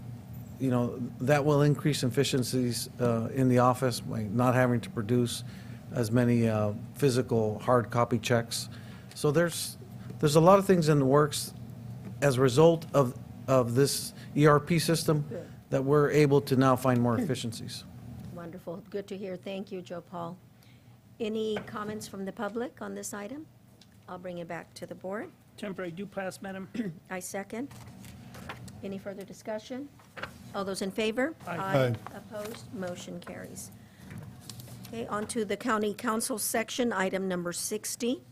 increase efficiencies in the office by not having to produce as many physical hard copy checks. So there's a lot of things in the works as a result of this ERP system that we're able to now find more efficiencies. Wonderful, good to hear. Thank you, Joe Paul. Any comments from the public on this item? I'll bring it back to the board. Temporary due pass, Madam. I second. Any further discussion? All those in favor? Aye. Opposed? Motion carries. Okay, on to the county council section, item number 60.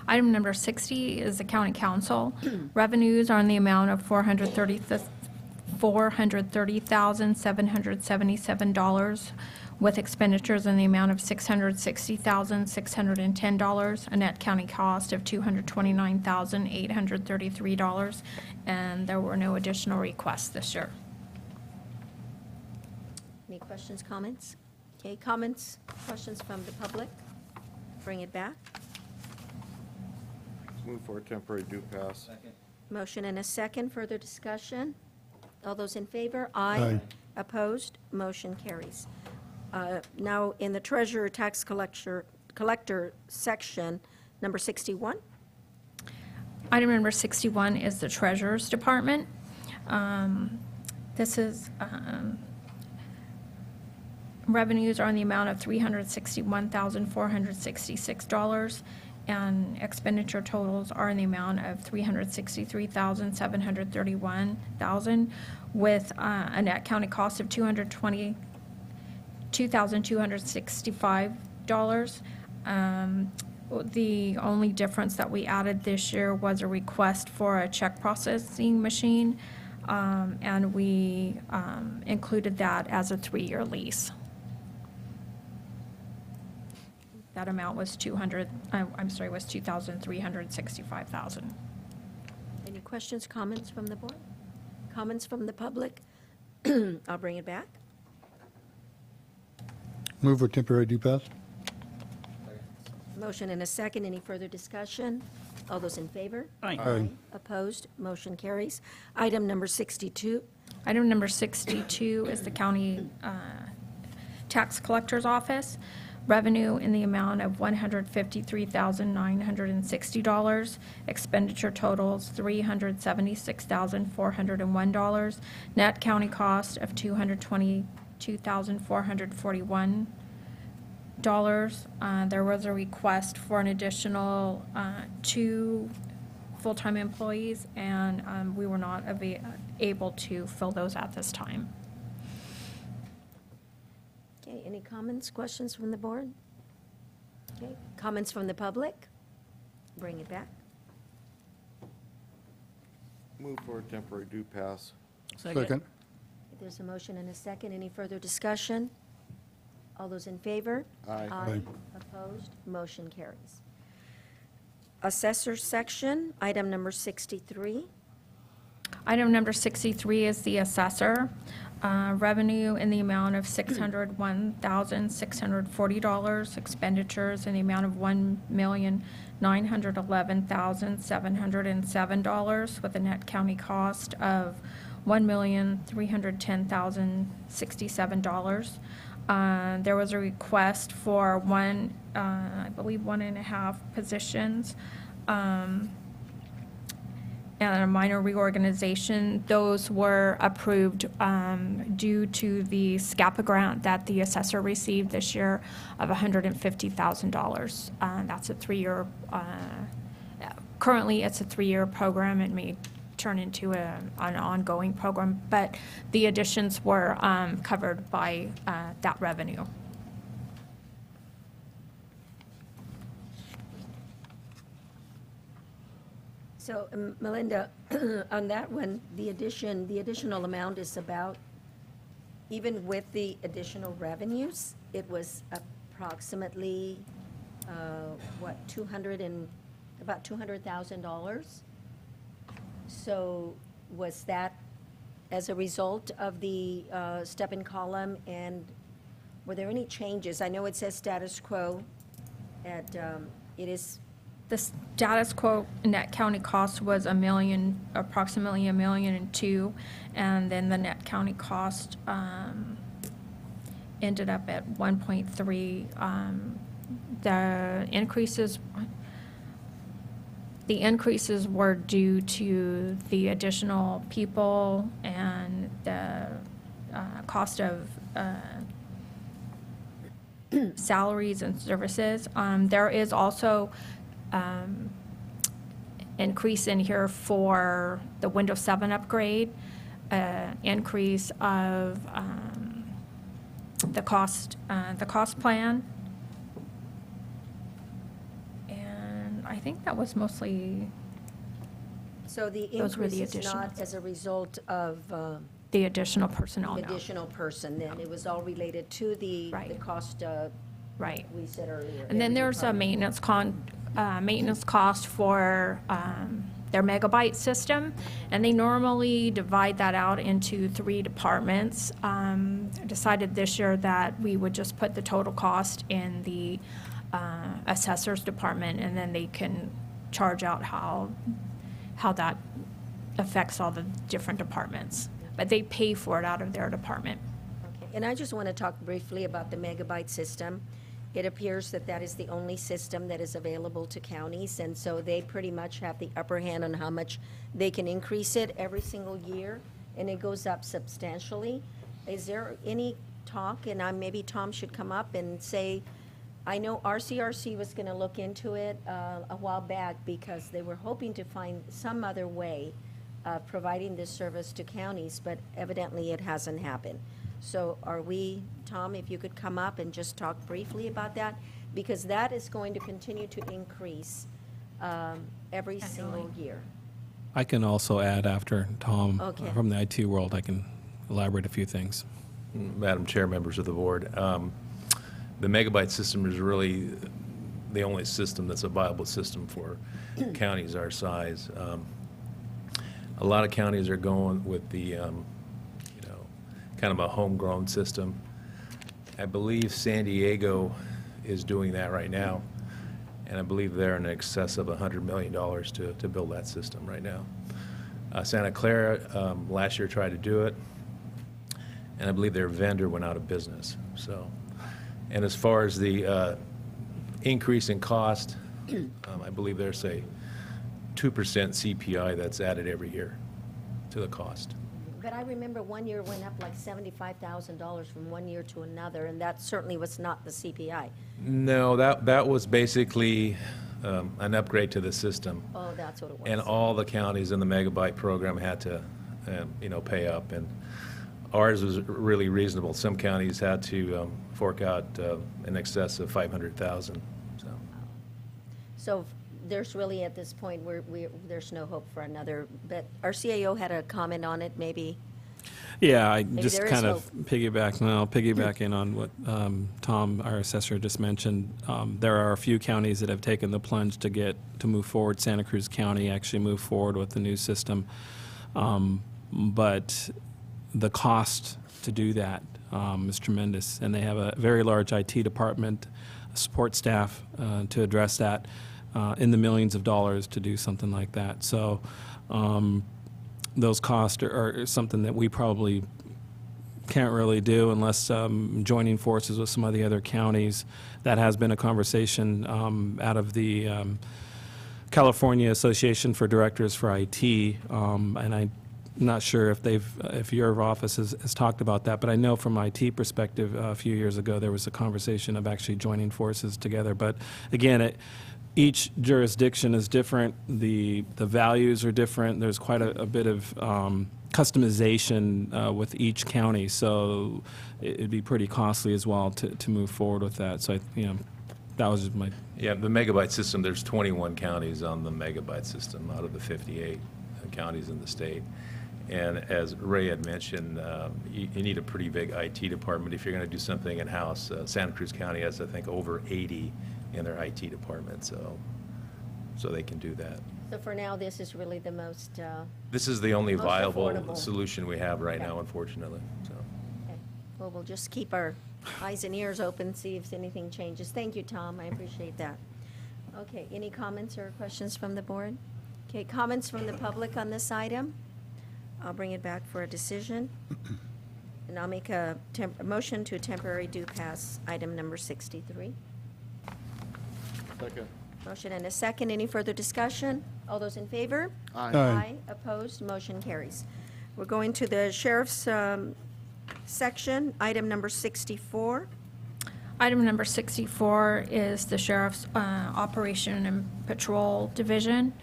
Item number 60 is the county council. Revenues are in the amount of $430,777, with expenditures in the amount of $660,610, a net county cost of $229,833, and there were no additional requests this year. Any questions, comments? Okay, comments, questions from the public? Bring it back. Move for a temporary due pass. Motion and a second. Further discussion? All those in favor? Aye. Opposed? Motion carries. Now, in the treasurer tax collector section, number 61. Item number 61 is the Treasurer's Department. This is, revenues are in the amount of $361,466, and expenditure totals are in the amount of $363,731,000, with a net county cost of $222,265. The only difference that we added this year was a request for a check processing machine, and we included that as a 3-year lease. That amount was was $2,365,000. Any questions, comments from the board? Comments from the public? I'll bring it back. Move for temporary due pass. Motion and a second. Any further discussion? All those in favor? Aye. Aye. Opposed? Motion carries. Item number 62. Item number 62 is the county tax collector's office. Revenue in the amount of $153,960. Expenditure totals $376,401. Net county cost of $222,441. There was a request for an additional 2 full-time employees, and we were not able to fill those at this time. Okay, any comments, questions from the board? Okay, comments from the public? Bring it back. Move for temporary due pass. Second. There's a motion and a second. Any further discussion? All those in favor? Aye. Aye. Opposed? Motion carries. Assessor section, item number 63. Item number 63 is the assessor. Revenue in the amount of $601,640. Expenditures in the amount of $1,911,707, with a net county cost of $1,310,067. There was a request for I believe 1.5 positions, and a minor reorganization. Those were approved due to the SCAPA grant that the assessor received this year of $150,000. That's a 3-year, currently it's a 3-year program. It may turn into an ongoing program, but the additions were covered by that revenue. So, Melinda, on that one, the additional amount is about, even with the additional revenues, it was approximately, about $200,000? So was that as a result of the step-in column, and were there any changes? I know it says status quo at, it is. The status quo net county cost was approximately $1.2 million, and then the net county cost ended up at 1.3. The increases were due to the additional people and the cost of salaries and services. There is also increase in here for the Windows 7 upgrade, increase of the cost plan. And I think that was mostly, So the those were the increase is not additions. as a result of The additional personnel, no. additional person, then? It was all related to the Right. cost Right. we said earlier. And then every there's a department. maintenance cost for their megabyte system, and they normally divide that out into 3 departments. Decided this year that we would just put the total cost in the assessor's department, and then they can charge out how that affects all the different departments. But they pay for it out of their department. Okay. And I just want to talk briefly about the megabyte system. It appears that that is the only system that is available to counties, and so they pretty much have the upper hand on how much they can increase it every single year, and it goes up substantially. Is there any talk, and maybe Tom should come up and say, I know RCRC was going to look into it a while back because they were hoping to find some other way of providing this service to counties, but evidently it hasn't happened. So are we, Tom, if you could come up and just talk briefly about that? because that is going to continue to increase every single year. I can also add after Tom Okay. from the IT world, I can elaborate a few things. Madam Chair, members of the board, the megabyte system is really the only system that's a viable system for counties our size. A lot of counties are going with the, kind of a homegrown system. I believe San Diego is doing that right now, and I believe they're in excess of $100 million to build that system right now. Santa Clara last year tried to do it, and I believe their vendor went out of business. So, and as far as the increase in cost, I believe there's a 2% CPI that's added every year to the cost. But I remember one year went up like $75,000 from one year to another, and that certainly was not the CPI. No, that was basically an upgrade to the system. Oh, that's what it was. And all the counties in the megabyte program had to, pay up. And ours was really reasonable. Some counties had to fork out in excess of $500,000. So there's really, at this point, there's no hope for another, but our CAO had a comment on it, maybe. Yeah, I Maybe just there is kind of hope. piggyback in on what Tom, our assessor, just mentioned. There are a few counties that have taken the plunge to move forward. Santa Cruz County actually moved forward with the new system. But the cost to do that is tremendous, and they have a very large IT department, support staff to address that, in the millions of dollars to do something like that. So those costs are something that we probably can't really do unless joining forces with some of the other counties. That has been a conversation out of the California Association for Directors for IT, and I'm not sure if your office has talked about that, but I know from IT perspective, a few years ago, there was a conversation of actually joining forces together. But again, each jurisdiction is different. The values are different. There's quite a bit of customization with each county, so it'd be pretty costly as well to move forward with that. So that was just my. Yeah, the megabyte system, there's 21 counties on the megabyte system out of the 58 counties in the state. And as Ray had mentioned, you need a pretty big IT department if you're going to do something in-house. Santa Cruz County has, I think, over 80 in their IT department, so they can do that. So for now, this is really the most. This is the only Most viable affordable. solution we have right Okay. now, unfortunately. So. Okay. Well, we'll just keep our eyes and ears open, see if anything changes. Thank you, Tom. I appreciate that. Okay, any comments or questions from the board? Okay, comments from the public on this item? I'll bring it back for a decision. And I'll make a motion to temporary do pass item number 63. Second. Motion and a second. Any further discussion? All those in favor? Aye. Aye. Opposed? Motion carries. We're going to the sheriff's section, item number 64. Item number 64 is the Sheriff's Operation and Patrol Division.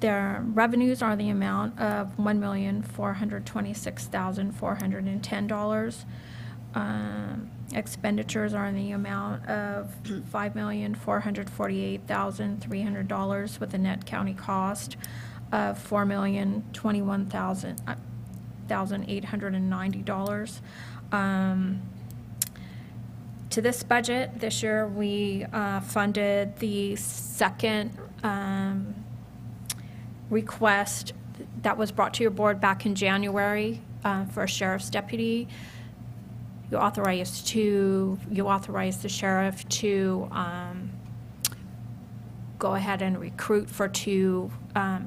Their revenues are the amount of $1,426,410. Expenditures are in the amount of $5,448,300 with a net county cost of $4,021,890. To this budget, this year, we funded the second request that was brought to your board back in January for a sheriff's deputy. You authorized the sheriff to go ahead and recruit for 2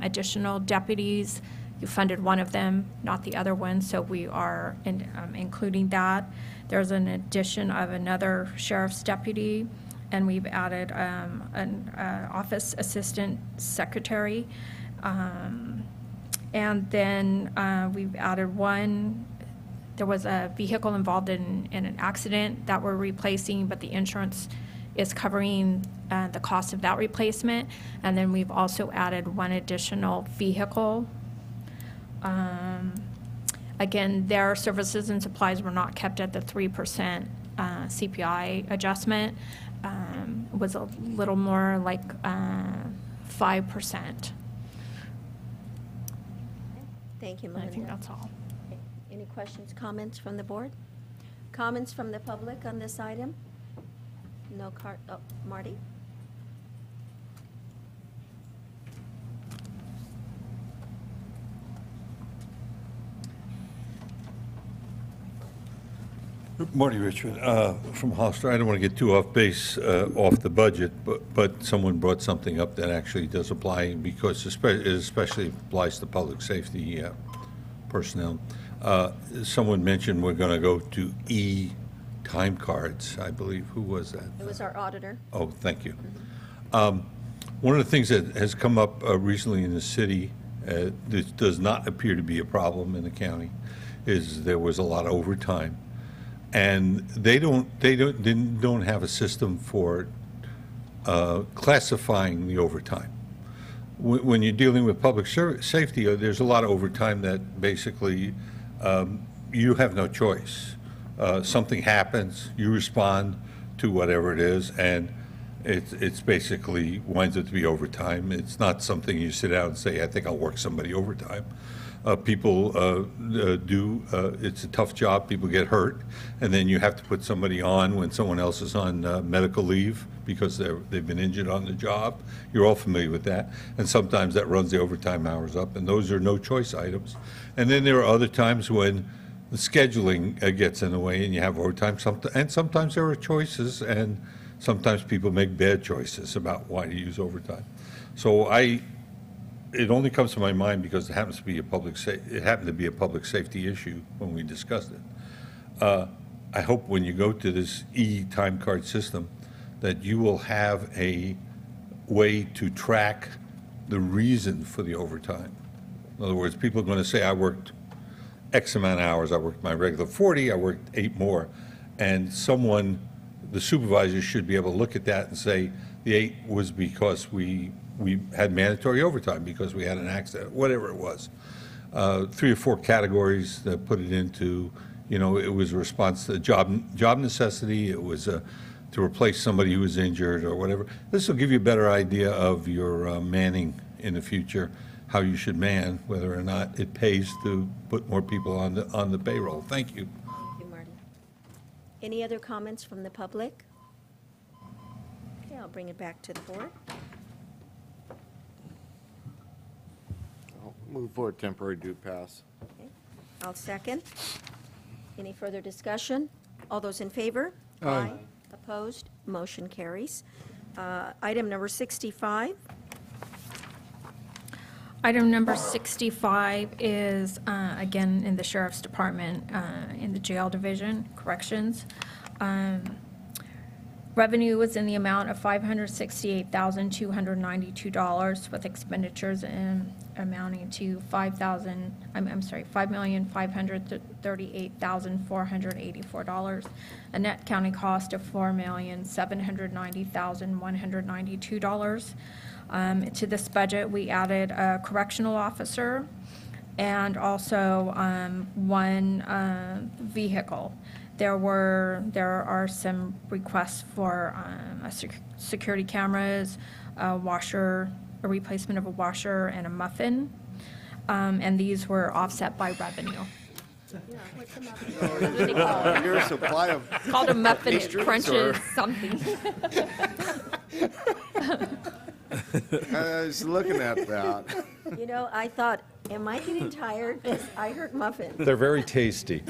additional deputies. You funded one of them, not the other one, so we are including that. There's an addition of another sheriff's deputy, and we've added an office assistant secretary. And then we've added one. There was a vehicle involved in an accident that we're replacing, but the insurance is covering the cost of that replacement. And then we've also added one additional vehicle. Again, their services and supplies were not kept at the 3% CPI adjustment was a little more like 5%. Thank you, I Melinda. think that's all. Okay. Any questions, comments from the board? Comments from the public on this item? No oh, Marty? Marty Richard, from Hollister. I don't want to get too off base, off the budget, but someone brought something up that actually does apply because it especially applies to public safety personnel. Someone mentioned we're going to go to time cards, I believe. Who was that? It was our auditor. Oh, thank you. One of the things that has come up recently in the city, that does not appear to be a problem in the county, is there was a lot of overtime. And they don't have a system for classifying the overtime. When you're dealing with public safety, there's a lot of overtime that basically you have no choice. Something happens, you respond to whatever it is, and it's basically winds up to be overtime. It's not something you sit down and say, I think I'll work somebody overtime. People do, it's a tough job, people get hurt, and then you have to put somebody on when someone else is on medical leave because they've been injured on the job. You're all familiar with that. And sometimes that runs the overtime hours up, and those are no choice items. And then there are other times when the scheduling gets in the way and you have overtime, and sometimes there are choices, and sometimes people make bad choices about why to use overtime. So it only comes to my mind because it happens to be it happened to be a public safety issue when we discussed it. I hope when you go to this time card system that you will have a way to track the reason for the overtime. In other words, people are going to say, I worked X amount of hours, I worked my regular 40, I worked 8 more, and the supervisor should be able to look at that and say, the 8 was because we had mandatory overtime because we had an accident, whatever it was. 3 or 4 categories that put it into, it was a response to job necessity, it was to replace somebody who was injured or whatever. This will give you a better idea of your manning in the future, how you should man, whether or not it pays to put more people on the payroll. Thank you. Thank you, Marty. Any other comments from the public? Okay, I'll bring it back to the board. I'll move for a temporary due pass. Okay, I'll second. Any further discussion? All those in favor? Aye. Opposed? Motion carries. Item number 65. Item number 65 is, again, in the Sheriff's Department, in the Jail Division, Corrections. Revenue was in the amount of $568,292 with expenditures amounting to $5,538,484. A net county cost of $4,790,192. To this budget, we added a correctional officer and also 1 vehicle. There are some requests for security cameras, a replacement of a washer, and a muffin, and these were offset by revenue. Your supply of It's called a muffin. It pastries, crunches or- something. I was looking at that. I thought, am I getting tired? 'Cause I heard muffin. They're very tasty.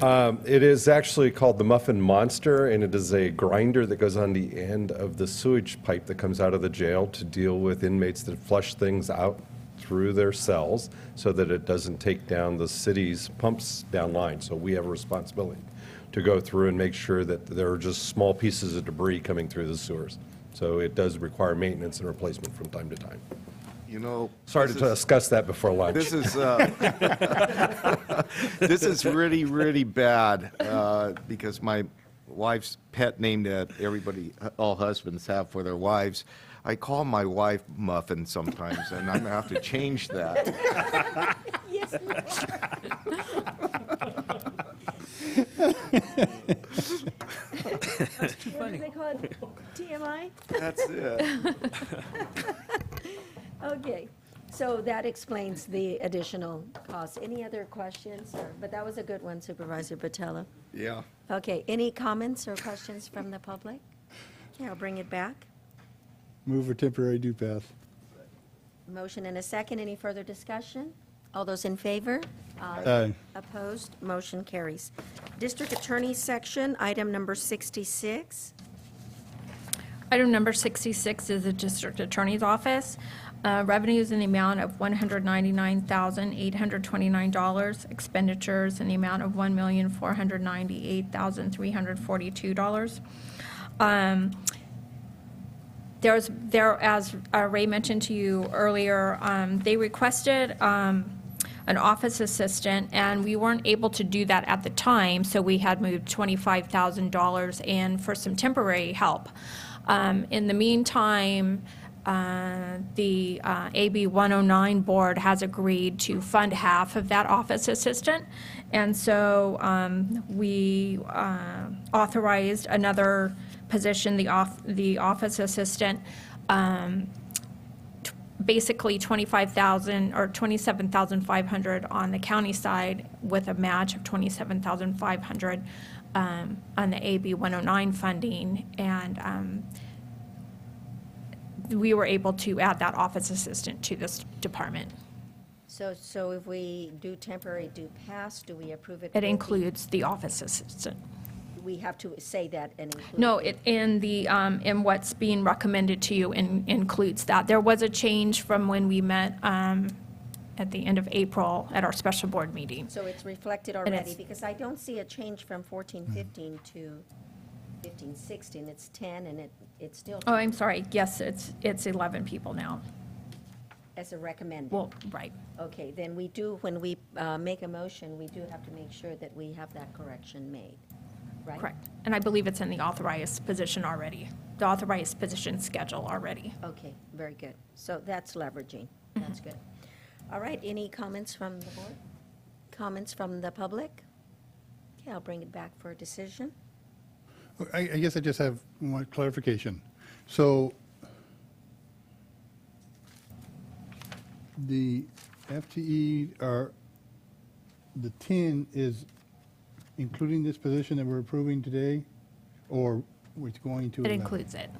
It is actually called the Muffin Monster, and it is a grinder that goes on the end of the sewage pipe that comes out of the jail to deal with inmates that flush things out through their cells so that it doesn't take down the city's pumps down line. So we have a responsibility to go through and make sure that there are just small pieces of debris coming through the sewers. So it does require maintenance and replacement from time to time. Sorry to discuss that before lunch. This is this is really, really bad because my wife's pet name that all husbands have for their wives, I call my wife Muffin sometimes, and I'm gonna have to change that. Yes, you are. That's too What funny. do they call it? TMI? That's it. Okay, so that explains the additional cost. Any other questions? But that was a good one, Supervisor Botello. Yeah. Okay, any comments or questions from the public? Okay, I'll bring it back. Move for temporary due pass. Motion and a second. Any further discussion? All those in favor? Aye. Opposed? Motion carries. District Attorney Section, item number 66. Item number 66 is the District Attorney's Office. Revenues in the amount of $199,829. Expenditures in the amount of $1,498,342. As Ray mentioned to you earlier, they requested an office assistant, and we weren't able to do that at the time, so we had moved $25,000 in for some temporary help. In the meantime, the AB 109 board has agreed to fund half of that office assistant, and so we authorized another position, the office assistant, basically $25,000 or $27,500 on the county side with a match of $27,500 on the AB 109 funding, and we were able to add that office assistant to this department. So if we do temporary due pass, do we approve it? It includes the office assistant. We have to say that and include. No, it, in what's being recommended to you includes that. There was a change from when we met at the end of April at our special board meeting. So it's reflected And already, it's- because I don't see a change from 14-15 to 15-16. It's 10, and it's still Oh, I'm sorry, yes, it's 11 people now. as a recommended. Well, right. Okay, then we do, when we make a motion, we do have to make sure that we have that correction made, right? Correct. And I believe it's in the authorized position already, the authorized position schedule already. Okay, very good. So that's leveraging. That's good. All right, any comments from the board? Comments from the public? Okay, I'll bring it back for a decision. I guess I just have one clarification. So the FTE are, the 10 is including this position that we're approving today, or it's going to? It includes it.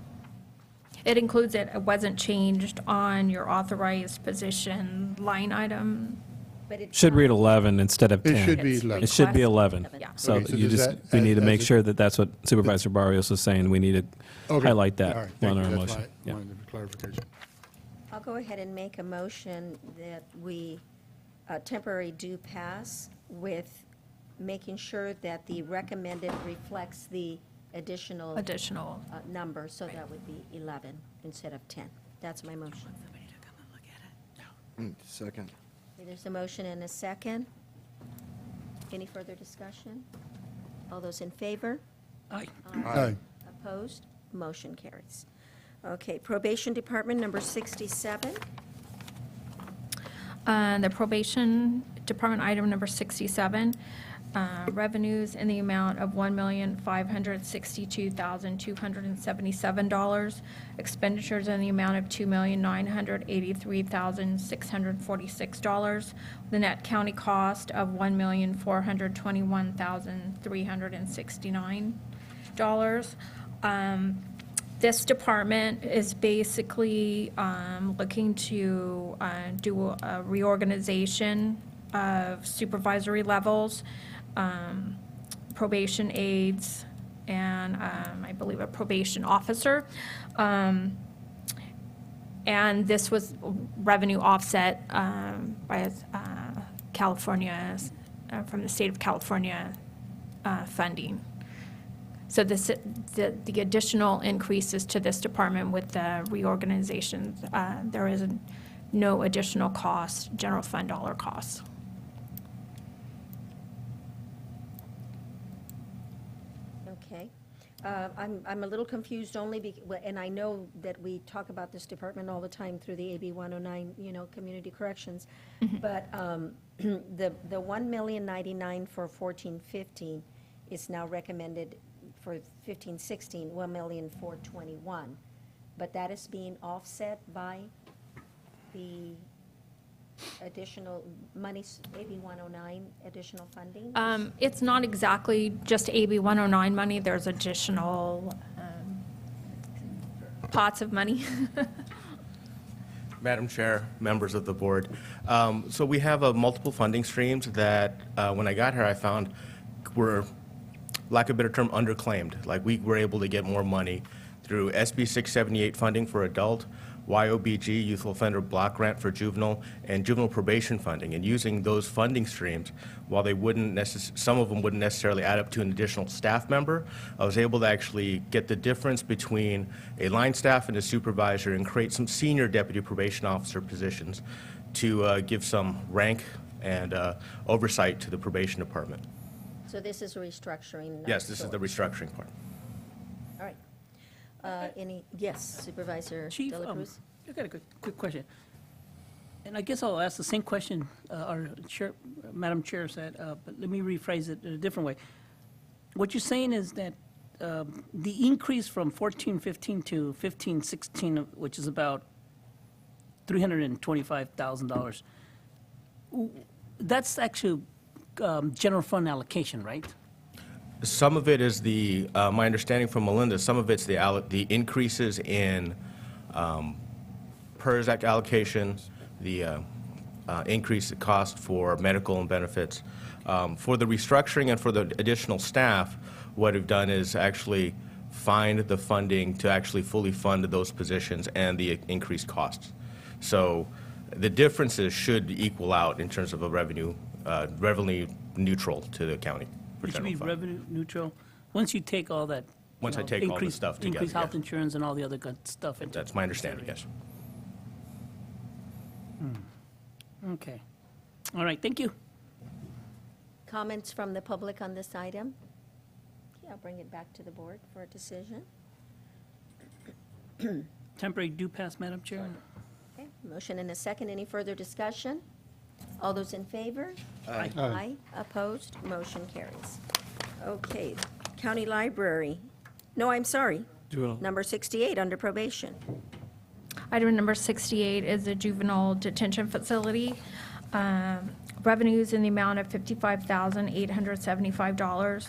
It includes it. It wasn't changed on your authorized position line item. But it's Should not- read 11 instead of 10. It should be It's 11. It should be requested 11. 11. Yeah. So Okay, so you does just, that- we need to as make a- sure that that's what Supervisor Barrios was saying. We need to Okay. highlight that All right, on thank you. our That's motion. why I Yeah. wanted the clarification. I'll go ahead and make a motion that we temporary do pass with making sure that the recommended reflects the additional number, so that would be 11 instead of 10. That's my motion. Second. Okay, there's a motion and a second. Any further discussion? All those in favor? Aye. Aye. Opposed? Motion carries. Okay, Probation Department, number 67. The probation department, item number 67, revenues in the amount of $1,562,277. Expenditures in the amount of $2,983,646. The net county cost of $1,421,369. This department is basically looking to do a reorganization of supervisory levels, probation aides, and I believe a probation officer. And this was revenue offset by California, from the state of California funding. So the additional increases to this department with the reorganization, there is no additional cost, general fund dollar costs. Okay. I'm a little confused only, and I know that we talk about this department all the time through the AB 109, community corrections. But the $1,099,000 for 14-15 is now recommended for 15-16, 1,421,000. But that is being offset by the additional monies, AB 109 additional funding? It's not exactly just AB 109 money, there's additional pots of money. Madam Chair, members of the board. So we have multiple funding streams that, when I got here, I found were, lack of a better term, underclaimed. Like, we were able to get more money through SB 678 funding for adult, YOBG, Youthful Offender Block Grant for juvenile, and juvenile probation funding. And using those funding streams, while they wouldn't some of them wouldn't necessarily add up to an additional staff member, I was able to actually get the difference between a line staff and a supervisor and create some senior deputy probation officer positions to give some rank and oversight to the probation department. So this is restructuring? Yes, this is the restructuring part. All right. Yes, Supervisor Chief, De La Cruz? I got a quick question. And I guess I'll ask the same question our chair, Madam Chair said, but let me rephrase it in a different way. What you're saying is that the increase from 14-15 to 15-16, which is about $325,000, that's actually general fund allocation, right? Some of it is the, my understanding from Melinda, some of it's the increases in PERS Act allocation, the increased cost for medical and benefits. For the restructuring and for the additional staff, what we've done is actually find the funding to actually fully fund those positions and the increased costs. So the differences should equal out in terms of a revenue neutral to the county. It should be revenue neutral, once you take all that. Once I take all the stuff together, Increase health yeah. insurance and all the other good stuff. That's my understanding, yes. Okay. All right, thank you. Comments from the public on this item? Okay, I'll bring it back to the board for a decision. Temporary due pass, Madam Chair. Okay, motion and a second. Any further discussion? All those in favor? Aye. Aye. Opposed? Motion carries. Okay, County Library. No, I'm sorry. Number 68, under probation. Item number 68 is a juvenile detention facility. Revenues in the amount of $55,875.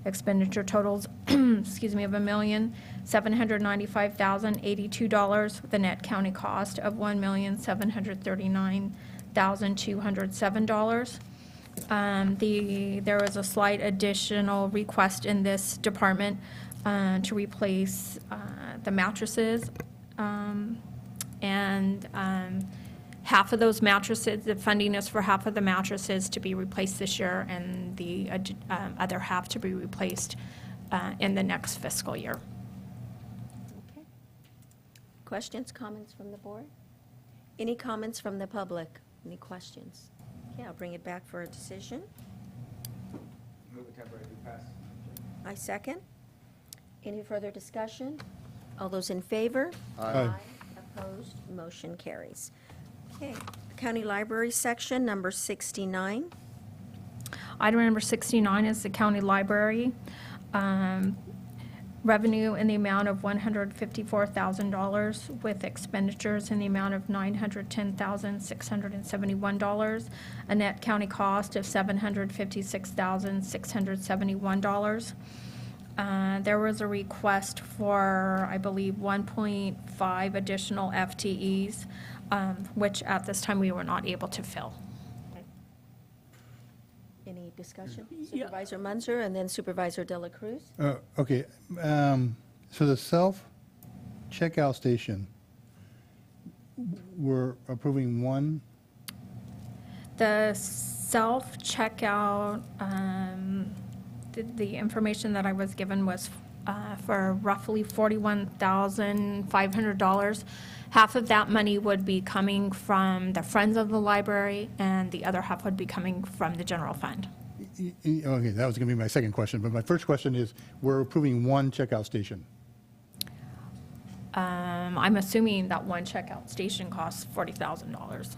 Expenditure totals, excuse me, of $1,795,082, with a net county cost of $1,739,207. There was a slight additional request in this department to replace the mattresses. Half of those mattresses, the funding is for half of the mattresses to be replaced this year, and the other half to be replaced in the next fiscal year. Okay. Questions, comments from the board? Any comments from the public? Any questions? Okay, I'll bring it back for a decision. Move a temporary due pass. I second. Any further discussion? All those in favor? Aye. Opposed? Motion carries. Okay, County Library section, number 69. Item number 69 is the county library. Revenue in the amount of $154,000 with expenditures in the amount of $910,671. A net county cost of $756,671. There was a request for, I believe, 1.5 additional FTEs, which at this time we were not able to fill. Any discussion? Supervisor Munzer and then Supervisor De La Cruz. Okay, so the self-checkout station, we're approving one? The self-checkout, the information that I was given was for roughly $41,500. Half of that money would be coming from the Friends of the Library, and the other half would be coming from the general fund. Okay, that was going to be my second question, but my first question is, we're approving one checkout station. I'm assuming that one checkout station costs $40,000.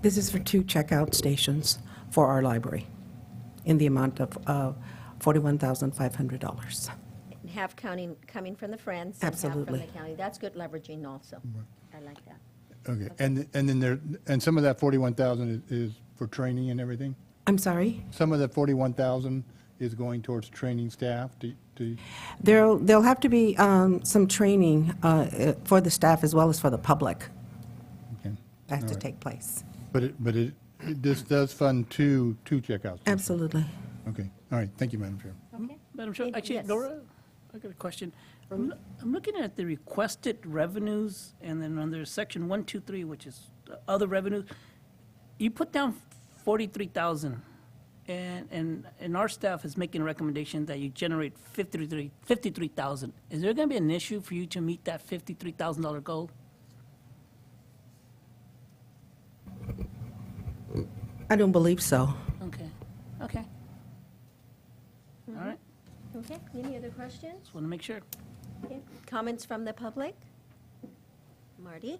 This is for 2 checkout stations for our library in the amount of $41,500. Half coming from the Friends and half from Absolutely. the county. That's good leveraging also. I like that. Okay, and then some of that 41,000 is for training and everything? I'm sorry? Some of that 41,000 is going towards training staff to, There'll have to be some training for the staff as well as for the public. Okay. That has All to right. take place. But this does fund two checkouts? Absolutely. Okay, all right, thank you, Madam Chair. Okay. Madam Chair, actually, Yes. Nora, I got a question. I'm looking at the requested revenues, and then under section 123, which is other revenue, you put down 43,000, and our staff is making a recommendation that you generate 53,000. Is there going to be an issue for you to meet that $53,000 goal? I don't believe so. Okay, okay. All right, Okay, any other questions? just want to make sure. Okay. Comments from the public? Marty?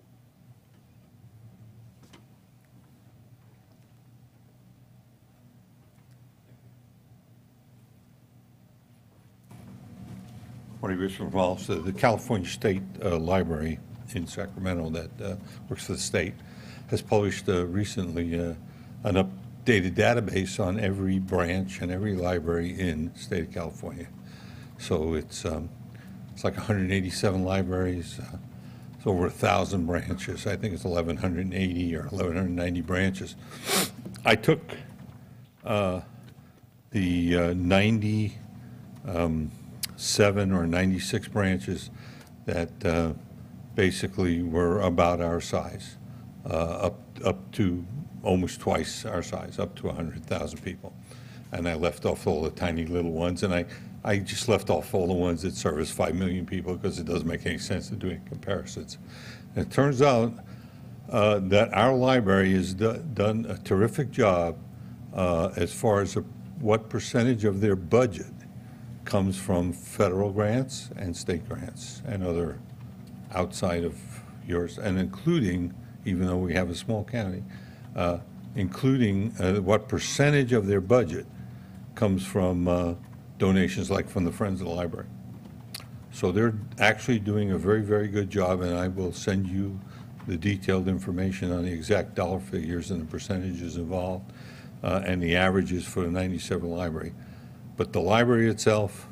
Marty Bishop from Wallace. The California State Library in Sacramento that works for the state has published recently an updated database on every branch and every library in the state of California. So it's like 187 libraries. It's over 1,000 branches. I think it's 1,180 or 1,190 branches. I took the 97 or 96 branches that basically were about our size, up to almost twice our size, up to 100,000 people. And I left off all the tiny little ones, and I just left off all the ones that service 5 million people because it doesn't make any sense to doing comparisons. And it turns out that our library has done a terrific job as far as what percentage of their budget comes from federal grants and state grants and other outside of yours, and including, even though we have a small county, including what percentage of their budget comes from donations like from the Friends of the Library. So they're actually doing a very, very good job, and I will send you the detailed information on the exact dollar figures and the percentages involved and the averages for the 97 library. But the library itself,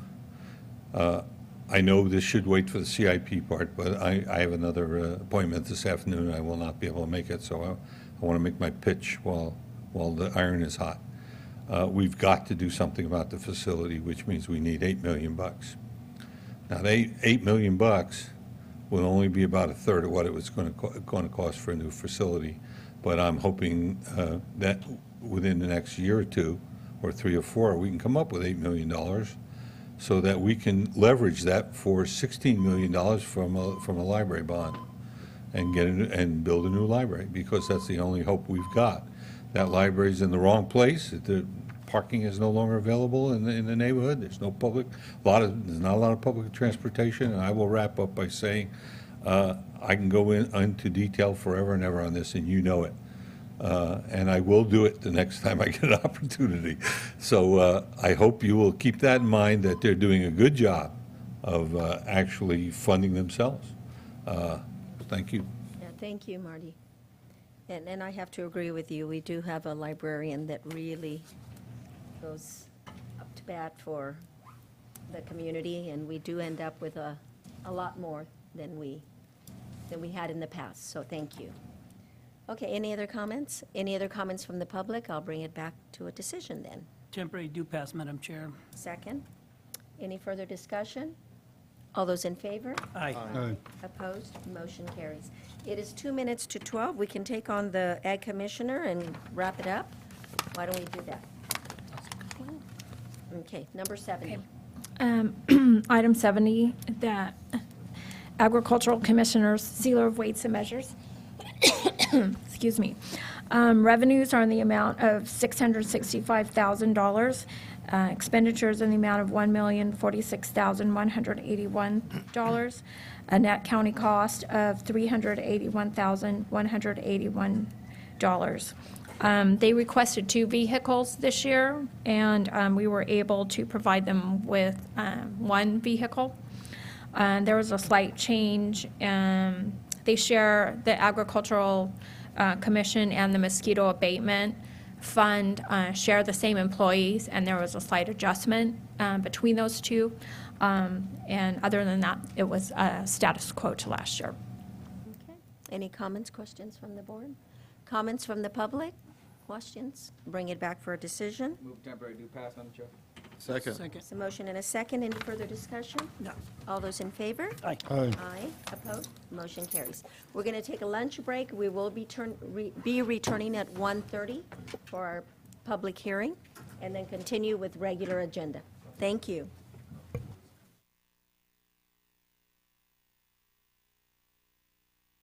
I know this should wait for the CIP part, but I have another appointment this afternoon. I will not be able to make it, so I want to make my pitch while the iron is hot. We've got to do something about the facility, which means we need $8 million. Now, $8 million will only be about a third of what it was going to cost for a new facility, but I'm hoping that within the next year or two, or 3 or 4, we can come up with $8 million so that we can leverage that for $16 million from a library bond and and build a new library, because that's the only hope we've got. That library's in the wrong place. The parking is no longer available in the neighborhood. There's no there's not a lot of public transportation. And I will wrap up by saying I can go into detail forever and ever on this, and you know it. And I will do it the next time I get an opportunity. So I hope you will keep that in mind, that they're doing a good job of actually funding themselves. Thank you. Yeah, thank you, Marty. And I have to agree with you. We do have a librarian that really goes up to bat for the community, and we do end up with a lot more than we had in the past. So thank you. Okay, any other comments? Any other comments from the public? I'll bring it back to a decision then. Temporary do pass, Madam Chair. Second. Any further discussion? All those in favor? Aye. Aye. Opposed? Motion carries. It is 2 minutes to 12. We can take on the Ag Commissioner and wrap it up. Why don't we do that? Okay, number 70. Item 70, the Agricultural Commissioner's Sealer of Weights and Measures. Excuse me. Revenues are in the amount of $665,000. Expenditures in the amount of $1,046,181. A net county cost of $381,181. They requested 2 vehicles this year, and we were able to provide them with 1 vehicle. There was a slight change. They share the Agricultural Commission and the Mosquito Abatement Fund share the same employees, and there was a slight adjustment between those two. And other than that, it was status quo to last year. Okay. Any comments, questions from the board? Comments from the public? Questions? Bring it back for a decision. Move temporary do pass, Madam Chair. Second. There's a motion and a second. Any further discussion? No. All those in favor? Aye. Aye. Opposed? Motion carries. We're going to take a lunch break. We will be returning at 1:30 for our public hearing, and then continue with regular agenda. Thank you.